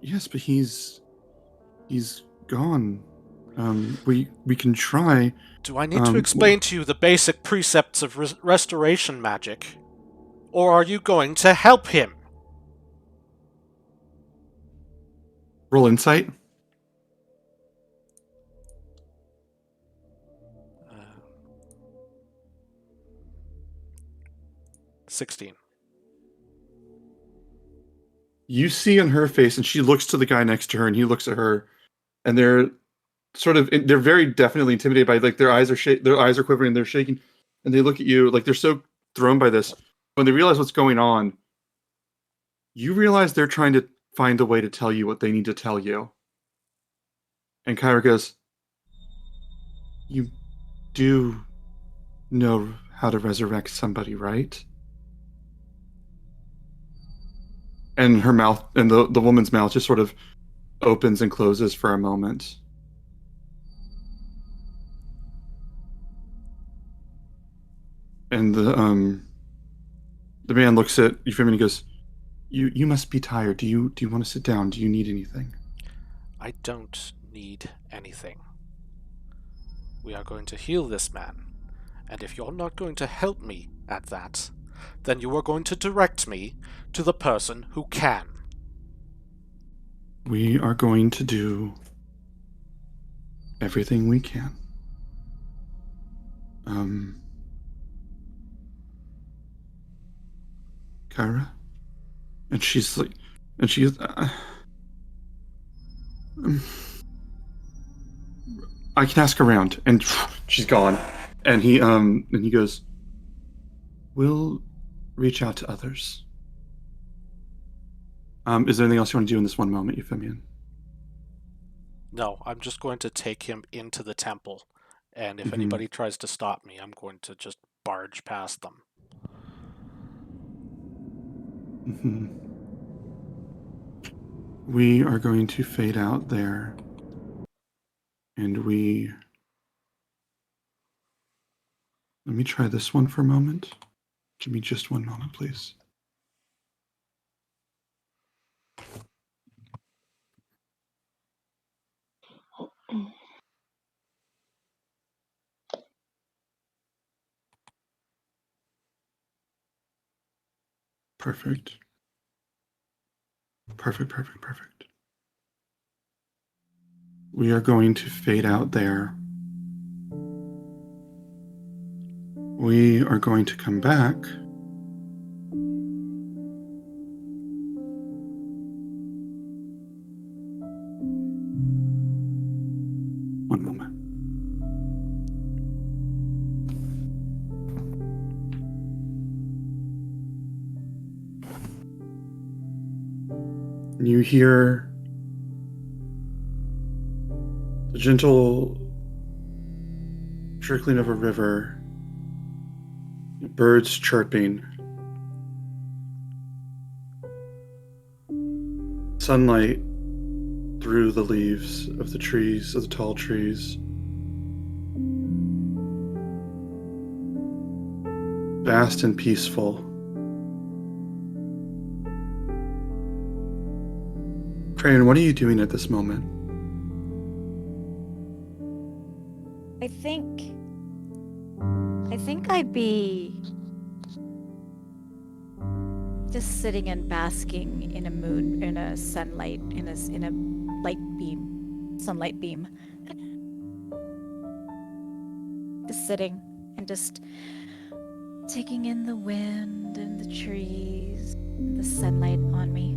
[SPEAKER 2] yes, but he's gone. We can try.
[SPEAKER 1] Do I need to explain to you the basic precepts of restoration magic? Or are you going to help him?
[SPEAKER 2] Roll insight.
[SPEAKER 1] 16.
[SPEAKER 2] You see in her face, and she looks to the guy next to her, and he looks at her, and they're very definitely intimidated by, like, their eyes are quivering, they're shaking, and they look at you like they're so thrown by this. When they realize what's going on, you realize they're trying to find a way to tell you what they need to tell you. And Kyra goes, you do know how to resurrect somebody, right? And her mouth, and the woman's mouth just sort of opens and closes for a moment. And the man looks at Euphemia and goes, You must be tired. Do you want to sit down? Do you need anything?
[SPEAKER 1] I don't need anything. We are going to heal this man. And if you're not going to help me at that, then you are going to direct me to the person who can.
[SPEAKER 2] We are going to do everything we can. Kyra? And she's like, and she goes, I can ask around, and she's gone. And he goes, we'll reach out to others. Is there anything else you want to do in this one moment, Euphemian?
[SPEAKER 1] No, I'm just going to take him into the temple, and if anybody tries to stop me, I'm going to just barge past them.
[SPEAKER 2] We are going to fade out there, and let me try this one for a moment. Give me just one moment, please. Perfect. Perfect. We are going to fade out there. We are going to come back. One moment. You hear the gentle trickling of a river, birds chirping, sunlight through the leaves of the trees, of the tall trees. Vast and peaceful. Crayon, what are you doing at this moment?
[SPEAKER 5] I think I'd be just sitting and basking in a sunlight, in a sunlight beam. Just sitting and just taking in the wind and the trees, and the sunlight on me.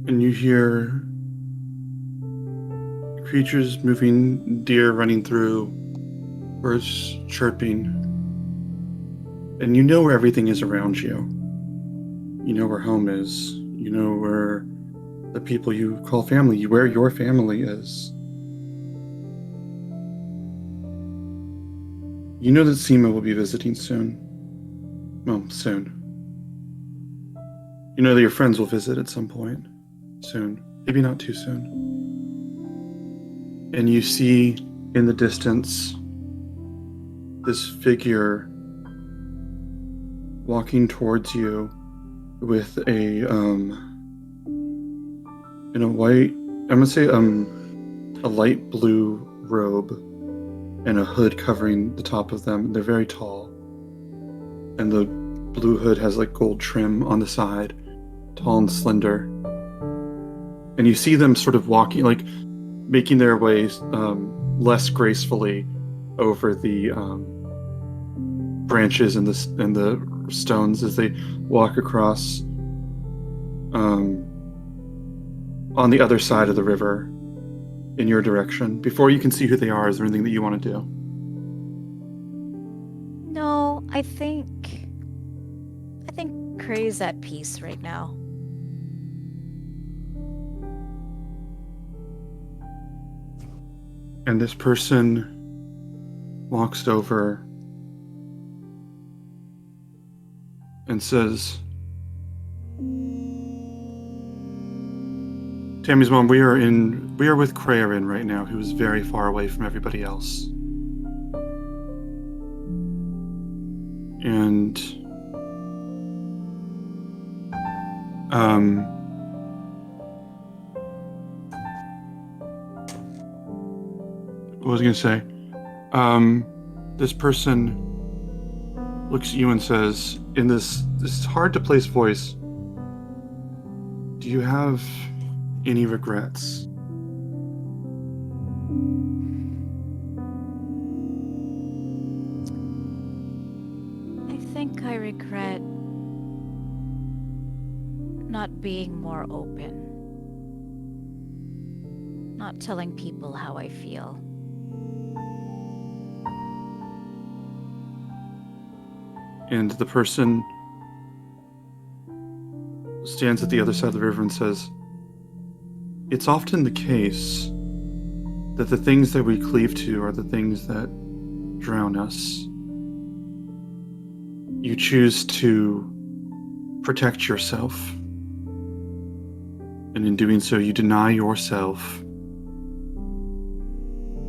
[SPEAKER 2] And you hear creatures moving, deer running through, Birds chirping. And you know where everything is around you. You know where home is. You know where the people you call family, where your family is. You know that Seema will be visiting soon. Well, soon. You know that your friends will visit at some point. Soon. Maybe not too soon. And you see in the distance this figure walking towards you with in a white, I'm gonna say a light blue robe and a hood covering the top of them. They're very tall, and the blue hood has like gold trim on the side, tall and slender. And you see them sort of walking, like making their way less gracefully over the branches and the stones as they walk across on the other side of the river in your direction. Before you can see who they are, is there anything that you want to do?
[SPEAKER 5] No, I think Cray's at peace right now.
[SPEAKER 2] And this person walks over and says, Tammy's mom, we are with Crayarin right now, who is very far away from everybody else. And what was I gonna say? This person looks at you and says, in this hard to place voice, do you have any regrets?
[SPEAKER 5] I think I regret not being more open. Not telling people how I feel.
[SPEAKER 2] And the person stands at the other side of the river and says, it's often the case that the things that we cleave to are the things that drown us. You choose to protect yourself. And in doing so, you deny yourself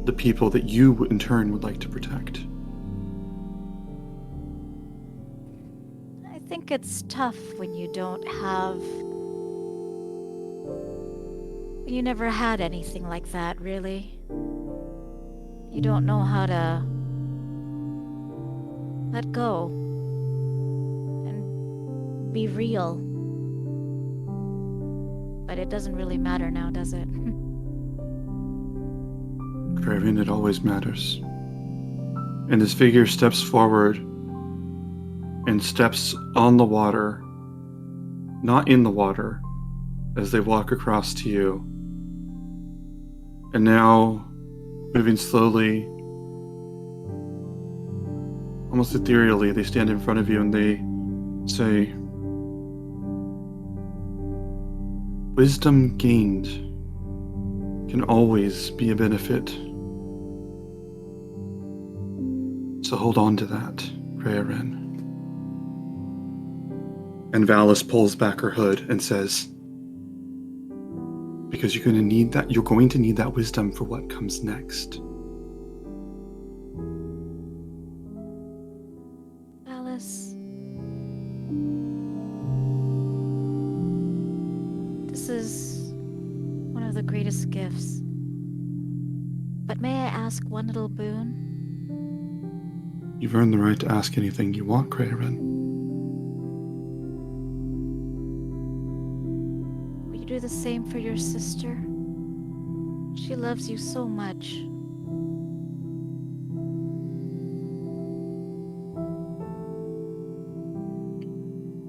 [SPEAKER 2] the people that you, in turn, would like to protect.
[SPEAKER 5] I think it's tough when you don't have... You never had anything like that, really. You don't know how to let go and be real. But it doesn't really matter now, does it?
[SPEAKER 2] Craven, it always matters. And this figure steps forward and steps on the water, not in the water, as they walk across to you. And now, moving slowly, almost ethereally, they stand in front of you and they say, wisdom gained can always be a benefit. So hold on to that, Crayarin. And Vallus pulls back her hood and says, because you're going to need that wisdom for what comes next.
[SPEAKER 5] Vallus. This is one of the greatest gifts. But may I ask one little boon?
[SPEAKER 2] You've earned the right to ask anything you want, Crayarin.
[SPEAKER 5] Will you do the same for your sister? She loves you so much.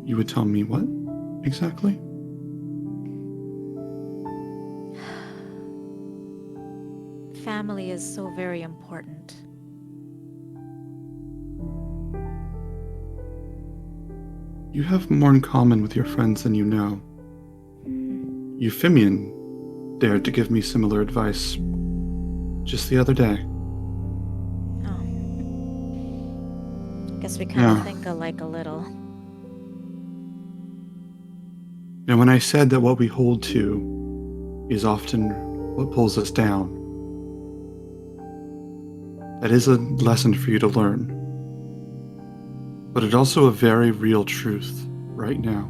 [SPEAKER 2] You would tell me what, exactly?
[SPEAKER 5] Family is so very important.
[SPEAKER 2] You have more in common with your friends than you know. Euphemian dared to give me similar advice just the other day.
[SPEAKER 5] Oh. Guess we kind of think alike a little.
[SPEAKER 2] Now, when I said that what we hold to is often what pulls us down, that is a lesson for you to learn. But it's also a very real truth right now.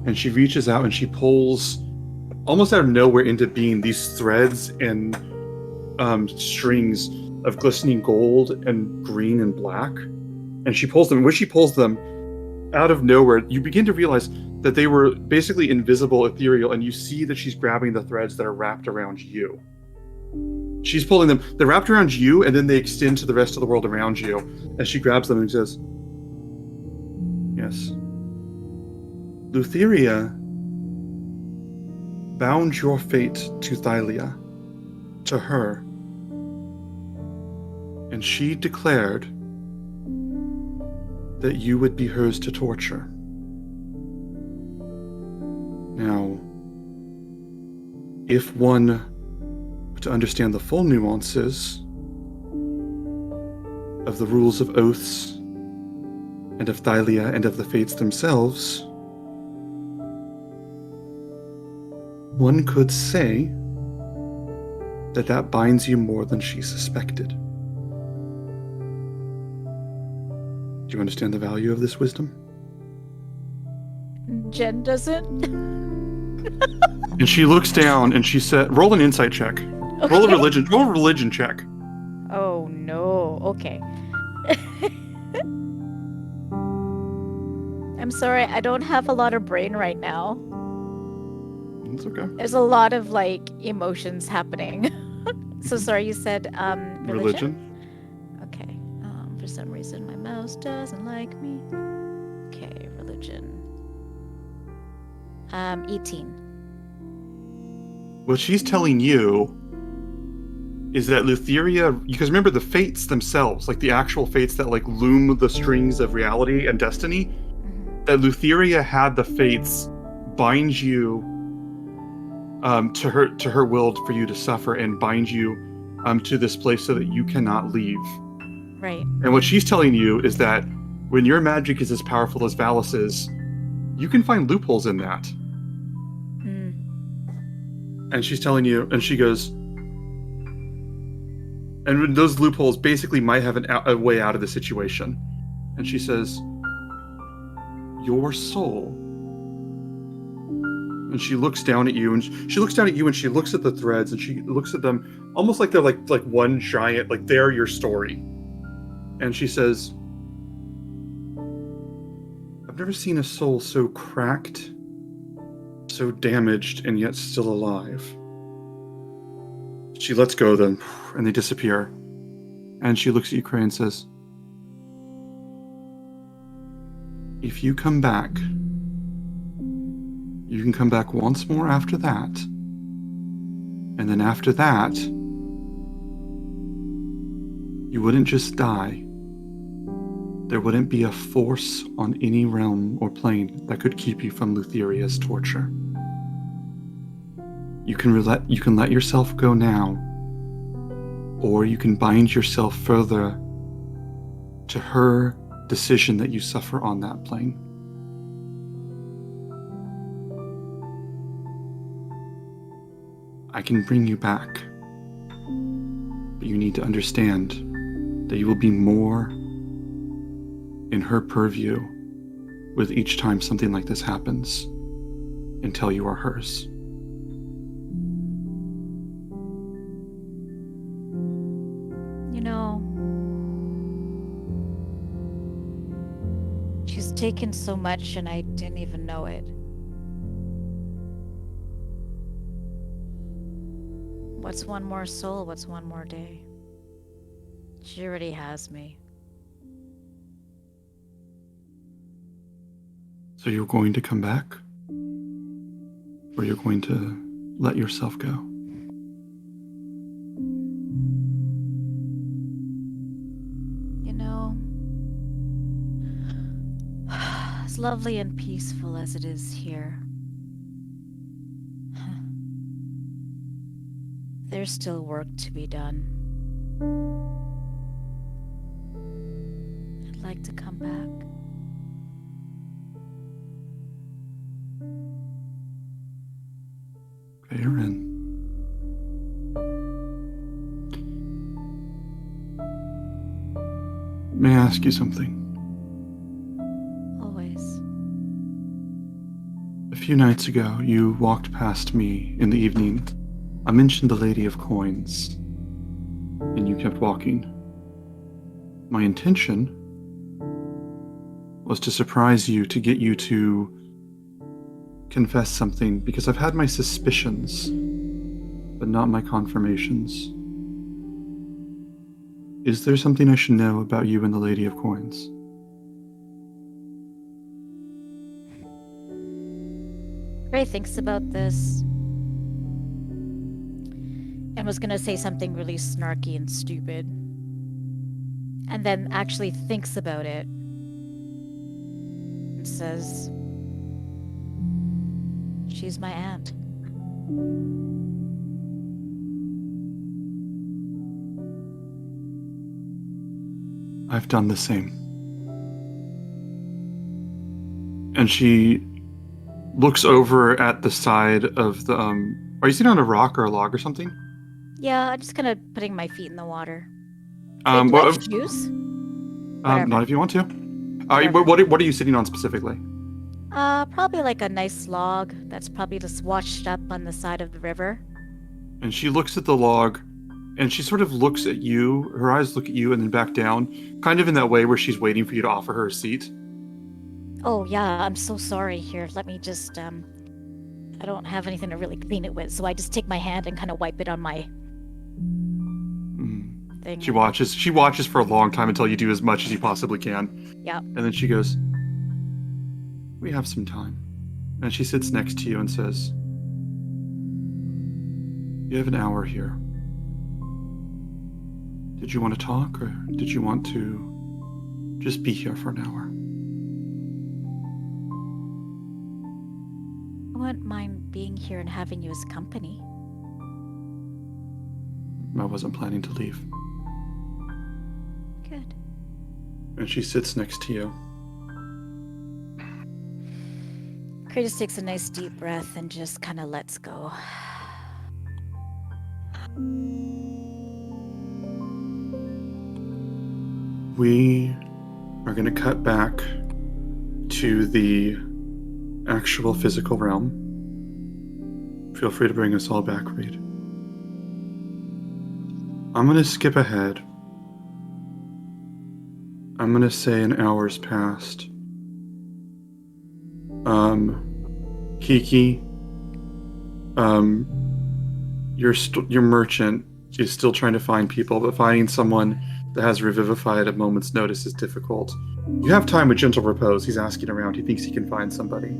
[SPEAKER 2] And she reaches out and she pulls, almost out of nowhere into being, these threads and strings of glistening gold and green and black. And she pulls them. When she pulls them out of nowhere, you begin to realize that they were basically invisible, ethereal, and you see that she's grabbing the threads that are wrapped around you. She's pulling them. They're wrapped around you, and then they extend to the rest of the world around you. As she grabs them and says, yes, Lutheria bound your fate to Thylia, to her. And she declared that you would be hers to torture. Now, if one were to understand the full nuances of the rules of oaths and of Thylia and of the fates themselves, one could say that that binds you more than she suspected. Do you understand the value of this wisdom?
[SPEAKER 5] Jen doesn't.
[SPEAKER 2] And she looks down and she said, roll an insight check.
[SPEAKER 5] Okay.
[SPEAKER 2] Roll a religion check.
[SPEAKER 5] Oh no. Okay. I'm sorry, I don't have a lot of brain right now.
[SPEAKER 2] It's okay.
[SPEAKER 5] There's a lot of like emotions happening. So sorry, you said religion? Okay. For some reason my mouse doesn't like me. Okay, religion. 18.
[SPEAKER 2] What she's telling you is that Lutheria, because remember the fates themselves, like the actual fates that like loom the strings of reality and destiny, that Lutheria had the fates bind you to her will for you to suffer and bind you to this place so that you cannot leave.
[SPEAKER 5] Right.
[SPEAKER 2] And what she's telling you is that when your magic is as powerful as Vallus's, you can find loopholes in that. And she's telling you, and she goes, and those loopholes basically might have a way out of the situation. And she says, your soul. And she looks down at you, and she looks down at you, and she looks at the threads, and she looks at them almost like they're like one giant, like they're your story. And she says, I've never seen a soul so cracked, so damaged, and yet still alive. She lets go of them, and they disappear. And she looks at you, Cray, and says, if you come back, you can come back once more after that. And then after that, you wouldn't just die. There wouldn't be a force on any realm or plane that could keep you from Lutheria's torture. You can let yourself go now, or you can bind yourself further to her decision that you suffer on that plane. I can bring you back, but you need to understand that you will be more in her purview with each time something like this happens until you are hers.
[SPEAKER 5] You know, she's taken so much and I didn't even know it. What's one more soul? What's one more day? She already has me.
[SPEAKER 2] So you're going to come back? Or you're going to let yourself go?
[SPEAKER 5] You know, as lovely and peaceful as it is here, there's still work to be done. I'd like to come back.
[SPEAKER 2] Aaron. May I ask you something?
[SPEAKER 5] Always.
[SPEAKER 2] A few nights ago, you walked past me in the evening. I mentioned the Lady of Coins, and you kept walking. My intention was to surprise you, to get you to confess something, because I've had my suspicions, but not my confirmations. Is there something I should know about you and the Lady of Coins?
[SPEAKER 5] Ray thinks about this and was gonna say something really snarky and stupid, and then actually thinks about it and says, "She's my aunt."
[SPEAKER 2] I've done the same. And she looks over at the side of the, are you sitting on a rock or a log or something?
[SPEAKER 5] Yeah, I'm just kind of putting my feet in the water. Wait, do I have shoes?
[SPEAKER 2] Not if you want to.
[SPEAKER 5] Whatever.
[SPEAKER 2] What are you sitting on specifically?
[SPEAKER 5] Probably like a nice log that's probably just washed up on the side of the river.
[SPEAKER 2] And she looks at the log, and she sort of looks at you. Her eyes look at you and then back down, kind of in that way where she's waiting for you to offer her a seat.
[SPEAKER 5] Oh, yeah, I'm so sorry. Here, let me just, I don't have anything to really clean it with, so I just take my hand and kind of wipe it on my thing.
[SPEAKER 2] She watches for a long time until you do as much as you possibly can.
[SPEAKER 5] Yeah.
[SPEAKER 2] And then she goes, "We have some time." And she sits next to you and says, "You have an hour here. Did you want to talk, or did you want to just be here for an hour?"
[SPEAKER 5] I wouldn't mind being here and having you as company.
[SPEAKER 2] I wasn't planning to leave.
[SPEAKER 5] Good.
[SPEAKER 2] And she sits next to you.
[SPEAKER 5] Kray just takes a nice deep breath and just kind of lets go.
[SPEAKER 2] We are going to cut back to the actual physical realm. Feel free to bring us all back, Reed. I'm going to skip ahead. I'm going to say an hour's passed. Kiki, your merchant is still trying to find people, but finding someone that has revivified at a moment's notice is difficult. You have time with gentle repose. He's asking around. He thinks he can find somebody.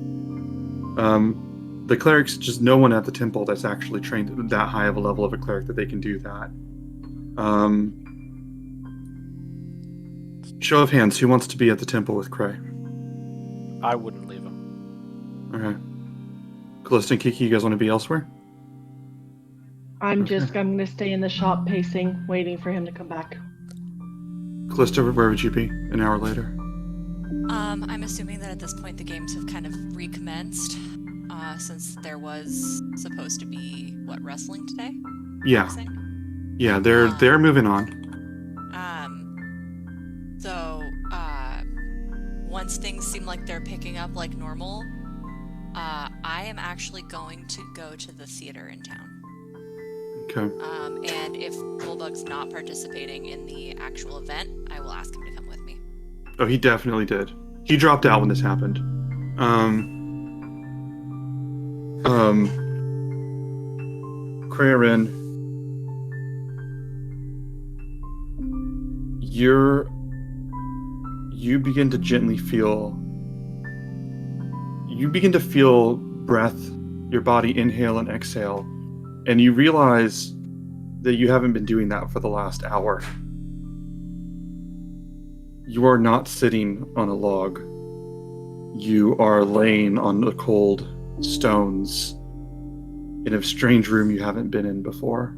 [SPEAKER 2] The clerics, just no one at the temple that's actually trained at that high of a level of a cleric that they can do that. Show of hands, who wants to be at the temple with Kray?
[SPEAKER 1] I wouldn't leave him.
[SPEAKER 2] Okay. Callista and Kiki, you guys want to be elsewhere?
[SPEAKER 3] I'm going to stay in the shop pacing, waiting for him to come back.
[SPEAKER 2] Callista, where would you be an hour later?
[SPEAKER 4] I'm assuming that at this point the games have kind of recommenced, since there was supposed to be, wrestling today?
[SPEAKER 2] Yeah.
[SPEAKER 4] Boxing?
[SPEAKER 2] Yeah, they're moving on.
[SPEAKER 4] So, once things seem like they're picking up like normal, I am actually going to go to the theater in town.
[SPEAKER 2] Okay.
[SPEAKER 4] And if Bullbug's not participating in the actual event, I will ask him to come with me.
[SPEAKER 2] Oh, he definitely did. He dropped out when this happened. Krarin, you begin to gently feel. You begin to feel breath, your body inhale and exhale, and you realize that you haven't been doing that for the last hour. You are not sitting on a log. You are laying on the cold stones in a strange room you haven't been in before.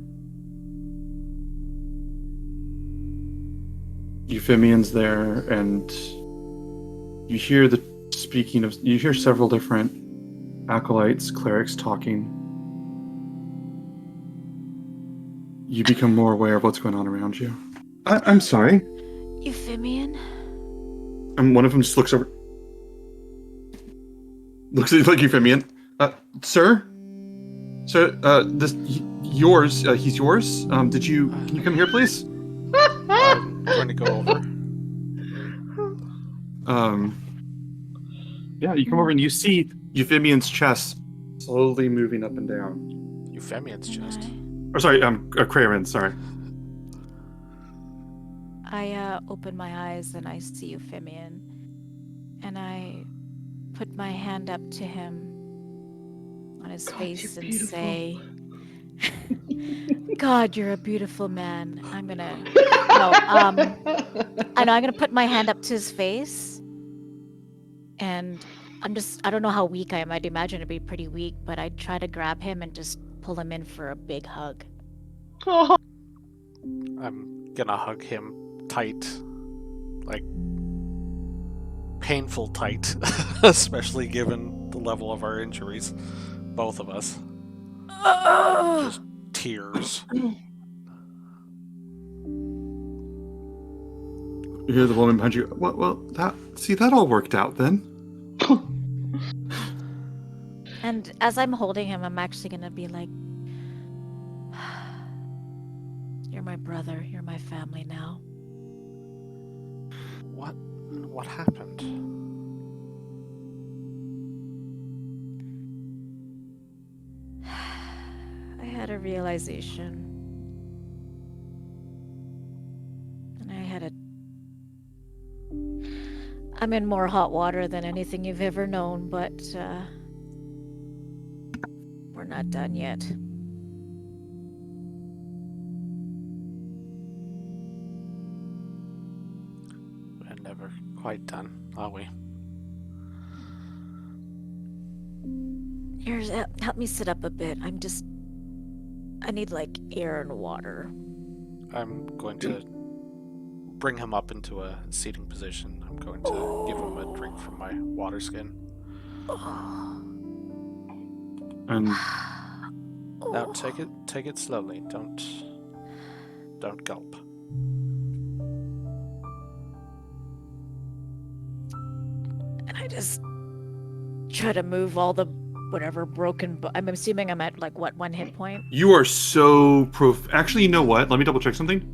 [SPEAKER 2] Euphemian's there, and you hear you hear several different acolytes, clerics talking. You become more aware of what's going on around you. I'm sorry.
[SPEAKER 5] Euphemian?
[SPEAKER 2] And one of them just looks over. Looks like Euphemian. Sir? Sir, yours. He's yours. Can you come here, please?
[SPEAKER 1] I'm going to go over.
[SPEAKER 2] Yeah, you come over and you see Euphemian's chest slowly moving up and down.
[SPEAKER 1] Euphemian's chest.
[SPEAKER 2] Or sorry, Krarin, sorry.
[SPEAKER 5] I open my eyes and I see Euphemian, and I put my hand up to him on his face and say, God, you're a beautiful man. I'm gonna put my hand up to his face, and I don't know how weak I am. I'd imagine it'd be pretty weak, but I'd try to grab him and just pull him in for a big hug.
[SPEAKER 3] Oh,
[SPEAKER 1] I'm gonna hug him tight. Like, painful tight. Especially given the level of our injuries. Both of us. Just tears.
[SPEAKER 2] You hear the woman behind you. Well, that all worked out then.
[SPEAKER 5] And as I'm holding him, I'm actually gonna be like, you're my brother, you're my family now.
[SPEAKER 1] What happened?
[SPEAKER 5] I had a realization. And I'm in more hot water than anything you've ever known, but we're not done yet.
[SPEAKER 1] We're never quite done, are we?
[SPEAKER 5] Here, help me sit up a bit. I need like air and water.
[SPEAKER 1] I'm going to bring him up into a seating position. I'm going to give him a drink from my water skin.
[SPEAKER 2] And
[SPEAKER 1] Now take it slowly. Don't gulp.
[SPEAKER 5] And I just try to move all the whatever broken. I'm assuming I'm at like what, 1 hit point?
[SPEAKER 2] you are so Actually, you know what? Let me double check something.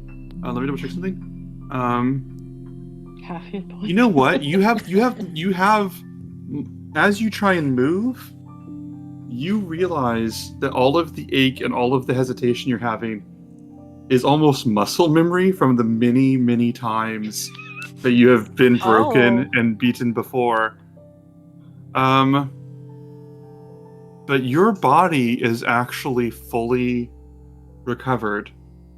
[SPEAKER 3] half hit point.
[SPEAKER 2] You know what? You have. As you try and move, you realize that all of the ache and all of the hesitation you're having is almost muscle memory from the many, many times that you have been broken and beaten before. But your body is actually fully recovered.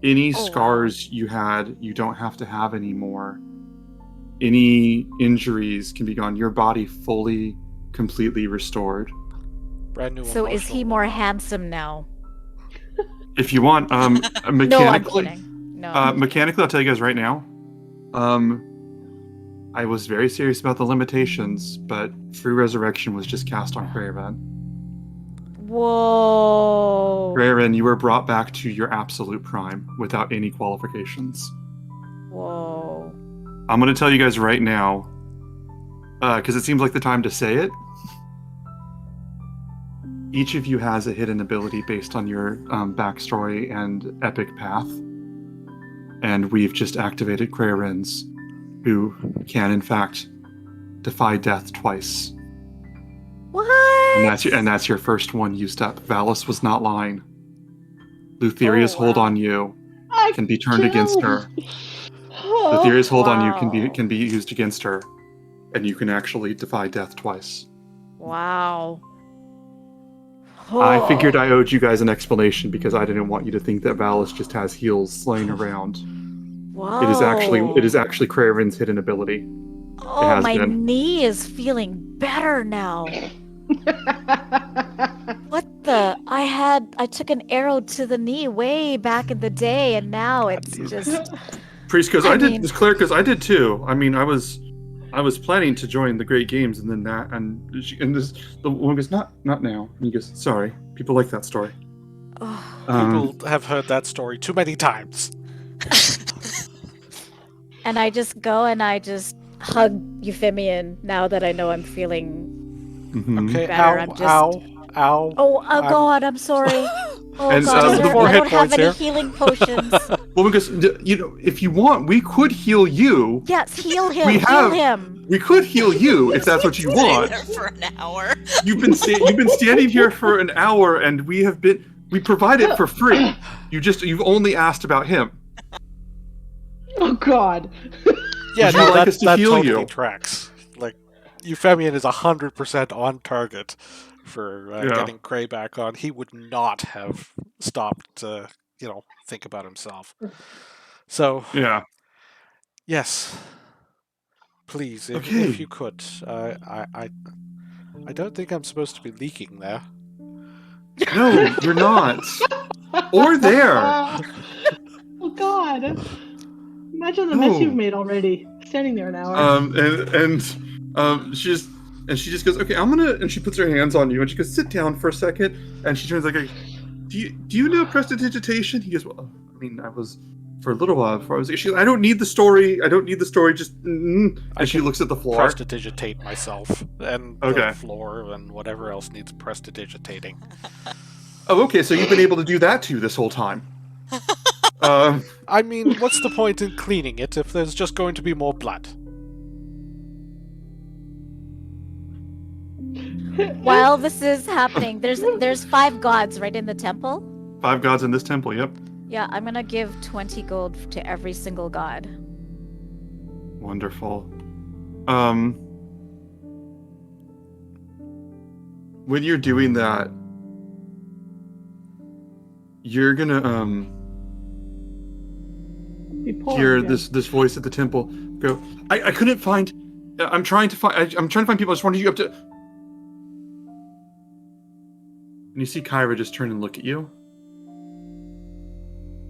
[SPEAKER 2] Any scars you had, you don't have to have anymore. Any injuries can be gone. Your body fully, completely restored.
[SPEAKER 1] Brand new.
[SPEAKER 5] So is he more handsome now?
[SPEAKER 2] If you want, mechanically,
[SPEAKER 5] No, I'm kidding. No.
[SPEAKER 2] Mechanically, I'll tell you guys right now. I was very serious about the limitations, but Free Resurrection was just cast on Kraven.
[SPEAKER 5] Whoa.
[SPEAKER 2] Kraven, you were brought back to your absolute prime without any qualifications.
[SPEAKER 5] Whoa.
[SPEAKER 2] I'm going to tell you guys right now, because it seems like the time to say it. Each of you has a hidden ability based on your backstory and epic path. And we've just activated Kraren's, who can, in fact, defy death twice.
[SPEAKER 5] What?
[SPEAKER 2] And that's your first one used up. Vallus was not lying. Lutheria's hold on you can be turned against her. Lutheria's hold on you can be used against her, and you can actually defy death twice.
[SPEAKER 5] Wow.
[SPEAKER 2] I figured I owed you guys an explanation because I didn't want you to think that Vallus just has heals laying around.
[SPEAKER 5] Whoa.
[SPEAKER 2] It is actually Kraven's hidden ability.
[SPEAKER 5] Oh,
[SPEAKER 2] has
[SPEAKER 5] my
[SPEAKER 2] been.
[SPEAKER 5] knee is feeling better now. What the? I took an arrow to the knee way back in the day, and now
[SPEAKER 1] God
[SPEAKER 5] it's
[SPEAKER 1] damn it.
[SPEAKER 5] just.
[SPEAKER 2] Priest goes,
[SPEAKER 5] I
[SPEAKER 2] I did
[SPEAKER 5] mean-
[SPEAKER 2] this, cleric goes, I did too. I mean, I was planning to join the Great Games, and then that, and the woman goes, not now. And he goes, sorry, people like that story.
[SPEAKER 5] Oh.
[SPEAKER 1] People have heard that story too many times.
[SPEAKER 5] And I just go and I just hug Euphemian now that I know I'm feeling
[SPEAKER 2] mhm.
[SPEAKER 1] Okay,
[SPEAKER 5] better.
[SPEAKER 1] ow,
[SPEAKER 5] I'm just.
[SPEAKER 1] ow.
[SPEAKER 5] Oh,
[SPEAKER 1] I'm-
[SPEAKER 5] God, I'm sorry. Oh,
[SPEAKER 2] And,
[SPEAKER 5] God,
[SPEAKER 2] the four
[SPEAKER 5] I
[SPEAKER 1] hit
[SPEAKER 5] don't have
[SPEAKER 1] points
[SPEAKER 5] any
[SPEAKER 1] here.
[SPEAKER 5] healing potions.
[SPEAKER 2] Woman goes, if you want, we could heal you.
[SPEAKER 5] Yes, heal him.
[SPEAKER 2] We
[SPEAKER 5] Heal
[SPEAKER 2] have-
[SPEAKER 5] him.
[SPEAKER 2] We could heal you if that's what you
[SPEAKER 4] Stay
[SPEAKER 2] want.
[SPEAKER 4] there for an hour.
[SPEAKER 2] You've been standing here for an hour, and we provide it for free. You've only asked about him.
[SPEAKER 3] Oh God.
[SPEAKER 1] Yeah,
[SPEAKER 2] Would you
[SPEAKER 1] no,
[SPEAKER 2] like
[SPEAKER 1] that,
[SPEAKER 2] us to
[SPEAKER 1] that
[SPEAKER 2] heal
[SPEAKER 1] totally
[SPEAKER 2] you?
[SPEAKER 1] tracks. Like, Euphemian is 100% on target for
[SPEAKER 2] Yeah.
[SPEAKER 1] getting Cray back on. He would not have stopped to, think about himself. So,
[SPEAKER 2] Yeah.
[SPEAKER 1] yes. Please, if
[SPEAKER 2] Okay.
[SPEAKER 1] you could. I don't think I'm supposed to be leaking there.
[SPEAKER 2] No, you're not. Or there.
[SPEAKER 3] Oh God. Imagine the mess you've made already. Standing there an hour.
[SPEAKER 2] She just goes, okay, and she puts her hands on you, and she goes, sit down for a second, and she turns like, do you know prestidigitation? He goes, well, I mean, I was for a little while before I was. She goes, I don't need the story. Just. And she looks at the floor.
[SPEAKER 1] Prestidigitate myself and
[SPEAKER 2] Okay.
[SPEAKER 1] the floor and whatever else needs prestidigitating.
[SPEAKER 2] Oh, okay. So you've been able to do that too this whole time.
[SPEAKER 1] I mean, what's the point in cleaning it if there's just going to be more blood?
[SPEAKER 5] While this is happening, there's 5 gods right in the temple.
[SPEAKER 2] 5 gods in this temple. Yep.
[SPEAKER 5] Yeah, I'm gonna give 20 gold to every single god.
[SPEAKER 2] Wonderful. When you're doing that, you're gonna
[SPEAKER 3] Be poor
[SPEAKER 2] hear
[SPEAKER 3] again.
[SPEAKER 2] this voice at the temple go, I couldn't find. I'm trying to find people. I just wanted you up to. And you see Kyra just turn and look at you.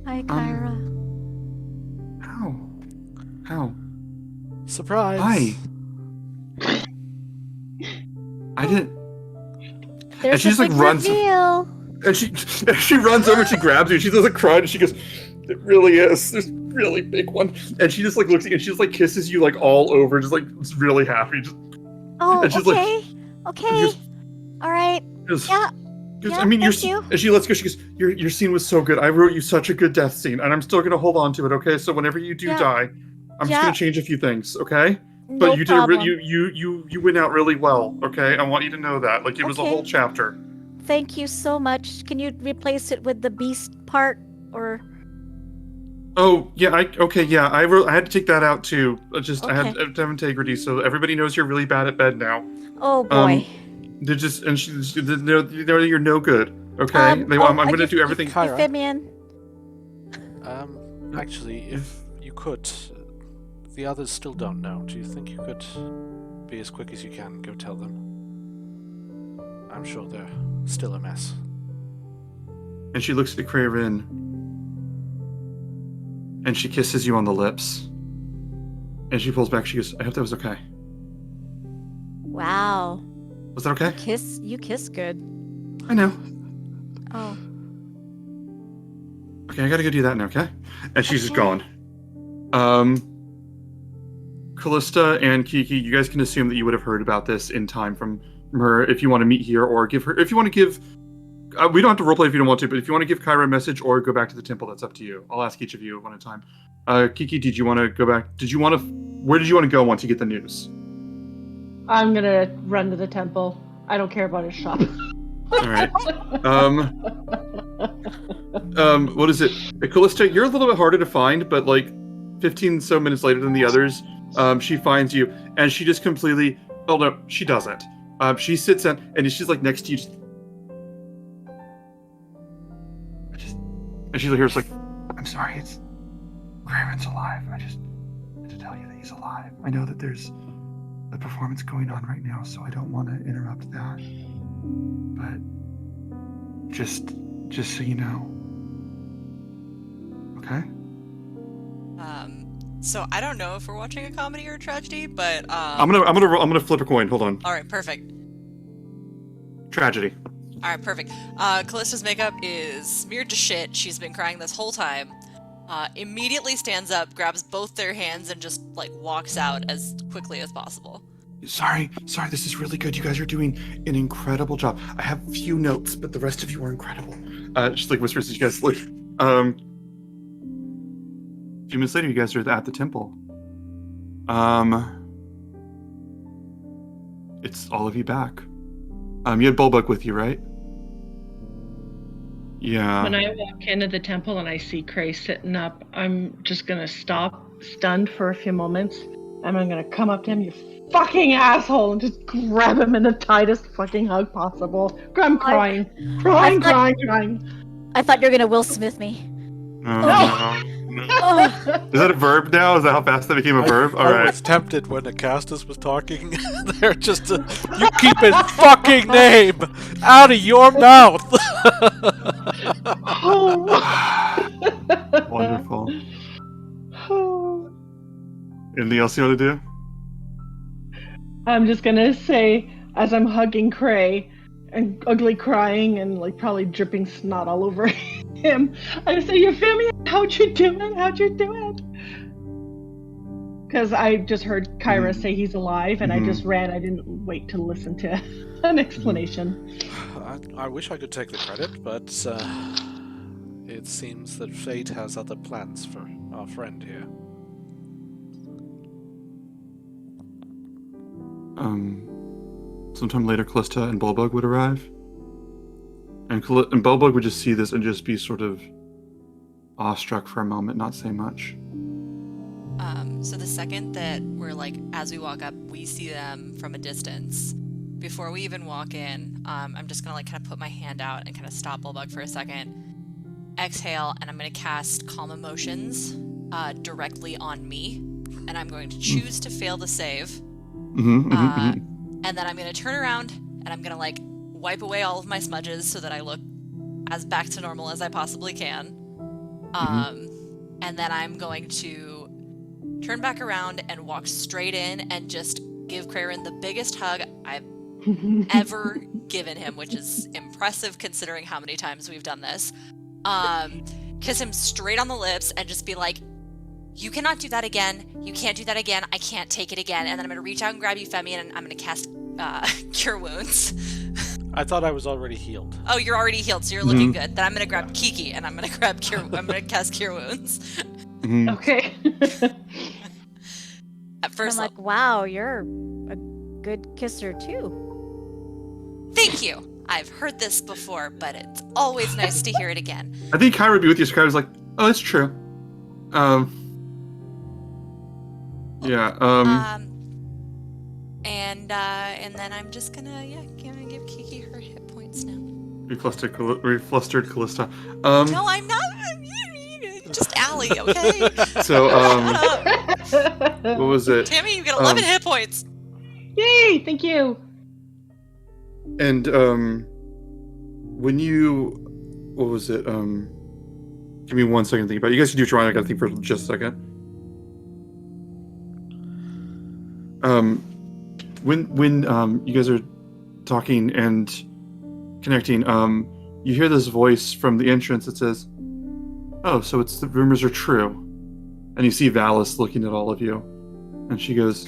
[SPEAKER 5] Hi, Kyra.
[SPEAKER 2] How?
[SPEAKER 1] Surprise!
[SPEAKER 2] Hi. I didn't.
[SPEAKER 5] There's
[SPEAKER 2] she
[SPEAKER 5] a
[SPEAKER 2] just, like,
[SPEAKER 5] big
[SPEAKER 2] runs-
[SPEAKER 5] reveal.
[SPEAKER 2] And she runs over, she grabs you, she doesn't cry, and she goes, it really is. There's a really big one. And she just like looks at you and she just like kisses you like all over, just like it's really happy. Just,
[SPEAKER 5] Oh,
[SPEAKER 2] and she's
[SPEAKER 5] okay.
[SPEAKER 2] like,
[SPEAKER 5] Okay. All right.
[SPEAKER 2] just,
[SPEAKER 5] Yeah.
[SPEAKER 2] I mean,
[SPEAKER 5] thank you.
[SPEAKER 2] And she lets go. She goes, your scene was so good. I wrote you such a good death scene, and I'm still gonna hold on to it. Okay, so whenever you do
[SPEAKER 5] Yeah.
[SPEAKER 2] die, I'm just
[SPEAKER 5] Yeah.
[SPEAKER 2] gonna change a few things. Okay,
[SPEAKER 5] No
[SPEAKER 2] but you
[SPEAKER 5] problem.
[SPEAKER 2] did you went out really well. Okay, I want you to know that. Like it was a
[SPEAKER 5] Okay.
[SPEAKER 2] whole chapter.
[SPEAKER 5] Thank you so much. Can you replace it with the beast part or?
[SPEAKER 2] Oh yeah, I had to take that out too. I had
[SPEAKER 5] Okay.
[SPEAKER 2] to have integrity, so everybody knows you're really bad at bed now.
[SPEAKER 5] Oh boy.
[SPEAKER 2] They're just they're you're no good. Okay, I'm gonna do everything.
[SPEAKER 1] Kyra.
[SPEAKER 5] Euphemian.
[SPEAKER 1] Actually, if you could, the others still don't know. Do you think you could be as quick as you can and go tell them? I'm sure they're still a mess.
[SPEAKER 2] And she looks at Craven, and she kisses you on the lips. And she pulls back. She goes, "I hope that was okay.
[SPEAKER 5] Wow.
[SPEAKER 2] Was that okay?"
[SPEAKER 5] You kiss good.
[SPEAKER 2] I know.
[SPEAKER 5] Oh.
[SPEAKER 2] Okay, I gotta go do that now. Okay. And she's just gone. Callista and Kiki, you guys can assume that you would have heard about this in time from her. If you want to meet here, or give her, if you want to give, we don't have to roleplay if you don't want to, but if you want to give Kyra a message or go back to the temple, that's up to you. I'll ask each of you one at a time. Kiki, did you want to go back? Where did you want to go once you get the news?
[SPEAKER 3] I'm gonna run to the temple. I don't care about his shop.
[SPEAKER 2] All right. What is it? Callista, you're a little bit harder to find, but like 15 so minutes later than the others, she finds you, and she just completely. Oh no, she doesn't. She sits down, and she's like next to you. And she's like, like, I'm sorry, Craven's alive. I just had to tell you that he's alive. I know that there's a performance going on right now, so I don't want to interrupt that. But just so you know. Okay?
[SPEAKER 4] So I don't know if we're watching a comedy or a tragedy, but
[SPEAKER 2] I'm gonna flip a coin. Hold on.
[SPEAKER 4] All right, perfect.
[SPEAKER 2] Tragedy.
[SPEAKER 4] All right, perfect. Callista's makeup is smeared to shit. She's been crying this whole time. Immediately stands up, grabs both their hands, and just like walks out as quickly as possible.
[SPEAKER 2] Sorry, this is really good. You guys are doing an incredible job. I have few notes, but the rest of you are incredible. Just like whispers as you guys leave. A few minutes later, you guys are at the temple. It's all of you back. You had Bulbug with you, right? Yeah.
[SPEAKER 3] When I walk into the temple and I see Cray sitting up, I'm just gonna stop, stunned for a few moments, and I'm gonna come up to him, you fucking asshole, and just grab him in the tightest fucking hug possible. I'm crying.
[SPEAKER 5] I thought you were gonna Will Smith me.
[SPEAKER 2] No.
[SPEAKER 5] Oh.
[SPEAKER 2] Is that a verb now? Is that how fast that became a verb? All
[SPEAKER 1] I
[SPEAKER 2] right.
[SPEAKER 1] was tempted when Acastus was talking. They're just, you keep his fucking name out of your mouth.
[SPEAKER 2] Wonderful. Anything else you want to do?
[SPEAKER 3] I'm just gonna say, as I'm hugging Cray and ugly crying and like probably dripping snot all over him, I say, Euphemia, how'd you do it? Because I just heard Kyra say he's alive, and I just ran. I didn't wait to listen to an explanation.
[SPEAKER 1] I wish I could take the credit, but it seems that fate has other plans for our friend here.
[SPEAKER 2] Sometime later, Callista and Bulbug would arrive. And Bulbug would just see this and just be sort of awestruck for a moment, not say much.
[SPEAKER 4] So the second that we're like, as we walk up, we see them from a distance. Before we even walk in, I'm just gonna like kind of put my hand out and kind of stop Bulbug for a second. Exhale, and I'm gonna cast Calm Emotions directly on me, and I'm going to choose to fail the save. And then I'm gonna turn around and I'm gonna like wipe away all of my smudges so that I look as back to normal as I possibly can. And then I'm going to turn back around and walk straight in and just give Craren the biggest hug I've ever given him, which is impressive considering how many times we've done this. Kiss him straight on the lips and just be like, you cannot do that again. You can't do that again. I can't take it again. And then I'm going to reach out and grab Euphemia, and I'm going to cast Cure Wounds.
[SPEAKER 1] I thought I was already healed.
[SPEAKER 4] Oh, you're already healed, so you're looking good. Then I'm going to grab Kiki, and I'm going to grab I'm going to cast Cure Wounds.
[SPEAKER 3] Okay.
[SPEAKER 4] At first,
[SPEAKER 5] I'm like, wow, you're a good kisser too.
[SPEAKER 4] Thank you. I've heard this before, but it's always nice to hear it again.
[SPEAKER 2] I think Kyra would be with you, so Kyra's like, oh, it's true.
[SPEAKER 4] And then I'm just gonna give Kiki her hit points now.
[SPEAKER 2] Reflustered Callista.
[SPEAKER 4] No, I'm not. Just Allie, okay?
[SPEAKER 2] So, what was it?
[SPEAKER 4] Tammy, you get 11 hit points.
[SPEAKER 3] Yay! Thank you.
[SPEAKER 2] And when you, what was it? Give me 1 second to think about it. You guys can do what you want. I gotta think for just a second. When you guys are talking and connecting, you hear this voice from the entrance that says, "Oh, so it's the rumors are true." And you see Vallus looking at all of you, and she goes,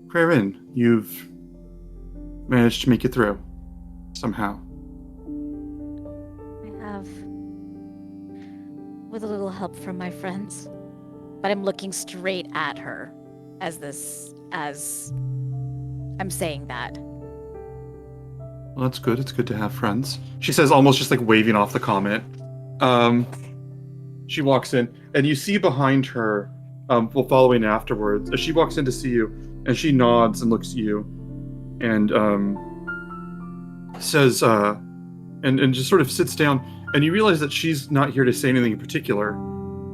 [SPEAKER 2] "Craren, you've managed to make it through somehow."
[SPEAKER 5] I have, with a little help from my friends, but I'm looking straight at her as I'm saying that.
[SPEAKER 2] Well, that's good. It's good to have friends. She says, almost just like waving off the comment. She walks in, and you see behind her, following afterwards, as she walks in to see you, and she nods and looks at you, and says, and just sort of sits down, and you realize that she's not here to say anything in particular.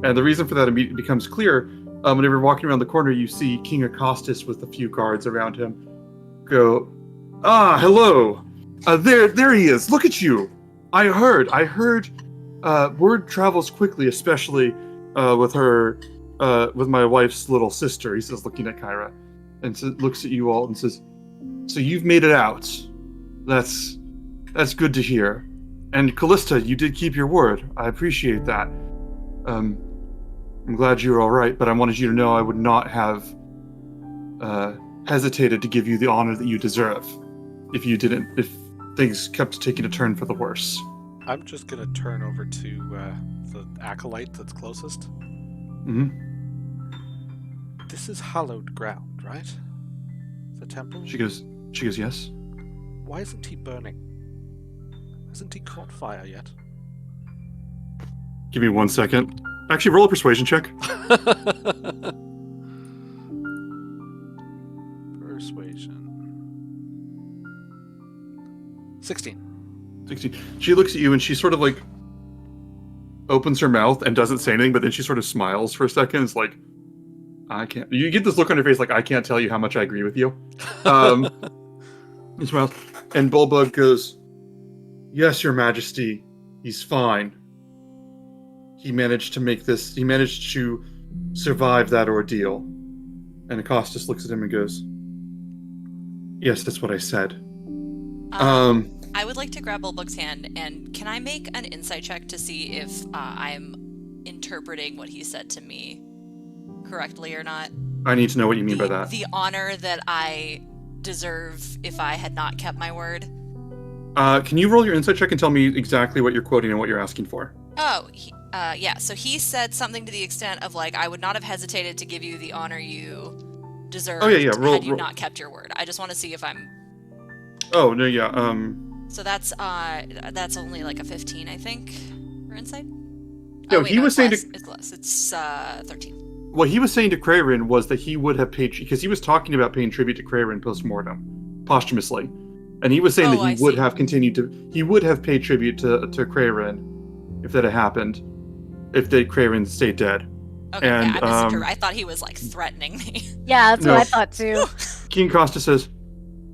[SPEAKER 2] And the reason for that becomes clear whenever you're walking around the corner, you see King Acostus with a few guards around him. Go, hello. There he is. Look at you. I heard. Word travels quickly, especially with my wife's little sister. He says, looking at Kyra, and looks at you all and says, "So you've made it out. That's good to hear. And Callista, you did keep your word. I appreciate that. I'm glad you're all right, but I wanted you to know I would not have hesitated to give you the honor that you deserve if things kept taking a turn for the worse."
[SPEAKER 1] I'm just going to turn over to the acolyte that's closest.
[SPEAKER 2] Mm-hmm.
[SPEAKER 1] This is hallowed ground, right? The temple?
[SPEAKER 2] She goes, yes.
[SPEAKER 1] Why isn't he burning? Hasn't he caught fire yet?
[SPEAKER 2] Give me 1 second. Actually, roll a persuasion check.
[SPEAKER 1] Persuasion. 16.
[SPEAKER 2] 16. She looks at you and she sort of like opens her mouth and doesn't say anything, but then she sort of smiles for a second. It's like, I can't. You get this look on your face like, I can't tell you how much I agree with you. He smiles. And Bulbug goes, "Yes, Your Majesty, he's fine. He managed to survive that ordeal." And Acostus looks at him and goes, "Yes, that's what I said."
[SPEAKER 4] I would like to grab Bulbug's hand, and can I make an insight check to see if I'm interpreting what he said to me correctly or not?
[SPEAKER 2] I need to know what you mean by that.
[SPEAKER 4] The honor that I deserve if I had not kept my word.
[SPEAKER 2] Can you roll your insight check and tell me exactly what you're quoting and what you're asking for?
[SPEAKER 4] Oh, yeah. So he said something to the extent of like, "I would not have hesitated to give you the honor you deserved had you not kept your word." I just want to see if I'm...
[SPEAKER 2] Oh, no, yeah.
[SPEAKER 4] So that's only like a 15, I think, for insight.
[SPEAKER 2] No, he was saying
[SPEAKER 4] it's less. It's 13.
[SPEAKER 2] What he was saying to Crayrin was that he would have paid, because he was talking about paying tribute to Crayrin posthumously, and he was saying that he would have paid tribute to Crayrin if that had happened, if Crayrin stayed dead.
[SPEAKER 4] Okay,
[SPEAKER 2] and,
[SPEAKER 4] yeah, I misinterpreted. I thought he was like threatening me.
[SPEAKER 5] Yeah, that's what I thought too.
[SPEAKER 2] King Costa says,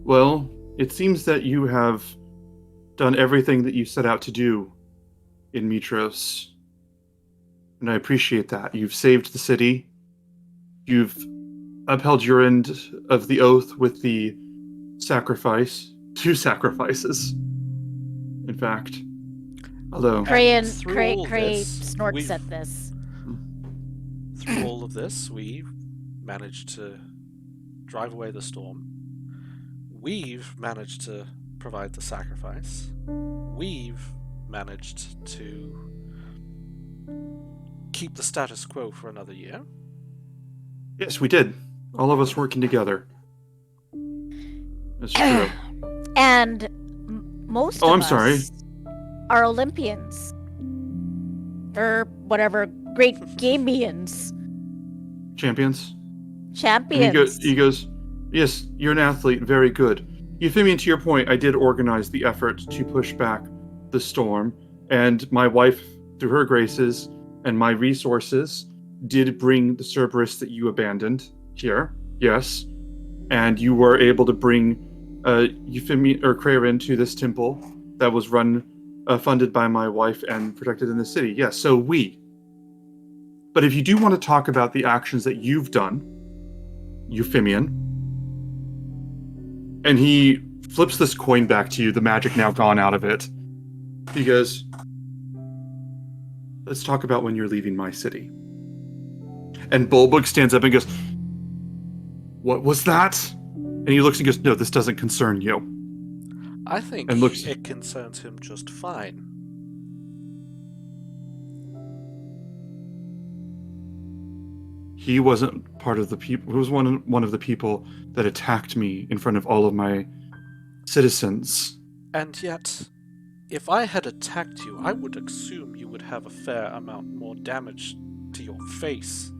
[SPEAKER 2] "Well, it seems that you have done everything that you set out to do in Mitros, and I appreciate that. You've saved the city. You've upheld your end of the oath with the sacrifice. 2 sacrifices, in fact. Although
[SPEAKER 5] Cray
[SPEAKER 1] this,
[SPEAKER 5] snorts at this.
[SPEAKER 1] Through all of this, we managed to drive away the storm. We've managed to provide the sacrifice. We've managed to keep the status quo for another year.
[SPEAKER 2] Yes, we did. All of us working together. That's true.
[SPEAKER 5] And most of us
[SPEAKER 2] sorry.
[SPEAKER 5] are Olympians. Or whatever, great Gamians.
[SPEAKER 2] Champions.
[SPEAKER 5] Champions.
[SPEAKER 2] He goes, "Yes, you're an athlete. Very good. Euphemian, to your point, I did organize the effort to push back the storm, and my wife, through her graces and my resources, did bring the Cerberus that you abandoned here. Yes. And you were able to bring Euphemian or Crayrin to this temple that was funded by my wife and protected in the city. Yes, so we. But if you do want to talk about the actions that you've done, Euphemian," and he flips this coin back to you, the magic now gone out of it. He goes, "Let's talk about when you're leaving my city." And Bulbug stands up and goes, "What was that?" And he looks and goes, "No, this doesn't concern you."
[SPEAKER 1] I think
[SPEAKER 2] and looks,
[SPEAKER 1] it concerns him just fine.
[SPEAKER 2] He wasn't part of the people. He was one of the people that attacked me in front of all of my citizens.
[SPEAKER 1] And yet, if I had attacked you, I would assume you would have a fair amount more damage to your face.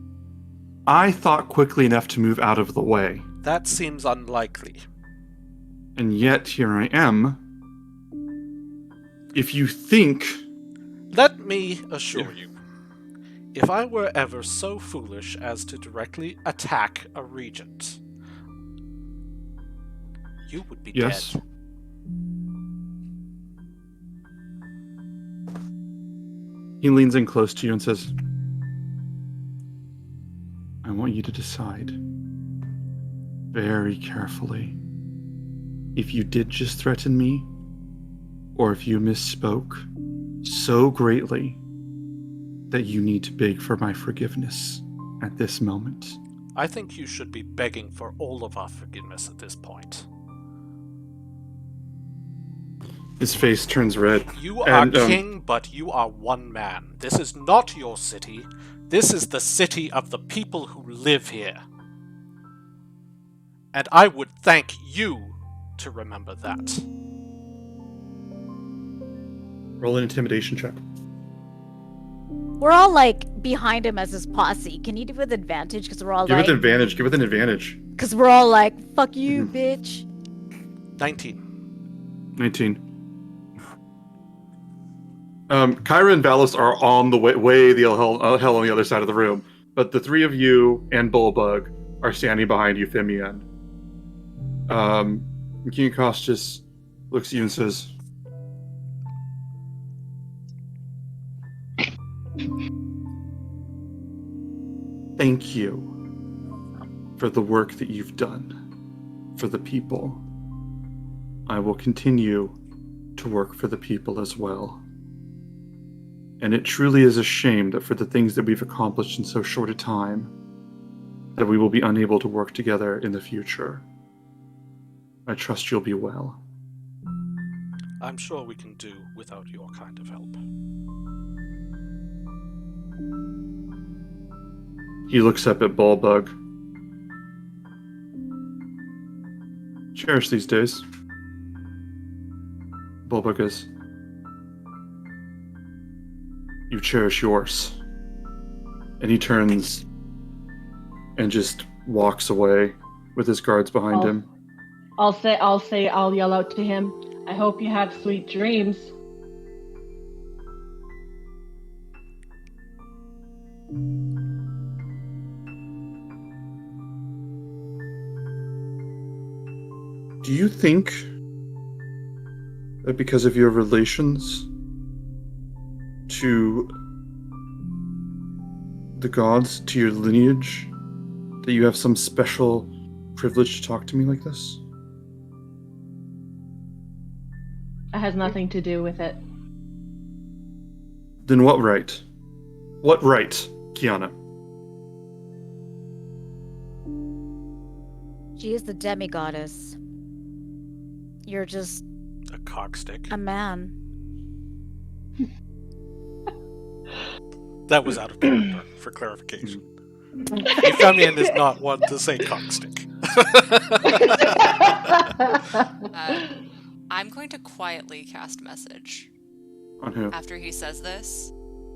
[SPEAKER 2] I thought quickly enough to move out of the way.
[SPEAKER 1] That seems unlikely.
[SPEAKER 2] And yet, here I am. If you think...
[SPEAKER 1] Let me assure you, If I were ever so foolish as to directly attack a regent, you would be
[SPEAKER 2] Yes.
[SPEAKER 1] dead.
[SPEAKER 2] He leans in close to you and says, I want you to decide very carefully if you did just threaten me or if you misspoke so greatly that you need to beg for my forgiveness at this moment.
[SPEAKER 1] I think you should be begging for all of our forgiveness at this point.
[SPEAKER 2] His face turns red.
[SPEAKER 1] You are king, but you are one man. This is not your city. This is the city of the people who live here. And I would thank you to remember that.
[SPEAKER 2] Roll an intimidation check.
[SPEAKER 5] We're all like behind him as his posse. Can you do it with advantage? Because we're all
[SPEAKER 2] Give
[SPEAKER 5] like.
[SPEAKER 2] it an advantage. Give it an advantage.
[SPEAKER 5] Because we're all like, fuck you, bitch.
[SPEAKER 1] 19.
[SPEAKER 2] 19. Kyra and Vallus are on the way the hell on the other side of the room, but the three of you and Bullbug are standing behind Euphemian. King Costas looks at you and says, thank you for the work that you've done for the people. I will continue to work for the people as well. And it truly is a shame that for the things that we've accomplished in so short a time, that we will be unable to work together in the future. I trust you'll be well.
[SPEAKER 1] I'm sure we can do without your kind of help.
[SPEAKER 2] He looks up at Bullbug. Cherish these days. Bullbug goes, you cherish yours. And he turns and just walks away with his guards behind him.
[SPEAKER 3] I'll yell out to him, I hope you have sweet dreams.
[SPEAKER 2] Do you think that because of your relations to the gods, to your lineage, that you have some special privilege to talk to me like this?
[SPEAKER 3] It has nothing to do with it.
[SPEAKER 2] Then what right? What right, Kiana?
[SPEAKER 5] She is the demigoddess. You're just
[SPEAKER 1] A cockstick.
[SPEAKER 5] a man.
[SPEAKER 1] That was out of character, for clarification. Euphemian is not one to say cockstick.
[SPEAKER 4] I'm going to quietly cast message
[SPEAKER 2] On who?
[SPEAKER 4] after he says this,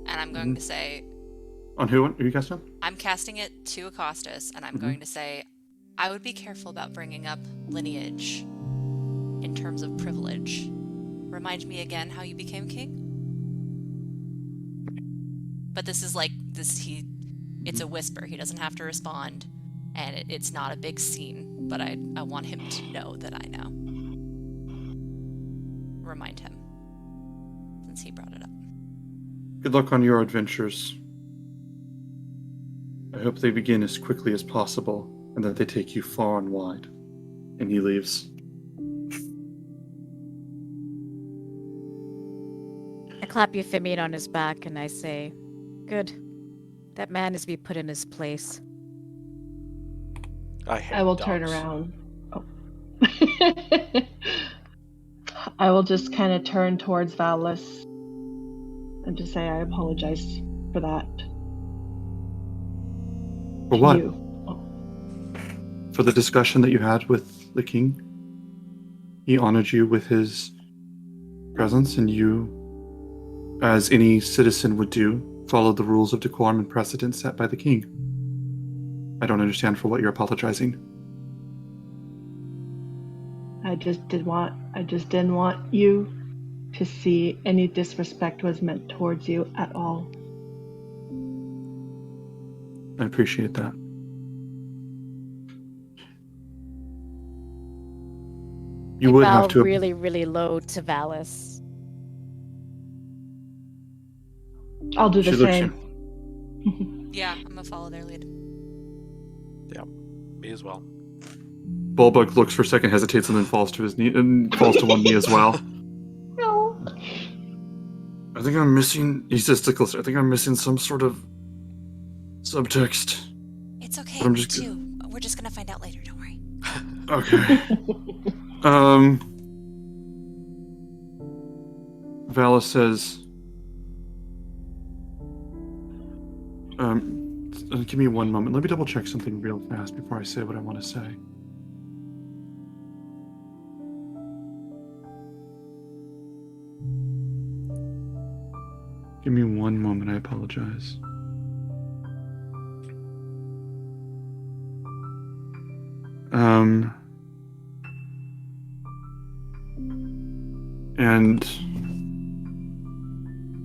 [SPEAKER 4] and I'm going to say,
[SPEAKER 2] On who? Are you guys done?
[SPEAKER 4] I'm casting it to Acostus, and I'm going to say, I would be careful about bringing up lineage in terms of privilege. Remind me again how you became king? But this is like, it's a whisper. He doesn't have to respond, and it's not a big scene, but I want him to know that I know. Remind him, since he brought it up.
[SPEAKER 2] Good luck on your adventures. I hope they begin as quickly as possible, and that they take you far and wide. And he leaves.
[SPEAKER 5] I clap Euphemian on his back and I say, good. That man is to be put in his place.
[SPEAKER 1] I
[SPEAKER 3] will
[SPEAKER 1] dogs.
[SPEAKER 3] turn around. Oh. I will just kind of turn towards Vallus and just say I apologize for that.
[SPEAKER 2] For what?
[SPEAKER 3] You. Oh.
[SPEAKER 2] For the discussion that you had with the king? He honored you with his presence, and you, as any citizen would do, followed the rules of decorum and precedent set by the king. I don't understand for what you're apologizing.
[SPEAKER 3] I just didn't want you to see any disrespect was meant towards you at all.
[SPEAKER 2] I appreciate that. You would have to
[SPEAKER 5] really, really low to Vallus.
[SPEAKER 3] I'll do
[SPEAKER 2] She
[SPEAKER 3] the
[SPEAKER 2] looks
[SPEAKER 3] same.
[SPEAKER 4] Yeah, I'm gonna follow their lead.
[SPEAKER 1] Yeah, me as well.
[SPEAKER 2] Bulbug looks for a second, hesitates, and then falls to his knee and falls to one knee as well.
[SPEAKER 3] No.
[SPEAKER 2] I think I'm missing. He says to closer. I think I'm missing some sort of subtext.
[SPEAKER 4] It's okay,
[SPEAKER 2] But I'm
[SPEAKER 4] me
[SPEAKER 2] just
[SPEAKER 4] too. We're just gonna find out later, don't worry.
[SPEAKER 2] Okay. Vallus says, give me one moment. Let me double check something real fast before I say what I want to say. Give me one moment, I apologize. And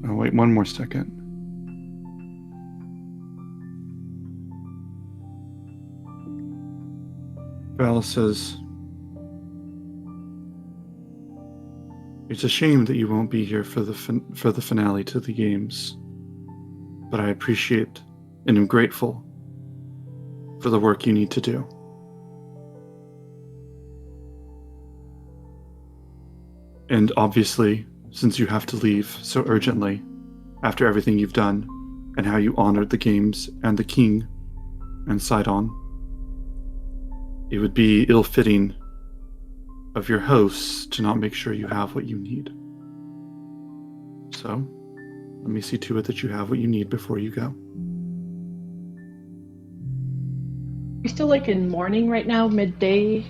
[SPEAKER 2] oh wait, one more second. Vallus says, "It's a shame that you won't be here for the finale to the games, but I appreciate and am grateful for the work you need to do. And obviously, since you have to leave so urgently, after everything you've done, and how you honored the games and the king and Sidon, it would be ill-fitting of your hosts to not make sure you have what you need. So, let me see to it that you have what you need before you go."
[SPEAKER 3] We're still like in morning right now, midday.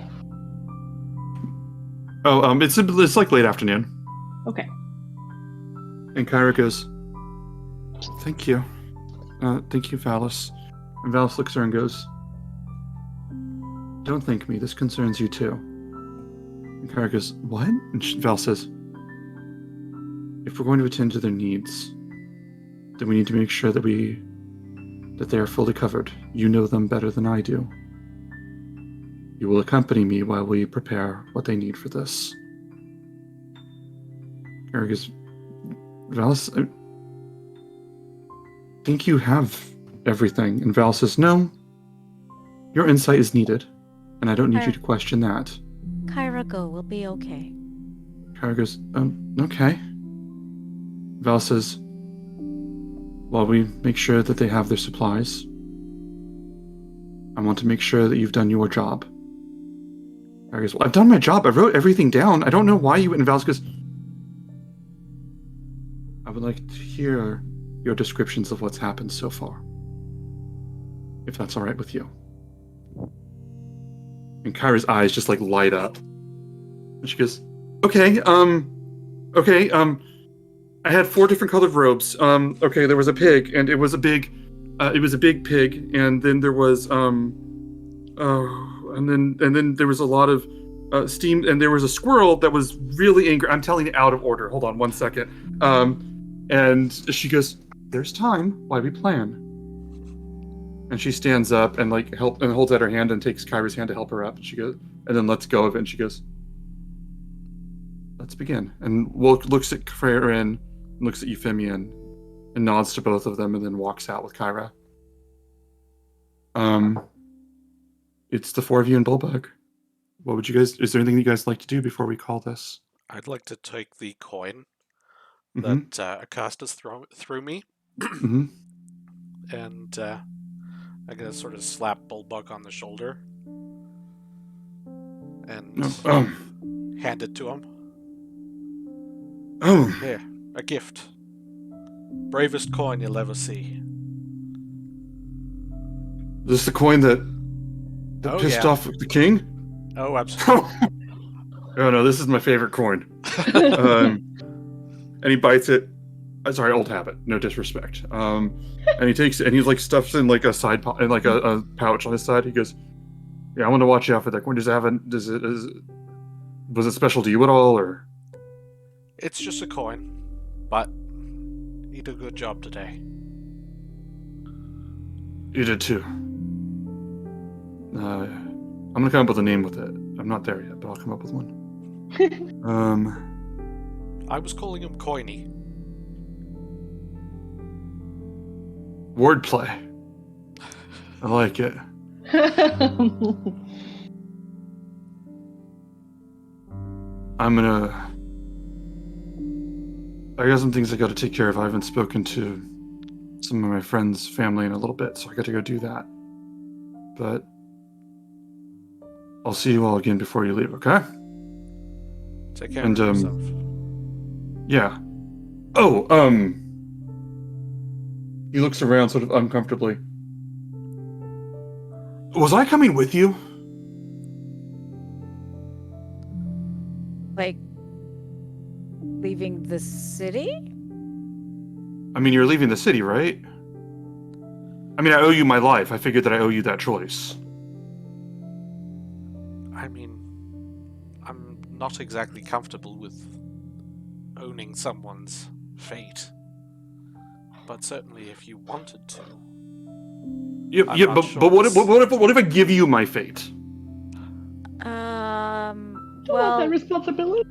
[SPEAKER 2] Oh, it's like late afternoon.
[SPEAKER 3] Okay.
[SPEAKER 2] And Kyra goes, "Thank you. Thank you, Vallus." And Vallus looks at her and goes, "Don't thank me. This concerns you too." And Kyra goes, "What?" And Val says, "If we're going to attend to their needs, then we need to make sure that they are fully covered. You know them better than I do. You will accompany me while we prepare what they need for this." Kyra goes, "Vallus, I think you have everything." And Val says, "No, your insight is needed, and I don't need you to question that."
[SPEAKER 5] Kyra, go. We'll be okay.
[SPEAKER 2] Kyra goes, "Okay." Val says, "While we make sure that they have their supplies, I want to make sure that you've done your job." Kyra goes, "Well, I've done my job. I wrote everything down. I don't know why you went." And Val goes, "I would like to hear your descriptions of what's happened so far, if that's all right with you." And Kyra's eyes just like light up. And she goes, okay, I had 4 different colored robes. Okay, there was a pig, and it was a big pig, and then there was, and then there was a lot of steam, and there was a squirrel that was really angry. I'm telling it out of order. Hold on one second. And she goes, "There's time while we plan." And she stands up and holds out her hand and takes Kyra's hand to help her up. And she goes, and then lets go of it. And she goes, "Let's begin." And looks at Freya, looks at Euphemian, and nods to both of them, and then walks out with Kyra. It's the 4 of you and Bulbug. What would you guys? Is there anything you guys like to do before we call this?
[SPEAKER 1] I'd like to take the coin
[SPEAKER 2] Mm-hmm.
[SPEAKER 1] that Acosta's threw me,
[SPEAKER 2] Mm-hmm.
[SPEAKER 1] and I'm gonna sort of slap Bulbug on the shoulder and hand it to him. Here, a gift. Bravest coin you'll ever see.
[SPEAKER 2] Is this the coin that pissed off the king?
[SPEAKER 1] Oh, absolutely.
[SPEAKER 2] Oh no, this is my favorite coin. And he bites it. Sorry, old habit. No disrespect. And he takes it and he stuffs in a side in a pouch on his side. He goes, "Yeah, I want to watch out for that coin. Was it special to you at all, or?"
[SPEAKER 1] It's just a coin, but you did a good job today.
[SPEAKER 2] You did too. I'm gonna come up with a name with it. I'm not there yet, but I'll come up with one.
[SPEAKER 1] I was calling him Coiny.
[SPEAKER 2] Wordplay. I like it. I got some things I got to take care of. I haven't spoken to some of my friends' family in a little bit, so I got to go do that. But I'll see you all again before you leave, okay?
[SPEAKER 1] Take care
[SPEAKER 2] And,
[SPEAKER 1] of yourself.
[SPEAKER 2] Yeah. Oh, he looks around sort of uncomfortably. Was I coming with you?
[SPEAKER 5] Like, leaving the city?
[SPEAKER 2] I mean, you're leaving the city, right? I mean, I owe you my life. I figured that I owe you that choice.
[SPEAKER 1] I mean, I'm not exactly comfortable with owning someone's fate. But certainly if you wanted to.
[SPEAKER 2] But what if I give you my fate?
[SPEAKER 3] Do you want that responsibility?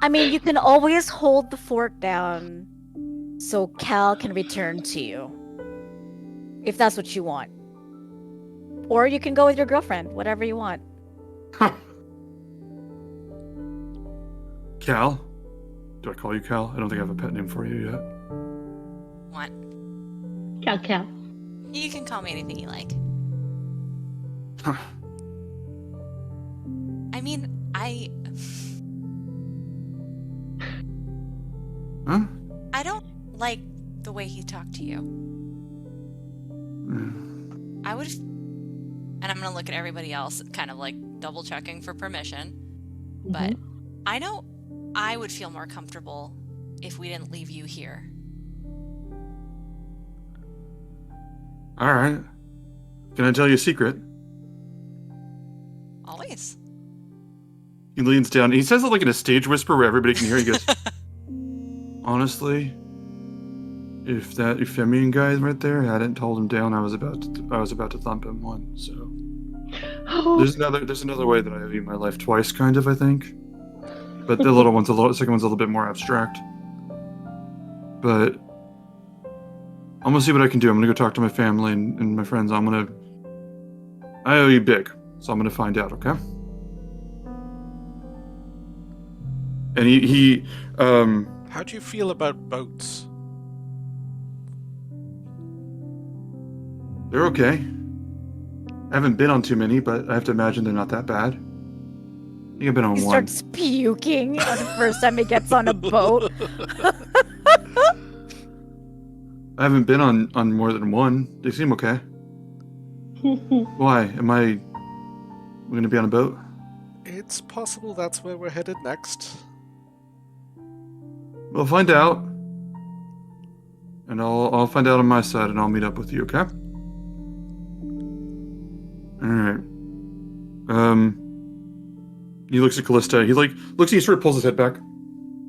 [SPEAKER 5] I mean, you can always hold the fort down so Cal can return to you. If that's what you want. Or you can go with your girlfriend, whatever you want.
[SPEAKER 2] Huh. Cal? Do I call you Cal? I don't think I have a pet name for you yet.
[SPEAKER 4] What?
[SPEAKER 3] Cal.
[SPEAKER 4] You can call me anything you like.
[SPEAKER 2] Huh.
[SPEAKER 4] I mean,
[SPEAKER 2] Huh?
[SPEAKER 4] I don't like the way he talked to you. I would, and I'm gonna look at everybody else, kind of like double checking for permission. But I know I would feel more comfortable if we didn't leave you here.
[SPEAKER 2] All right. Can I tell you a secret?
[SPEAKER 4] Always.
[SPEAKER 2] He leans down. He says it like in a stage whisper where everybody can hear. He goes, honestly, if that Euphemian guy right there hadn't told him down, I was about to thump him one. So there's another way that I owe you my life twice, kind of, I think. But the second one's a little bit more abstract. But I'm gonna see what I can do. I'm gonna go talk to my family and my friends. I owe you big, so I'm gonna find out, okay? And he
[SPEAKER 1] How do you feel about boats?
[SPEAKER 2] they're okay. I haven't been on too many, but I have to imagine they're not that bad. I think I've been on
[SPEAKER 5] He
[SPEAKER 2] one.
[SPEAKER 5] starts puking the first time he gets on a boat.
[SPEAKER 2] I haven't been on more than one. They seem okay. Why? Am I going to be on a boat?
[SPEAKER 1] It's possible that's where we're headed next.
[SPEAKER 2] We'll find out. And I'll find out on my side and I'll meet up with you, okay? Alright. He looks at Callista. He looks at you, sort of pulls his head back.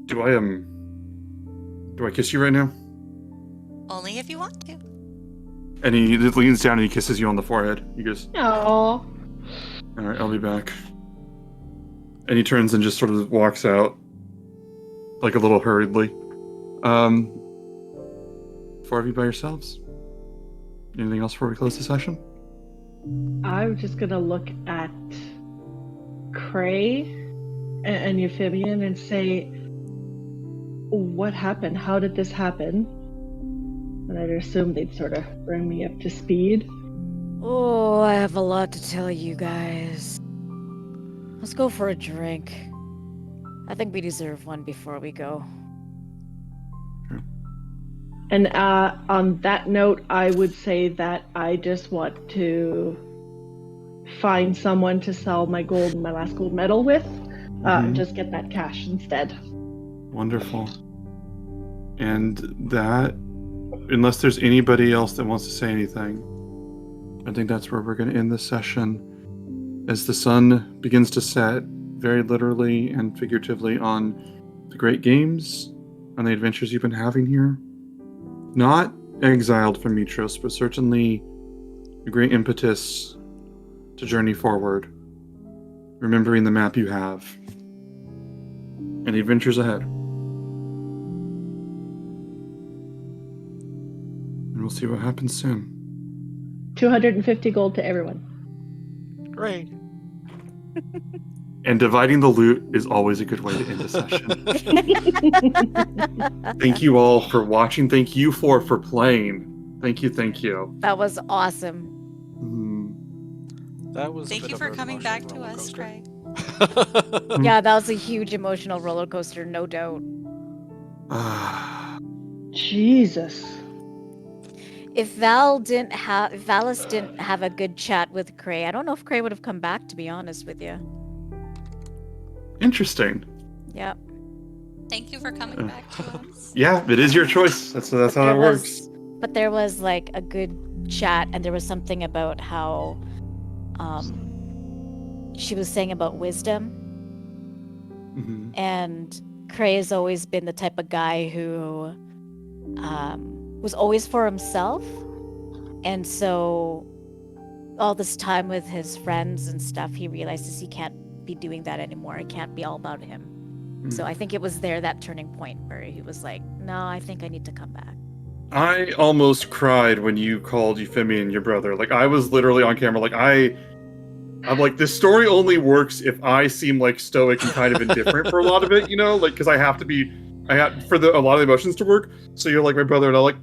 [SPEAKER 2] Do I kiss you right now?
[SPEAKER 4] Only if you want to.
[SPEAKER 2] And he leans down and he kisses you on the forehead. He goes,
[SPEAKER 3] Aww.
[SPEAKER 2] alright, I'll be back. And he turns and just sort of walks out. Like a little hurriedly. Four of you by yourselves? Anything else before we close the session?
[SPEAKER 3] I'm just gonna look at Cray and Euphemian and say, what happened? How did this happen? And I'd assume they'd sort of bring me up to speed.
[SPEAKER 5] Oh, I have a lot to tell you guys. Let's go for a drink. I think we deserve one before we go.
[SPEAKER 3] And on that note, I would say that I just want to find someone to sell my last gold medal with, and just get that cash instead.
[SPEAKER 2] Wonderful. And that, unless there's anybody else that wants to say anything, I think that's where we're going to end this session. As the sun begins to set, very literally and figuratively, on the great games and the adventures you've been having here. Not exiled from Mitros, but certainly a great impetus to journey forward, remembering the map you have, and the adventures ahead. And we'll see what happens soon.
[SPEAKER 3] 250 gold to everyone.
[SPEAKER 1] Great.
[SPEAKER 2] And dividing the loot is always a good way to end a session. Thank you all for watching. Thank you for playing. Thank you.
[SPEAKER 5] That was awesome.
[SPEAKER 1] That was.
[SPEAKER 4] Thank you for coming back to us, Trey.
[SPEAKER 5] Yeah, that was a huge emotional roller coaster, no doubt.
[SPEAKER 3] Jesus.
[SPEAKER 5] If Vallus didn't have a good chat with Cray, I don't know if Cray would have come back, to be honest with you.
[SPEAKER 2] Interesting.
[SPEAKER 5] Yeah.
[SPEAKER 4] Thank you for coming back to us.
[SPEAKER 2] Yeah, it is your choice. That's how that works.
[SPEAKER 5] But there was like a good chat, and there was something about how she was saying about wisdom.
[SPEAKER 2] Mm-hmm.
[SPEAKER 5] And Cray has always been the type of guy who was always for himself. And so all this time with his friends and stuff, he realizes he can't be doing that anymore. It can't be all about him. Mm-hmm. So I think it was that turning point where he was like, no, I think I need to come back.
[SPEAKER 2] I almost cried when you called Euphemian your brother. Like, I was literally on camera. Like, I'm like, this story only works if I seem like stoic and kind of indifferent for a lot of it, you know? Like, because I have for a lot of the emotions to work. So you're like my brother, and I'm like,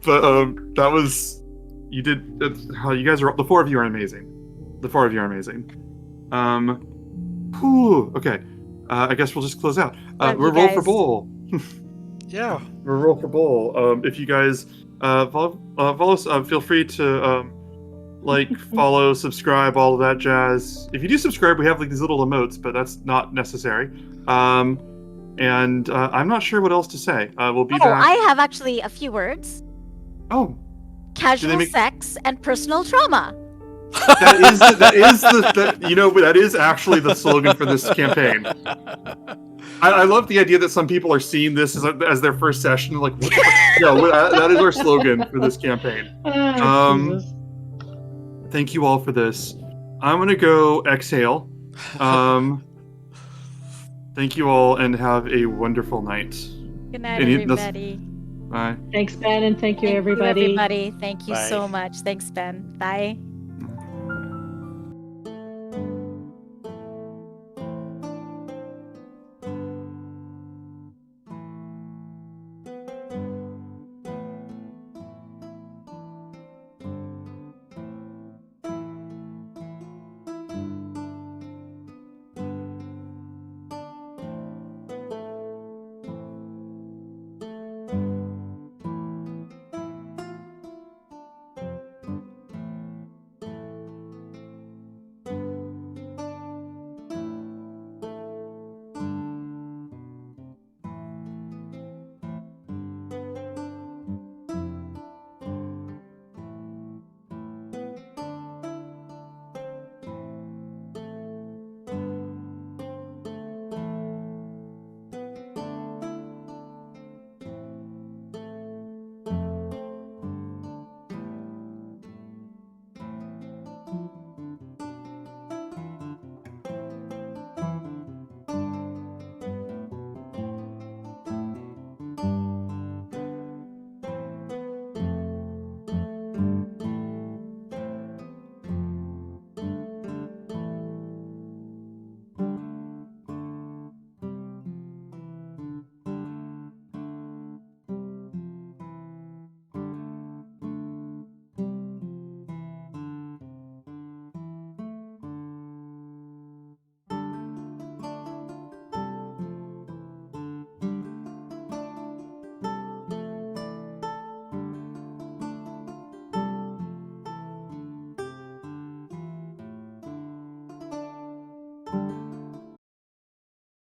[SPEAKER 2] but that was, you did, how you guys are, the four of you are amazing. Okay. I guess we'll just close out. We're roll for bowl.
[SPEAKER 1] Yeah.
[SPEAKER 2] We're roll for bowl. If you guys, Vallus, feel free to, like, follow, subscribe, all of that jazz. If you do subscribe, we have like these little emotes, but that's not necessary. And I'm not sure what else to say. We'll be back.
[SPEAKER 5] I have actually a few words.
[SPEAKER 2] Oh.
[SPEAKER 5] Casual sex and personal trauma.
[SPEAKER 2] That is actually the slogan for this campaign. I love the idea that some people are seeing this as their first session. Like, what the fuck? No, that is our slogan for this campaign.
[SPEAKER 3] Jesus.
[SPEAKER 2] Thank you all for this. I'm gonna go exhale. Thank you all, and have a wonderful night.
[SPEAKER 5] Good night, everybody.
[SPEAKER 2] Bye.
[SPEAKER 3] Thanks, Ben, and thank you, everybody.
[SPEAKER 5] Thank you so much. Thanks, Ben. Bye.